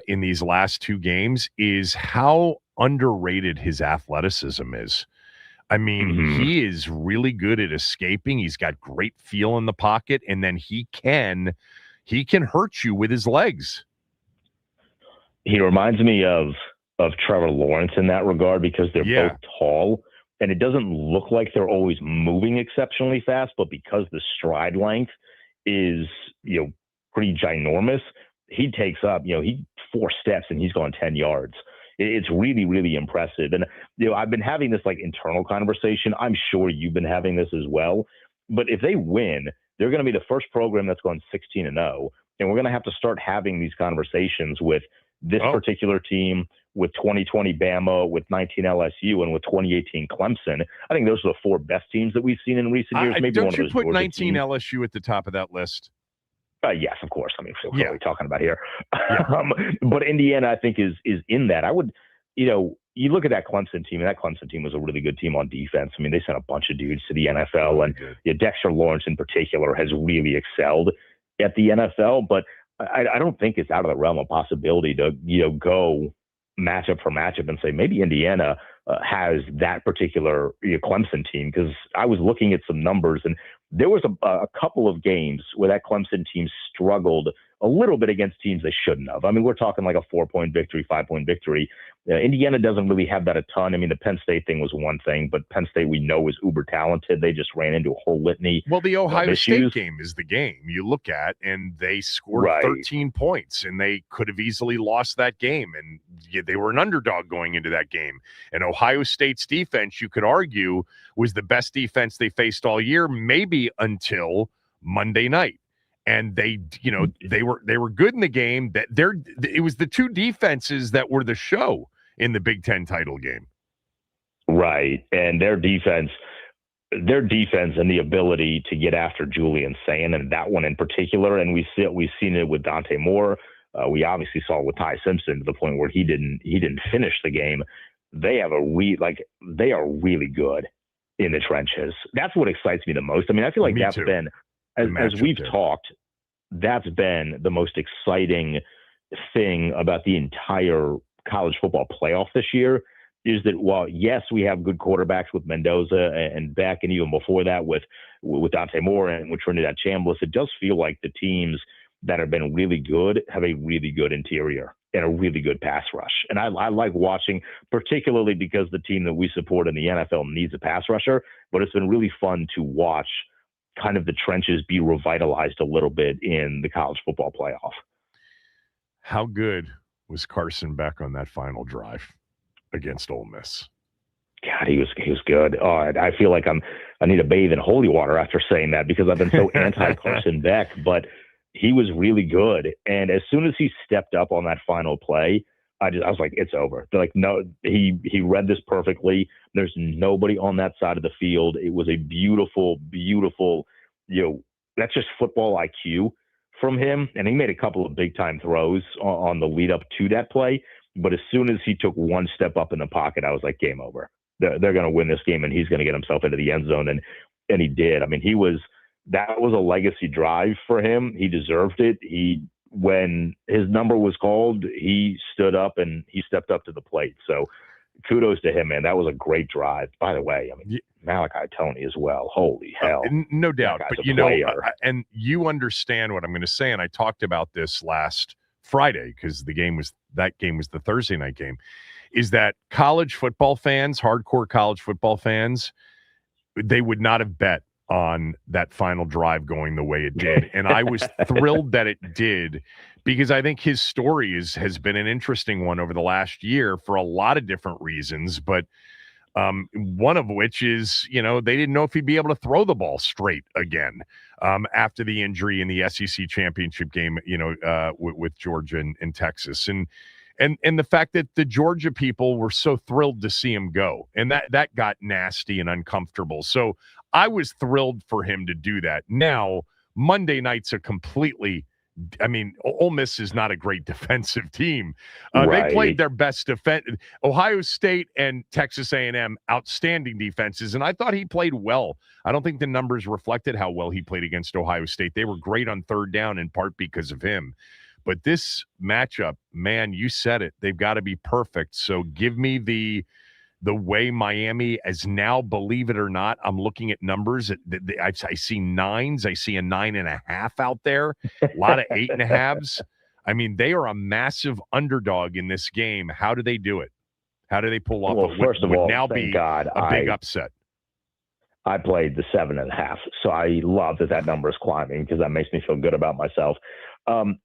S1: in these last 2 games is how underrated his athleticism is. I mean, he is really good at escaping. He's got great feel in the pocket, and then he can hurt you with his legs.
S7: He reminds me of Trevor Lawrence in that regard because they're both tall, and it doesn't look like they're always moving exceptionally fast, but because the stride length is, pretty ginormous, he takes up, 4 steps and he's gone 10 yards. It's really, really impressive. And, I've been having this like internal conversation. I'm sure you've been having this as well. But if they win, they're going to be the first program that's gone 16-0. And we're going to have to start having these conversations with this particular team, with 2020 Bama, with 19 LSU, and with 2018 Clemson. I think those are the 4 best teams that we've seen in recent years. Maybe
S1: don't
S7: one of
S1: you
S7: those
S1: put
S7: Georgia
S1: 19
S7: teams.
S1: LSU at the top of that list?
S7: Yes, of course. I mean, what are we talking about here? But Indiana, I think, is in that. I would, you look at that Clemson team, and that Clemson team was a really good team on defense. I mean, they sent a bunch of dudes to the NFL, and Dexter Lawrence in particular has really excelled at the NFL. But I don't think it's out of the realm of possibility to, go matchup for matchup and say maybe Indiana has that particular Clemson team, because I was looking at some numbers and there was a couple of games where that Clemson team struggled a little bit against teams they shouldn't have. I mean, we're talking like a 4-point victory, 5-point victory. Indiana doesn't really have that a ton. I mean, the Penn State thing was one thing, but Penn State we know is uber talented. They just ran into a whole litney.
S1: Well, the Ohio State
S7: issues.
S1: game is the game you look at, and they scored
S7: Right.
S1: 13 points, and they could have easily lost that game, and they were an underdog going into that game. And Ohio State's defense, you could argue, was the best defense they faced all year, maybe until Monday night. And they were good in the game. It was the two defenses that were the show in the Big Ten title game.
S7: Right. And their defense and the ability to get after Julian Sand, and that one in particular, and we've seen it with Dante Moore. We obviously saw it with Ty Simpson to the point where he didn't finish the game. They are really good in the trenches. That's what excites me the most. I mean, I feel like that's
S1: too.
S7: been, as we've talked, that's been the most exciting thing about the entire college football playoff this year, is that while, yes, we have good quarterbacks with Mendoza and Beck, and even before that with Dante Moore and with Trinidad Chambliss, it does feel like the teams that have been really good have a really good interior and a really good pass rush. And I like watching, particularly because the team that we support in the NFL needs a pass rusher, but it's been really fun to watch kind of the trenches be revitalized a little bit in the college football playoff.
S1: How good was Carson Beck on that final drive against Ole Miss?
S7: God, he was good. Oh, I feel like I need to bathe in holy water after saying that, because I've been so anti Carson Beck, but he was really good. And as soon as he stepped up on that final play, I was like, it's over. They're like, no, he read this perfectly. There's nobody on that side of the field. It was a beautiful, beautiful, that's just football IQ from him. And he made a couple of big time throws on the lead up to that play. But as soon as he took one step up in the pocket, I was like, game over. They're going to win this game, and he's going to get himself into the end zone. And he did. I mean, that was a legacy drive for him. He deserved it. When his number was called, he stood up and he stepped up to the plate. So kudos to him, man. That was a great drive. By the way, I mean, Malachi Tony as well. Holy hell.
S1: No doubt. But, and you understand what I'm going to say, and I talked about this last Friday because that game was the Thursday night game, is that college football fans, hardcore college football fans, they would not have bet on that final drive going the way it did. And I was thrilled that it did, because I think his story has been an interesting one over the last year for a lot of different reasons. But one of which is, they didn't know if he'd be able to throw the ball straight again after the injury in the SEC championship game, with Georgia and Texas. And the fact that the Georgia people were so thrilled to see him go, and that got nasty and uncomfortable. So I was thrilled for him to do that. Now, Monday night's Ole Miss is not a great defensive team.
S7: Right.
S1: They played their best defense. Ohio State and Texas A&M, outstanding defenses, and I thought he played well. I don't think the numbers reflected how well he played against Ohio State. They were great on third down, in part because of him. But this matchup, man, you said it. They've got to be perfect. So give me the way Miami is now, believe it or not, I'm looking at numbers. I see 9s. I see a 9.5 out there. A lot of 8.5s. I mean, they are a massive underdog in this game. How do they do it? How do they pull off
S7: what would now be
S1: a big upset?
S7: I played the 7.5, so I love that number is climbing, because that makes me feel good about myself.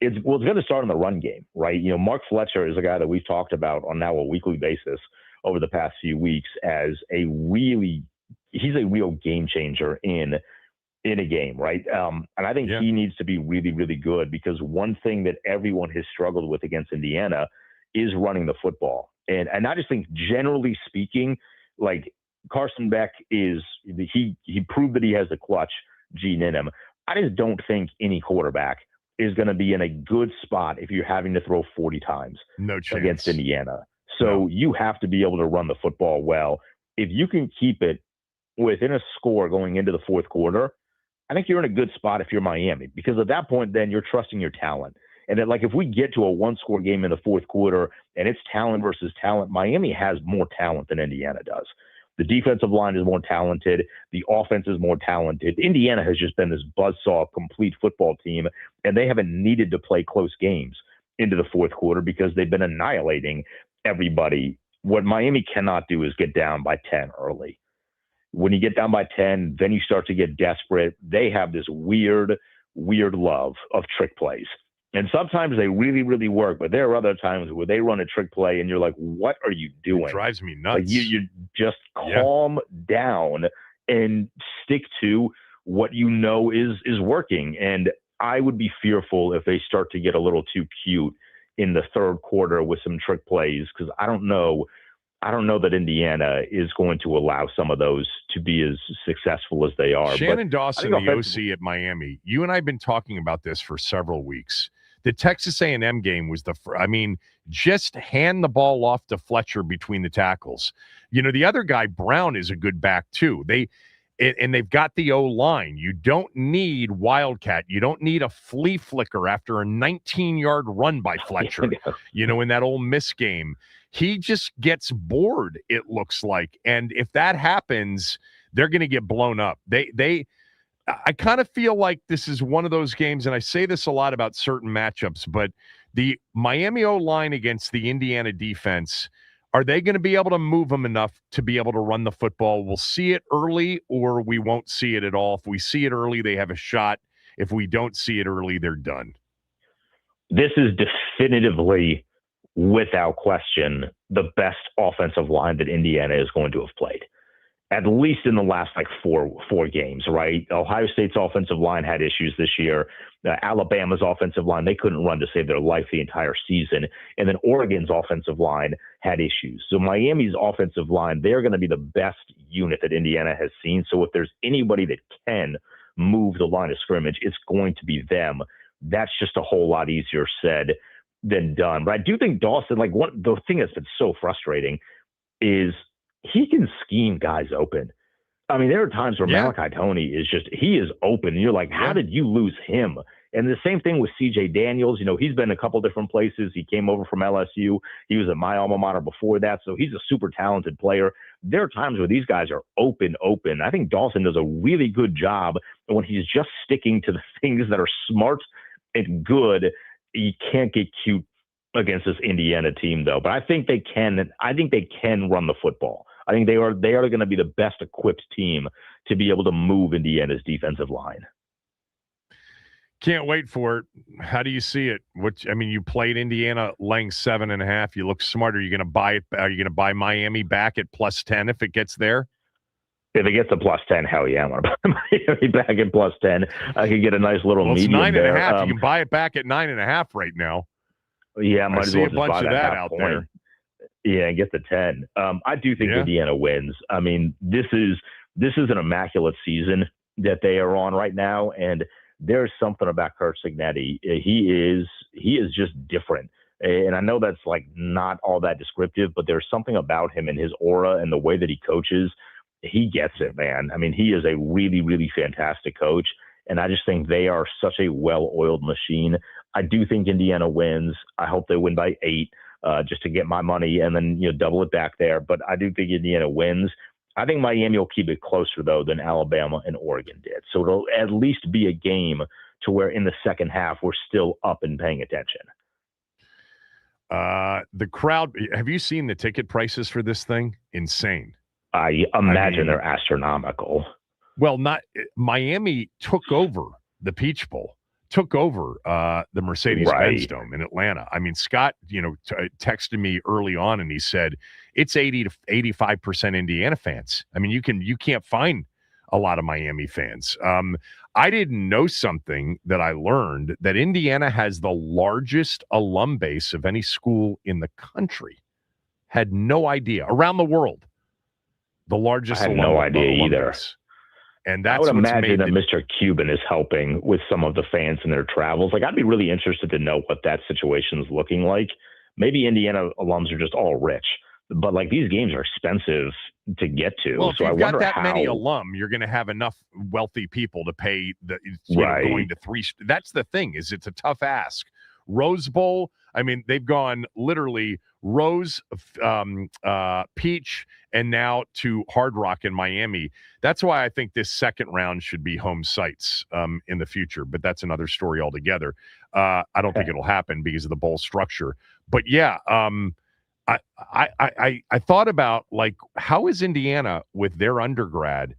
S7: It's going to start in the run game, right? Mark Fletcher is a guy that we've talked about on now a weekly basis over the past few weeks as he's a real game changer in a game, right? And I think he needs to be really, really good, because one thing that everyone has struggled with against Indiana is running the football. And I just think, generally speaking, like, Carson Beck he proved that he has the clutch gene in him. I just don't think any quarterback is going to be in a good spot if you're having to throw 40 times against Indiana. So you have to be able to run the football well. If you can keep it within a score going into the fourth quarter, I think you're in a good spot if you're Miami, because at that point, then you're trusting your talent. And then, like, if we get to a one-score game in the fourth quarter and it's talent versus talent, Miami has more talent than Indiana does. The defensive line is more talented. The offense is more talented. Indiana has just been this buzzsaw complete football team, and they haven't needed to play close games into the fourth quarter because they've been annihilating everybody. What Miami cannot do is get down by 10 early. When you get down by 10, then you start to get desperate. They have this weird love of trick plays. And sometimes they really, really work, but there are other times where they run a trick play and you're like, what are you doing?
S1: It drives me nuts.
S7: Like you just calm down and stick to what you know is working. And I would be fearful if they start to get a little too cute in the third quarter with some trick plays, because I don't know that Indiana is going to allow some of those to be as successful as they are.
S1: Shannon Dawson, the OC at Miami, you and I have been talking about this for several weeks. The Texas A&M game was just hand the ball off to Fletcher between the tackles. You know, the other guy, Brown, is a good back too. They've got the O-line. You don't need Wildcat. You don't need a flea flicker after a 19-yard run by Fletcher, in that Ole Miss game. He just gets bored, it looks like. And if that happens, they're going to get blown up. I kind of feel like this is one of those games, and I say this a lot about certain matchups, but the Miami O-line against the Indiana defense, are they going to be able to move them enough to be able to run the football? We'll see it early, or we won't see it at all. If we see it early, they have a shot. If we don't see it early, they're done. This is definitively, without question, the best offensive line that Indiana is going to have played, at least in the last four games, right? Ohio State's offensive line had issues this year. Alabama's offensive line, they couldn't run to save their life the entire season. And then Oregon's offensive line had issues. So Miami's offensive line, they're going to be the best unit that Indiana has seen. So if there's anybody that can move the line of scrimmage, it's going to be them. That's just a whole lot easier said than done. But I do think Dawson, the thing that's been so frustrating is he can scheme guys open. I mean, there are times where Malachi Toney he is open. And you're like, how did you lose him? And the same thing with C.J. Daniels. He's been a couple different places. He came over from LSU. He was at my alma mater before that. So he's a super talented player. There are times where these guys are open. I think Dawson does a really good job when he's just sticking to the things that are smart and good. You can't get cute against this Indiana team, though. But I think they can run the football. I think they are going to be the best equipped team to be able to move Indiana's defensive line. Can't wait for it. How do you see it? You played Indiana laying 7.5. You look smart. Are you going to buy it? Are you going to buy Miami back at +10 if it gets there? If it gets to +10, hell yeah, I'm going to buy Miami back at +10. I could get a nice little medium. It's 9.5. You can buy it back at 9.5 right now. Yeah, I might as well just buy that out there. Yeah, and get the 10. I do think Indiana wins. I mean, this is an immaculate season that they are on right now, and there's something about Curt Cignetti. He is just different. And I know that's not all that descriptive, but there's something about him and his aura and the way that he coaches. He gets it, man. I mean, he is a really, really fantastic coach. And I just think they are such a well-oiled machine. I do think Indiana wins. I hope they win by 8 just to get my money and then, double it back there. But I do think Indiana wins. I think Miami will keep it closer, though, than Alabama and Oregon did. So it'll at least be a game to where in the second half we're still up and paying attention. The crowd, have you seen the ticket prices for this thing? Insane. I imagine they're astronomical. Well, Miami took over the Peach Bowl, took over the Mercedes-Benz Dome in Atlanta. I mean, Scott, texted me early on and he said it's 80 to 85% Indiana fans. I mean, you can't find a lot of Miami fans. I didn't know something that I learned, that Indiana has the largest alum base of any school in the country. Had no idea. Around the world, the largest. I had no idea either. Base. And that's, I would imagine that Mr. Cuban is helping with some of the fans in their travels. I'd be really interested to know what that situation is looking like. Maybe Indiana alums are just all rich, but these games are expensive to get to. Well, if you've got that many alum, you're going to have enough wealthy people to pay going to 3. That's the thing, is it's a tough ask. Rose Bowl, I mean, they've gone literally Rose, Peach, and now to Hard Rock in Miami. That's why I think this second round should be home sites in the future, but that's another story altogether. I don't think it'll happen because of the bowl structure. But yeah, I thought about, like, how is Indiana with their undergrad?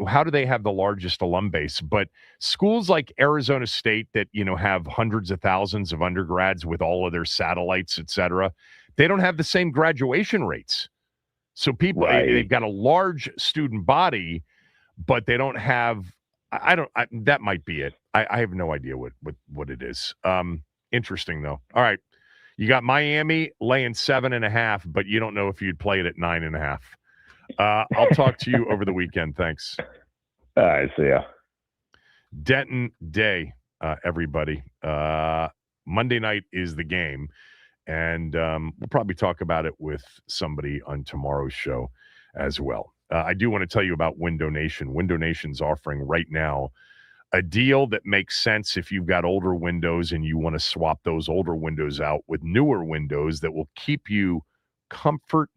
S1: How do they have the largest alum base? But schools like Arizona State that, have hundreds of thousands of undergrads with all of their satellites, et cetera, they don't have the same graduation rates. So people, they've got a large student body, but they don't have. That might be it. I have no idea what it is. Interesting though. All right, you got Miami laying 7.5, but you don't know if you'd play it at 9.5. I'll talk to you over the weekend. Thanks.
S7: All right, see ya.
S1: Denton Day, everybody. Monday night is the game, and we'll probably talk about it with somebody on tomorrow's show as well. I do want to tell you about Window Nation. Window Nation's offering right now a deal that makes sense if you've got older windows and you want to swap those older windows out with newer windows that will keep you comfort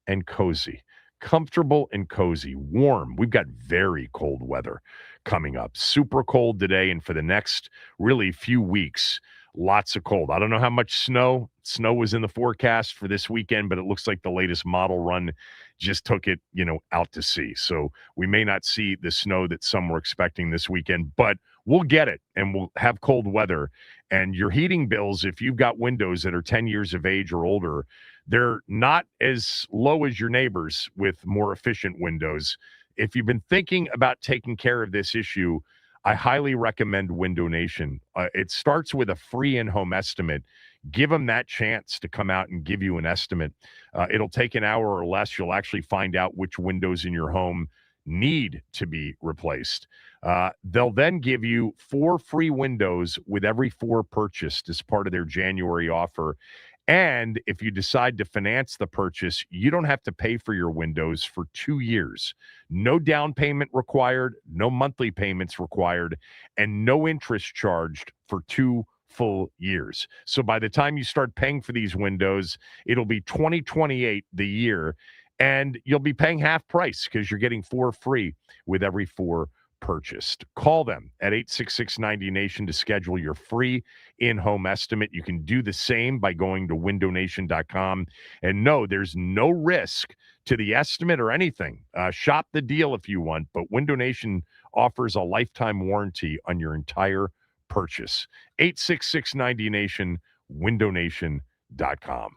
S1: and cozy. Comfortable and cozy, warm. We've got very cold weather coming up. Super cold today, and for the next really few weeks, lots of cold. I don't know how much snow. Snow was in the forecast for this weekend, but it looks like the latest model run just took it, out to sea. So we may not see the snow that some were expecting this weekend, but we'll get it, and we'll have cold weather. And your heating bills, if you've got windows that are 10 years of age or older, they're not as low as your neighbors with more efficient windows. If you've been thinking about taking care of this issue, I highly recommend Window Nation. It starts with a free in-home estimate. Give them that chance to come out and give you an estimate. It'll take an hour or less. You'll actually find out which windows in your home need to be replaced. They'll then give you 4 free windows with every 4 purchased as part of their January offer. And if you decide to finance the purchase, you don't have to pay for your windows for 2 years. No down payment required, no monthly payments required, and no interest charged for 2 full years. So by the time you start paying for these windows, it'll be 2028 the year, and you'll be paying half price because you're getting 4 free with every 4 purchased. Call them at 866-90-NATION to schedule your free in-home estimate. You can do the same by going to windownation.com. And no, there's no risk to the estimate or anything. Shop the deal if you want, but Window Nation offers a lifetime warranty on your entire purchase. 866-90-NATION, windownation.com.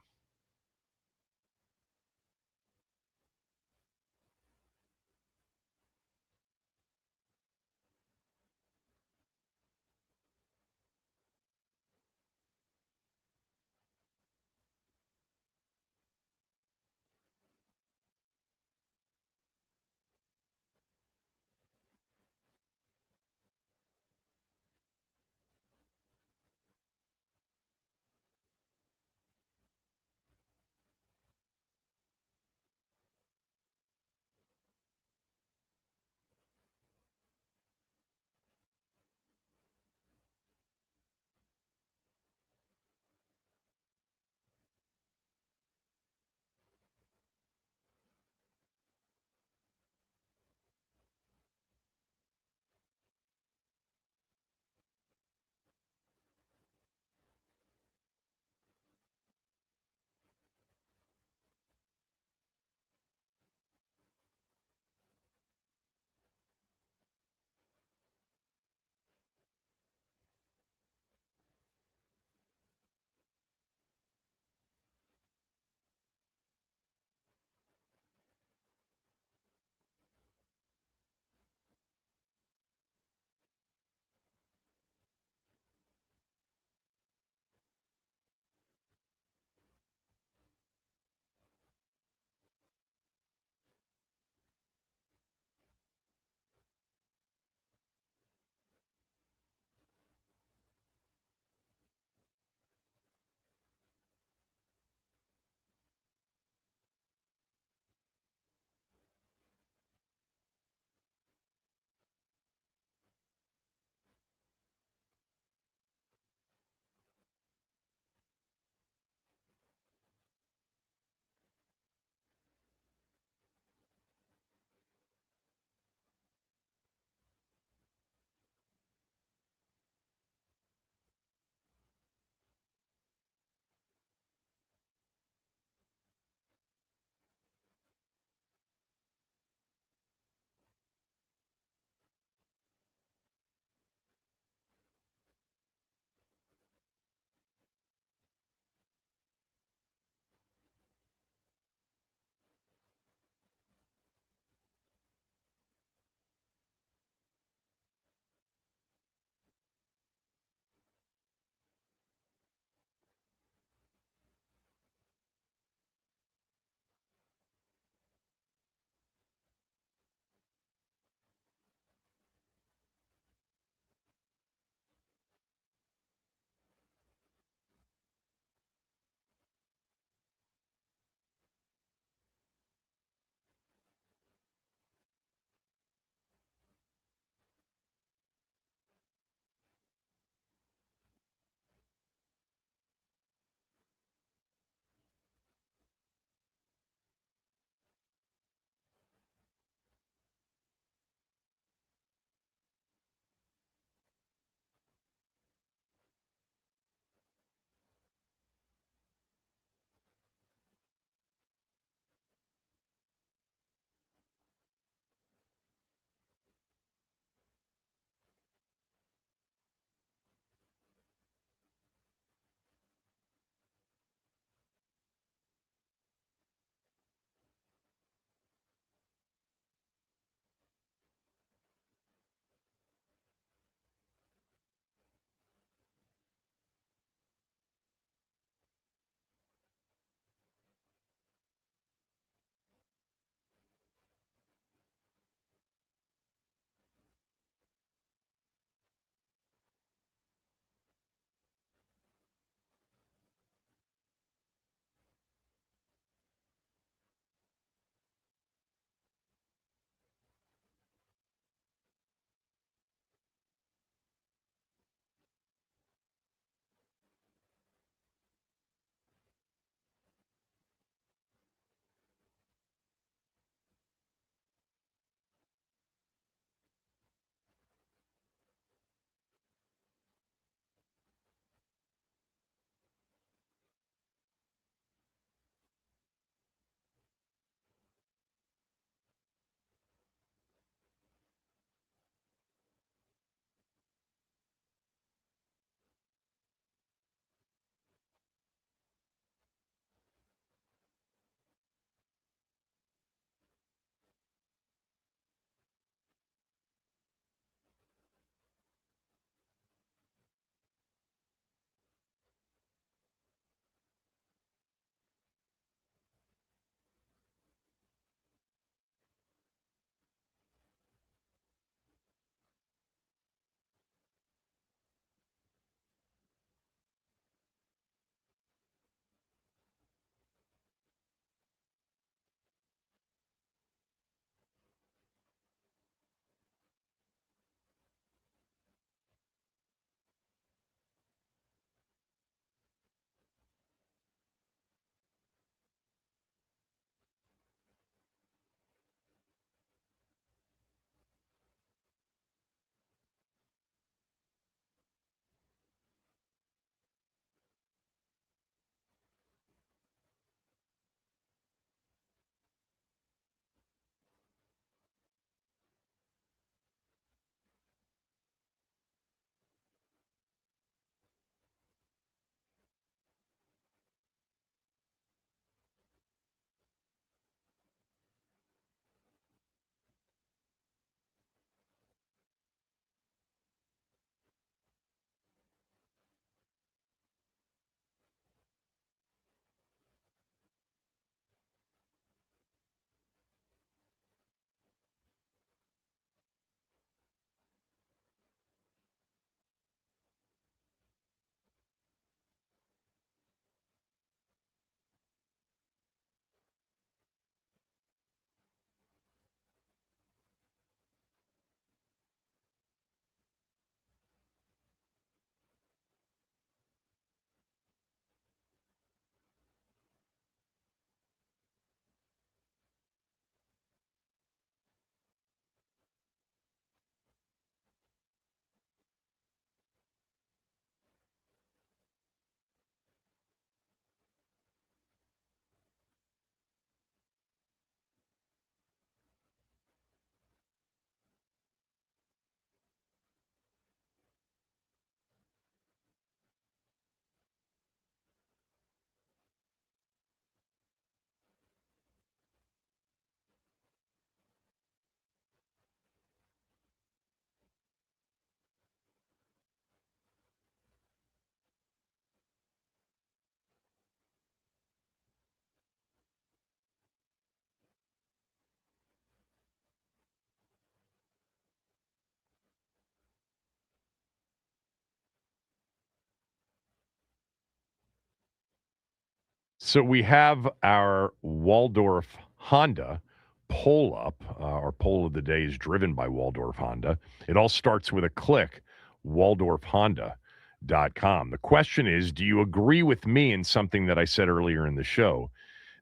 S1: So we have our Waldorf Honda poll up. Our poll of the day is driven by Waldorf Honda. It all starts with a click, waldorfhonda.com. The question is, do you agree with me in something that I said earlier in the show,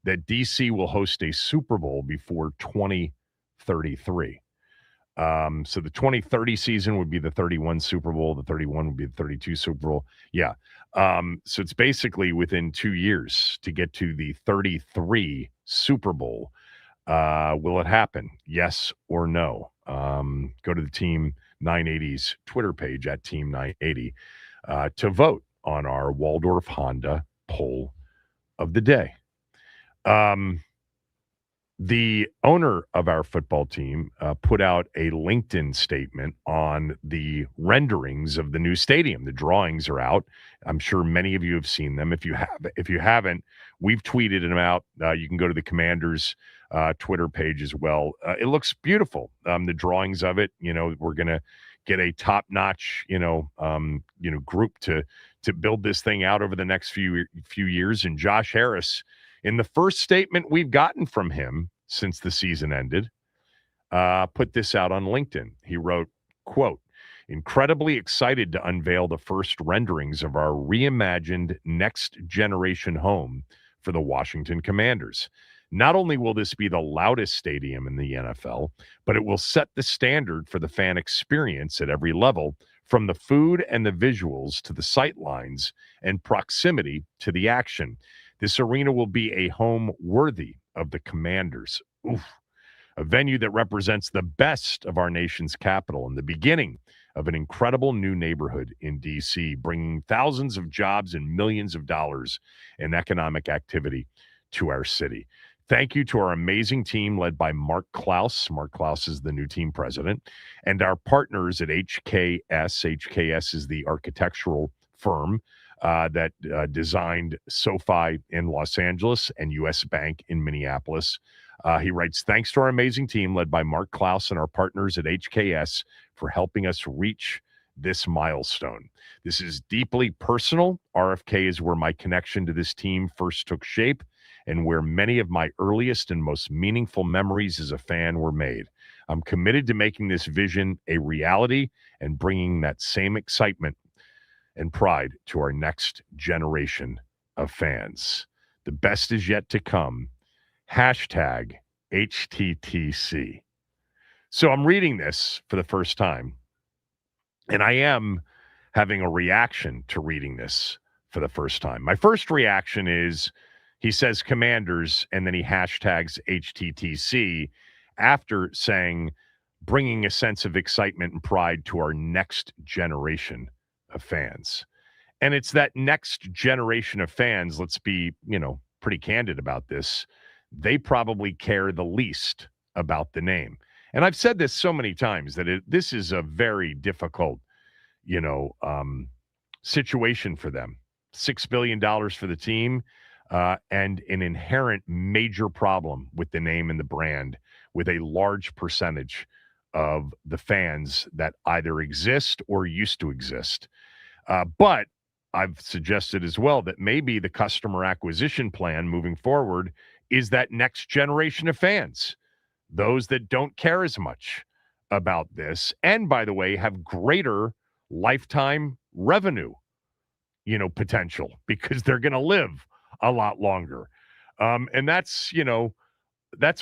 S1: that DC will host a Super Bowl before 2033? So the 2030 season would be the 31 Super Bowl. The 31 would be the 32 Super Bowl. Yeah. So it's basically within 2 years to get to the 33 Super Bowl. Will it happen? Yes or no? Go to the Team 980's Twitter page at Team 980 to vote on our Waldorf Honda poll of the day. The owner of our football team put out a LinkedIn statement on the renderings of the new stadium. The drawings are out. I'm sure many of you have seen them. If you haven't, we've tweeted them out. You can go to the Commanders Twitter page as well. It looks beautiful. The drawings of it. We're gonna get a top-notch, group to build this thing out over the next few years. And Josh Harris, in the first statement we've gotten from him since the season ended, put this out on LinkedIn. He wrote, quote, "Incredibly excited to unveil the first renderings of our reimagined next generation home for the Washington Commanders. Not only will this be the loudest stadium in the NFL, but it will set the standard for the fan experience at every level, from the food and the visuals to the sight lines and proximity to the action. This arena will be a home worthy of the Commanders. Oof. A venue that represents the best of our nation's capital and the beginning of an incredible new neighborhood in D.C., bringing thousands of jobs and millions of dollars in economic activity to our city. Thank you to our amazing team led by Mark Klaus. Mark Klaus is the new team president, and our partners at HKS. HKS is the architectural firm that designed SoFi in Los Angeles and U.S. Bank in Minneapolis. He writes, thanks to our amazing team led by Mark Klaus and our partners at HKS for helping us reach this milestone. This is deeply personal. RFK is where my connection to this team first took shape and where many of my earliest and most meaningful memories as a fan were made. I'm committed to making this vision a reality and bringing that same excitement and pride to our next generation of fans. The best is yet to come. Hashtag HTTC. So I'm reading this for the first time, and I am having a reaction to reading this for the first time. My first reaction is he says Commanders, and then he hashtags HTTC after saying bringing a sense of excitement and pride to our next generation of fans. And it's that next generation of fans, let's be, pretty candid about this, they probably care the least about the name. And I've said this so many times that this is a very difficult, situation for them. $6 billion for the team, and an inherent major problem with the name and the brand, with a large percentage of the fans that either exist or used to exist. But I've suggested as well that maybe the customer acquisition plan moving forward is that next generation of fans, those that don't care as much about this, and by the way, have greater lifetime revenue, potential, because they're going to live a lot longer. And that's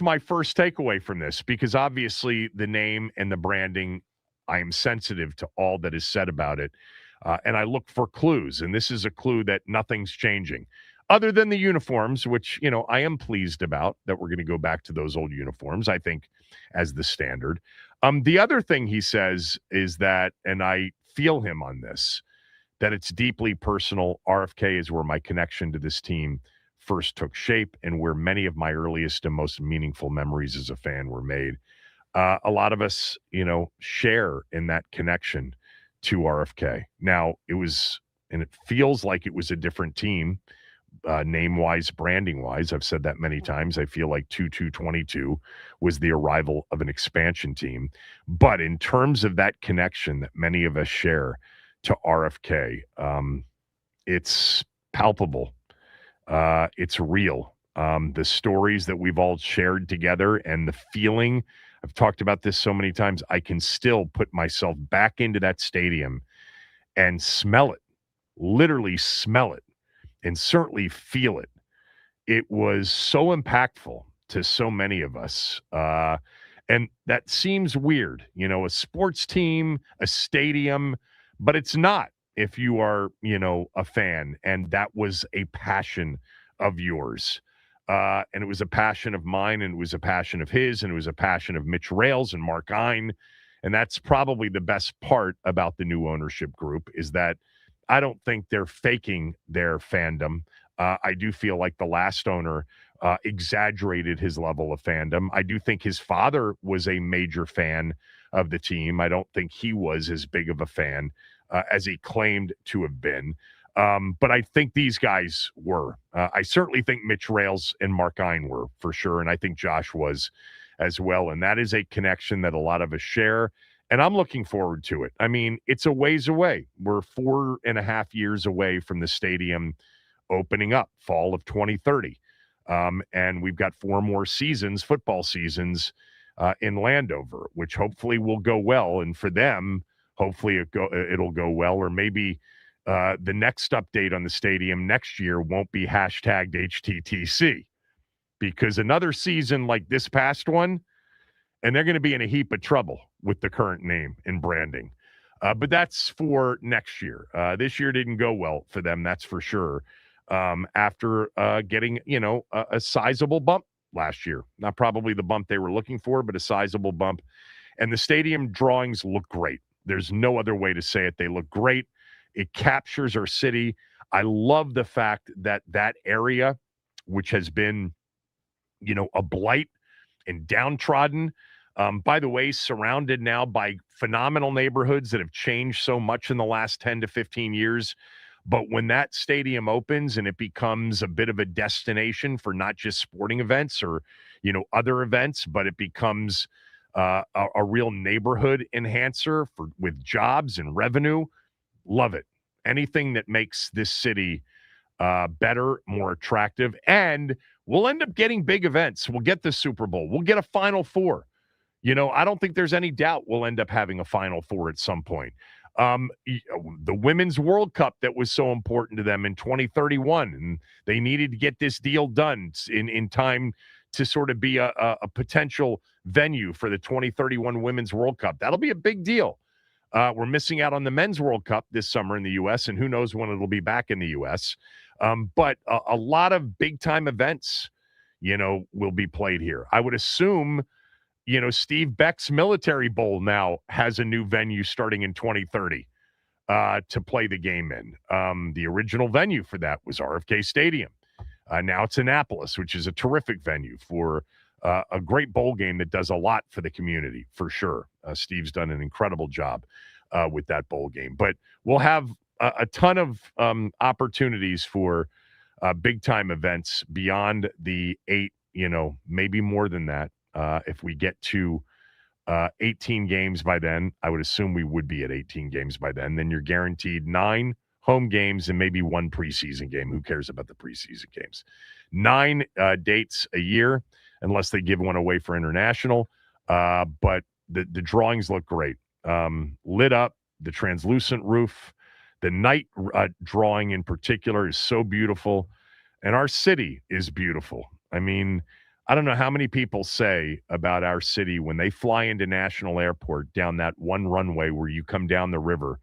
S1: my first takeaway from this, because obviously the name and the branding, I am sensitive to all that is said about it. And I look for clues, and this is a clue that nothing's changing other than the uniforms, which, I am pleased about that we're going to go back to those old uniforms, I think, as the standard. The other thing he says is that, and I feel him on this, that it's deeply personal. RFK is where my connection to this team first took shape and where many of my earliest and most meaningful memories as a fan were made. A lot of us, share in that connection to RFK. Now, it feels like it was a different team, name-wise, branding-wise. I've said that many times. I feel like 2222 was the arrival of an expansion team. But in terms of that connection that many of us share to RFK, it's palpable. It's real. The stories that we've all shared together and the feeling, I've talked about this so many times, I can still put myself back into that stadium and smell it, literally smell it, and certainly feel it. It was so impactful to so many of us. And that seems weird, a sports team, a stadium, but it's not if you are, a fan. And that was a passion of yours. And it was a passion of mine, and it was a passion of his, and it was a passion of Mitch Rails and Mark Ein. And that's probably the best part about the new ownership group is that I don't think they're faking their fandom. I do feel like the last owner exaggerated his level of fandom. I do think his father was a major fan of the team. I don't think he was as big of a fan as he claimed to have been. But I think these guys were. I certainly think Mitch Rails and Mark Ein were for sure. And I think Josh was as well. And that is a connection that a lot of us share. And I'm looking forward to it. I mean, it's a ways away. We're 4.5 years away from the stadium opening up, fall of 2030. And we've got 4 more seasons, football seasons, in Landover, which hopefully will go well. And for them, hopefully it'll go well. Or maybe the next update on the stadium next year won't be hashtagged HTTC, because another season like this past one, and they're going to be in a heap of trouble with the current name and branding. But that's for next year. This year didn't go well for them, that's for sure. After getting, a sizable bump last year. Not probably the bump they were looking for, but a sizable bump. And the stadium drawings look great. There's no other way to say it. They look great. It captures our city. I love the fact that that area, which has been, a blight and downtrodden, by the way, surrounded now by phenomenal neighborhoods that have changed so much in the last 10 to 15 years. But when that stadium opens and it becomes a bit of a destination for not just sporting events or, other events, but it becomes a real neighborhood enhancer with jobs and revenue, love it. Anything that makes this city better, more attractive, and we'll end up getting big events. We'll get the Super Bowl. We'll get a Final Four. I don't think there's any doubt we'll end up having a Final Four at some point. The Women's World Cup that was so important to them in 2031, and they needed to get this deal done in time to sort of be a potential venue for the 2031 Women's World Cup. That'll be a big deal. We're missing out on the Men's World Cup this summer in the U.S., and who knows when it'll be back in the U.S. But a lot of big-time events, will be played here. I would assume Steve Beck's Military Bowl now has a new venue starting in 2030 to play the game in. The original venue for that was RFK Stadium. Now it's Annapolis, which is a terrific venue for a great bowl game that does a lot for the community, for sure. Steve's done an incredible job with that bowl game. But we'll have a ton of opportunities for big-time events beyond the 8, maybe more than that. If we get to 18 games by then, I would assume we would be at 18 games by then. Then you're guaranteed 9 home games and maybe 1 preseason game. Who cares about the preseason games? 9 dates a year, unless they give one away for international. But the drawings look great. Lit up, the translucent roof, the night drawing in particular is so beautiful. And our city is beautiful. I mean, I don't know how many people say about our city when they fly into National Airport down that one runway where you come down the river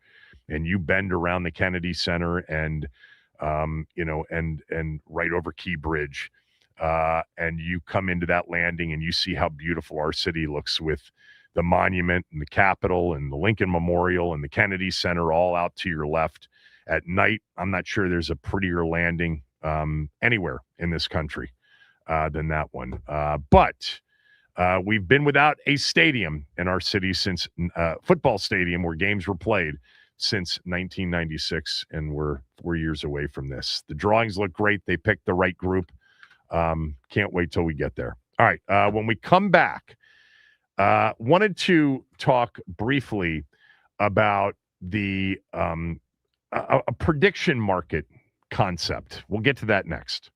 S1: and you bend around the Kennedy Center and, and right over Key Bridge. And you come into that landing and you see how beautiful our city looks with the monument and the Capitol and the Lincoln Memorial and the Kennedy Center all out to your left. At night, I'm not sure there's a prettier landing anywhere in this country than that one. But we've been without a stadium in our city since football stadium where games were played since 1996, and we're 4 years away from this. The drawings look great. They picked the right group. Can't wait till we get there. All right. When we come back, wanted to talk briefly about the a prediction market concept. We'll get to that next.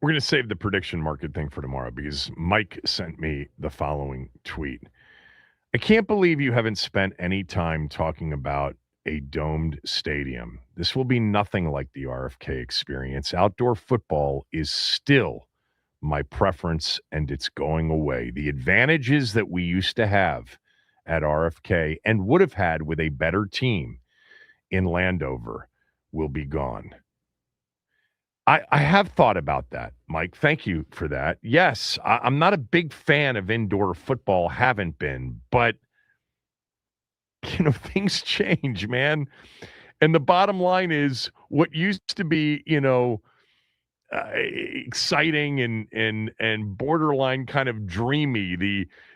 S1: We're going to save the prediction market thing for tomorrow because Mike sent me the following tweet. I can't believe you haven't spent any time talking about a domed stadium. This will be nothing like the RFK experience. Outdoor football is still my preference, and it's going away. The advantages that we used to have at RFK and would have had with a better team in Landover will be gone. I have thought about that, Mike. Thank you for that. Yes, I'm not a big fan of indoor football, haven't been, but things change, man. And the bottom line is what used to be, exciting and borderline kind of dreamy.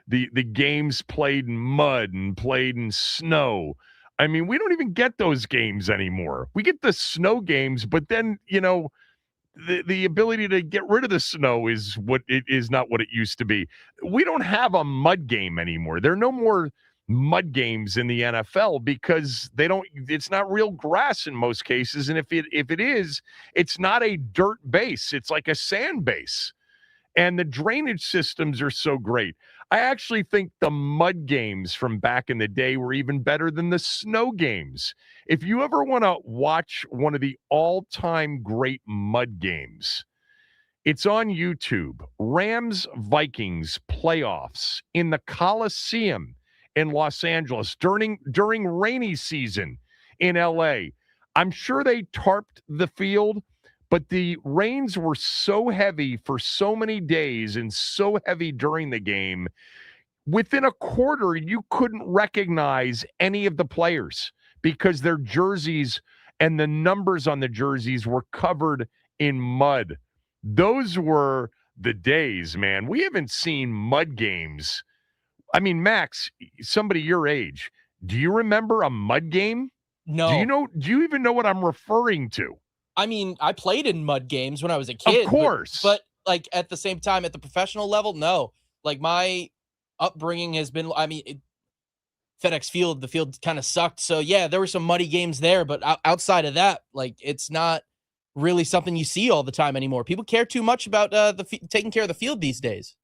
S1: The games played in mud and played in snow. I mean, we don't even get those games anymore. We get the snow games, but then, the ability to get rid of the snow is not what it used to be. We don't have a mud game anymore. There are no more mud games in the NFL because it's not real grass in most cases. And if it is, it's not a dirt base. It's like a sand base. And the drainage systems are so great. I actually think the mud games from back in the day were even better than the snow games. If you ever want to watch one of the all-time great mud games, it's on YouTube. Rams-Vikings playoffs in the Coliseum in Los Angeles during rainy season in LA. I'm sure they tarped the field, but the rains were so heavy for so many days and so heavy during the game. Within a quarter, you couldn't recognize any of the players because their jerseys and the numbers on the jerseys were covered in mud. Those were the days, man. We haven't seen mud games. I mean, Max, somebody your age, do you remember a mud game?
S2: No.
S1: Do you even know what I'm referring to?
S2: I mean, I played in mud games when I was a kid.
S1: Of course.
S2: But like at the same time, at the professional level, no. Like my upbringing has been, FedEx Field, the field kind of sucked. So yeah, there were some muddy games there, but outside of that, like it's not really something you see all the time anymore. People care too much about taking care of the field these days.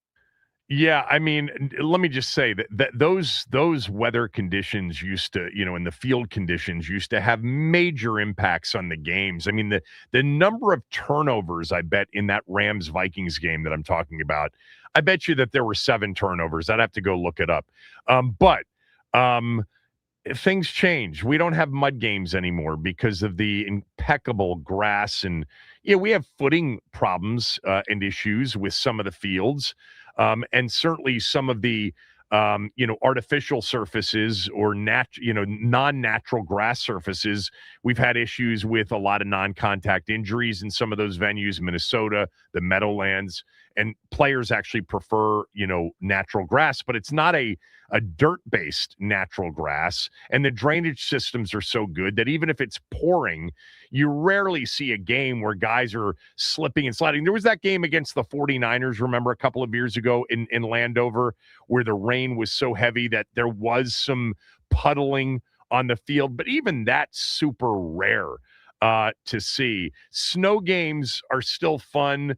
S1: Yeah, I mean, let me just say that those weather conditions used to, and the field conditions used to have major impacts on the games. I mean, the number of turnovers, I bet, in that Rams-Vikings game that I'm talking about, I bet you that there were 7 turnovers. I'd have to go look it up. But things change. We don't have mud games anymore because of the impeccable grass. And, we have footing problems and issues with some of the fields. And certainly some of the, artificial surfaces or non-natural grass surfaces. We've had issues with a lot of non-contact injuries in some of those venues, Minnesota, the Meadowlands, and players actually prefer, natural grass, but it's not a dirt-based natural grass. And the drainage systems are so good that even if it's pouring, you rarely see a game where guys are slipping and sliding. There was that game against the 49ers, remember, a couple of years ago in Landover, where the rain was so heavy that there was some puddling on the field. But even that's super rare to see. Snow games are still fun.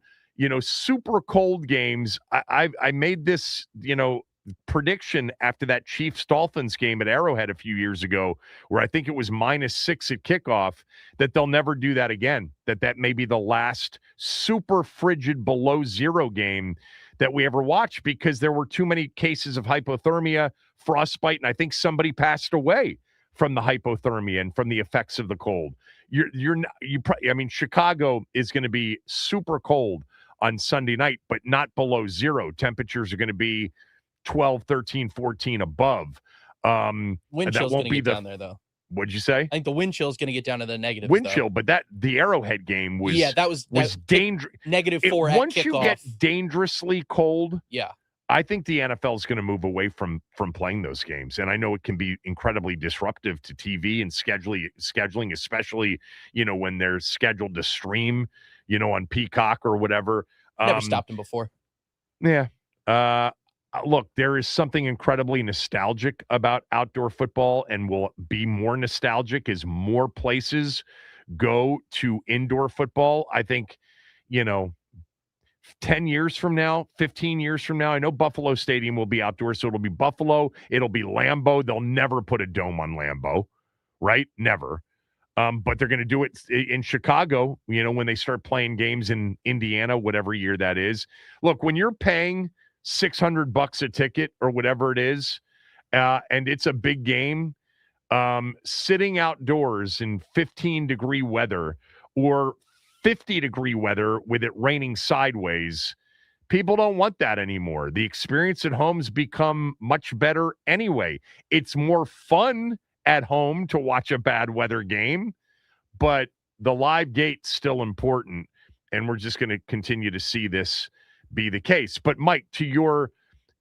S1: Super cold games. I made this, prediction after that Chiefs-Dolphins game at Arrowhead a few years ago, where I think it was -6 at kickoff, that they'll never do that again, that may be the last super frigid below zero game that we ever watched because there were too many cases of hypothermia, frostbite, and I think somebody passed away from the hypothermia and from the effects of the cold. Chicago is going to be super cold on Sunday night, but not below zero. Temperatures are going to be 12, 13, 14 above.
S2: Wind chill's going to get down there, though.
S1: What'd you say?
S2: I think the wind chill is going to get down to the negative.
S1: Wind chill, but the Arrowhead game was was dangerous.
S2: -4 at
S1: once
S2: kickoff.
S1: You get dangerously cold.
S2: Yeah,
S1: I think the NFL is going to move away from playing those games, and I know it can be incredibly disruptive to TV and scheduling, especially when they're scheduled to stream, on Peacock or whatever.
S2: Never stopped them before.
S1: Yeah. Look, there is something incredibly nostalgic about outdoor football and will be more nostalgic as more places go to indoor football. I think, 10 years from now, 15 years from now, I know Buffalo Stadium will be outdoors, so it'll be Buffalo, it'll be Lambeau. They'll never put a dome on Lambeau, right? Never. But they're going to do it in Chicago, when they start playing games in Indiana, whatever year that is. Look, when you're paying $600 a ticket or whatever it is, and it's a big game, sitting outdoors in 15-degree weather or 50-degree weather with it raining sideways, people don't want that anymore. The experience at home's become much better anyway. It's more fun at home to watch a bad weather game, but the live gate's still important, and we're just going to continue to see this be the case. But Mike, to your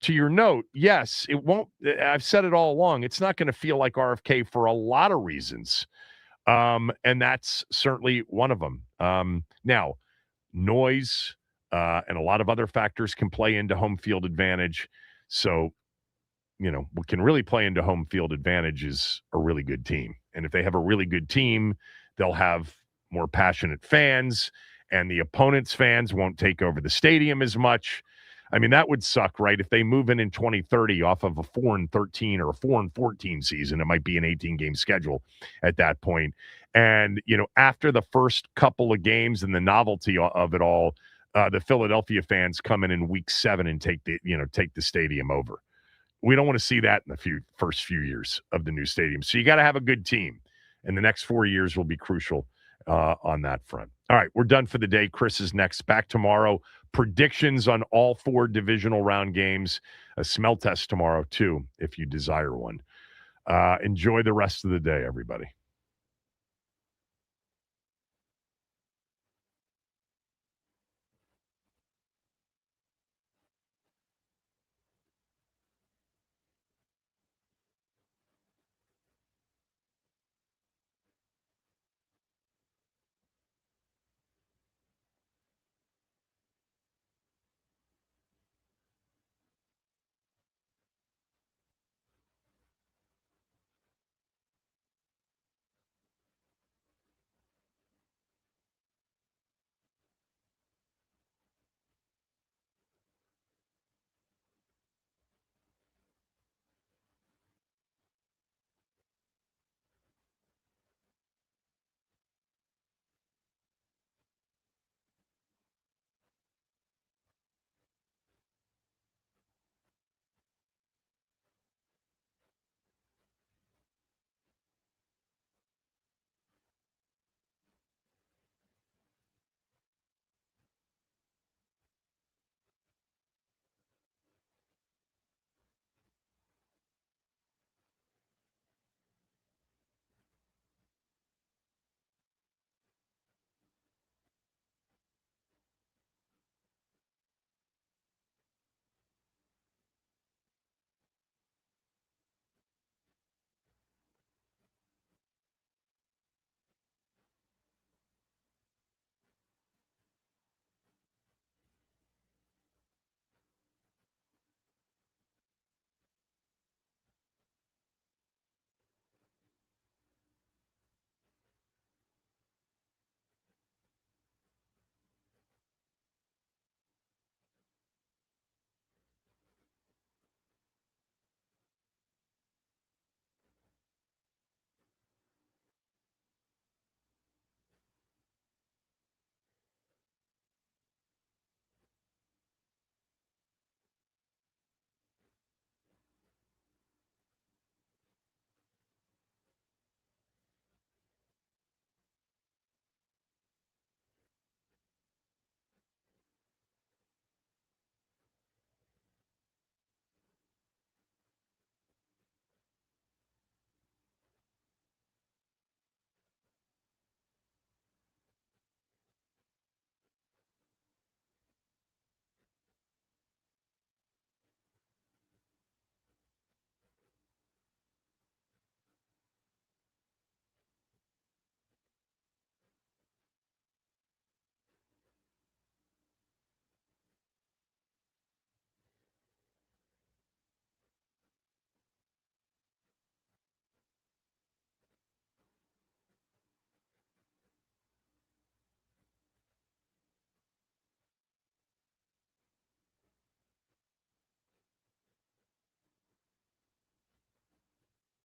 S1: note, yes, it won't. I've said it all along. It's not going to feel like RFK for a lot of reasons, and that's certainly one of them. Now, noise and a lot of other factors can play into home field advantage. So, what can really play into home field advantage is a really good team. And if they have a really good team, they'll have more passionate fans, and the opponent's fans won't take over the stadium as much. I mean, that would suck, right? If they move in 2030 off of a 4-13 or a 4-14 season, it might be an 18-game schedule at that point. And, after the first couple of games and the novelty of it all, the Philadelphia fans come in week 7 and take the stadium over. We don't want to see that in the first few years of the new stadium. So you got to have a good team, and the next 4 years will be crucial on that front. All right, we're done for the day. Chris is next. Back tomorrow. Predictions on all 4 divisional round games. A smell test tomorrow, too, if you desire one. Enjoy the rest of the day, everybody.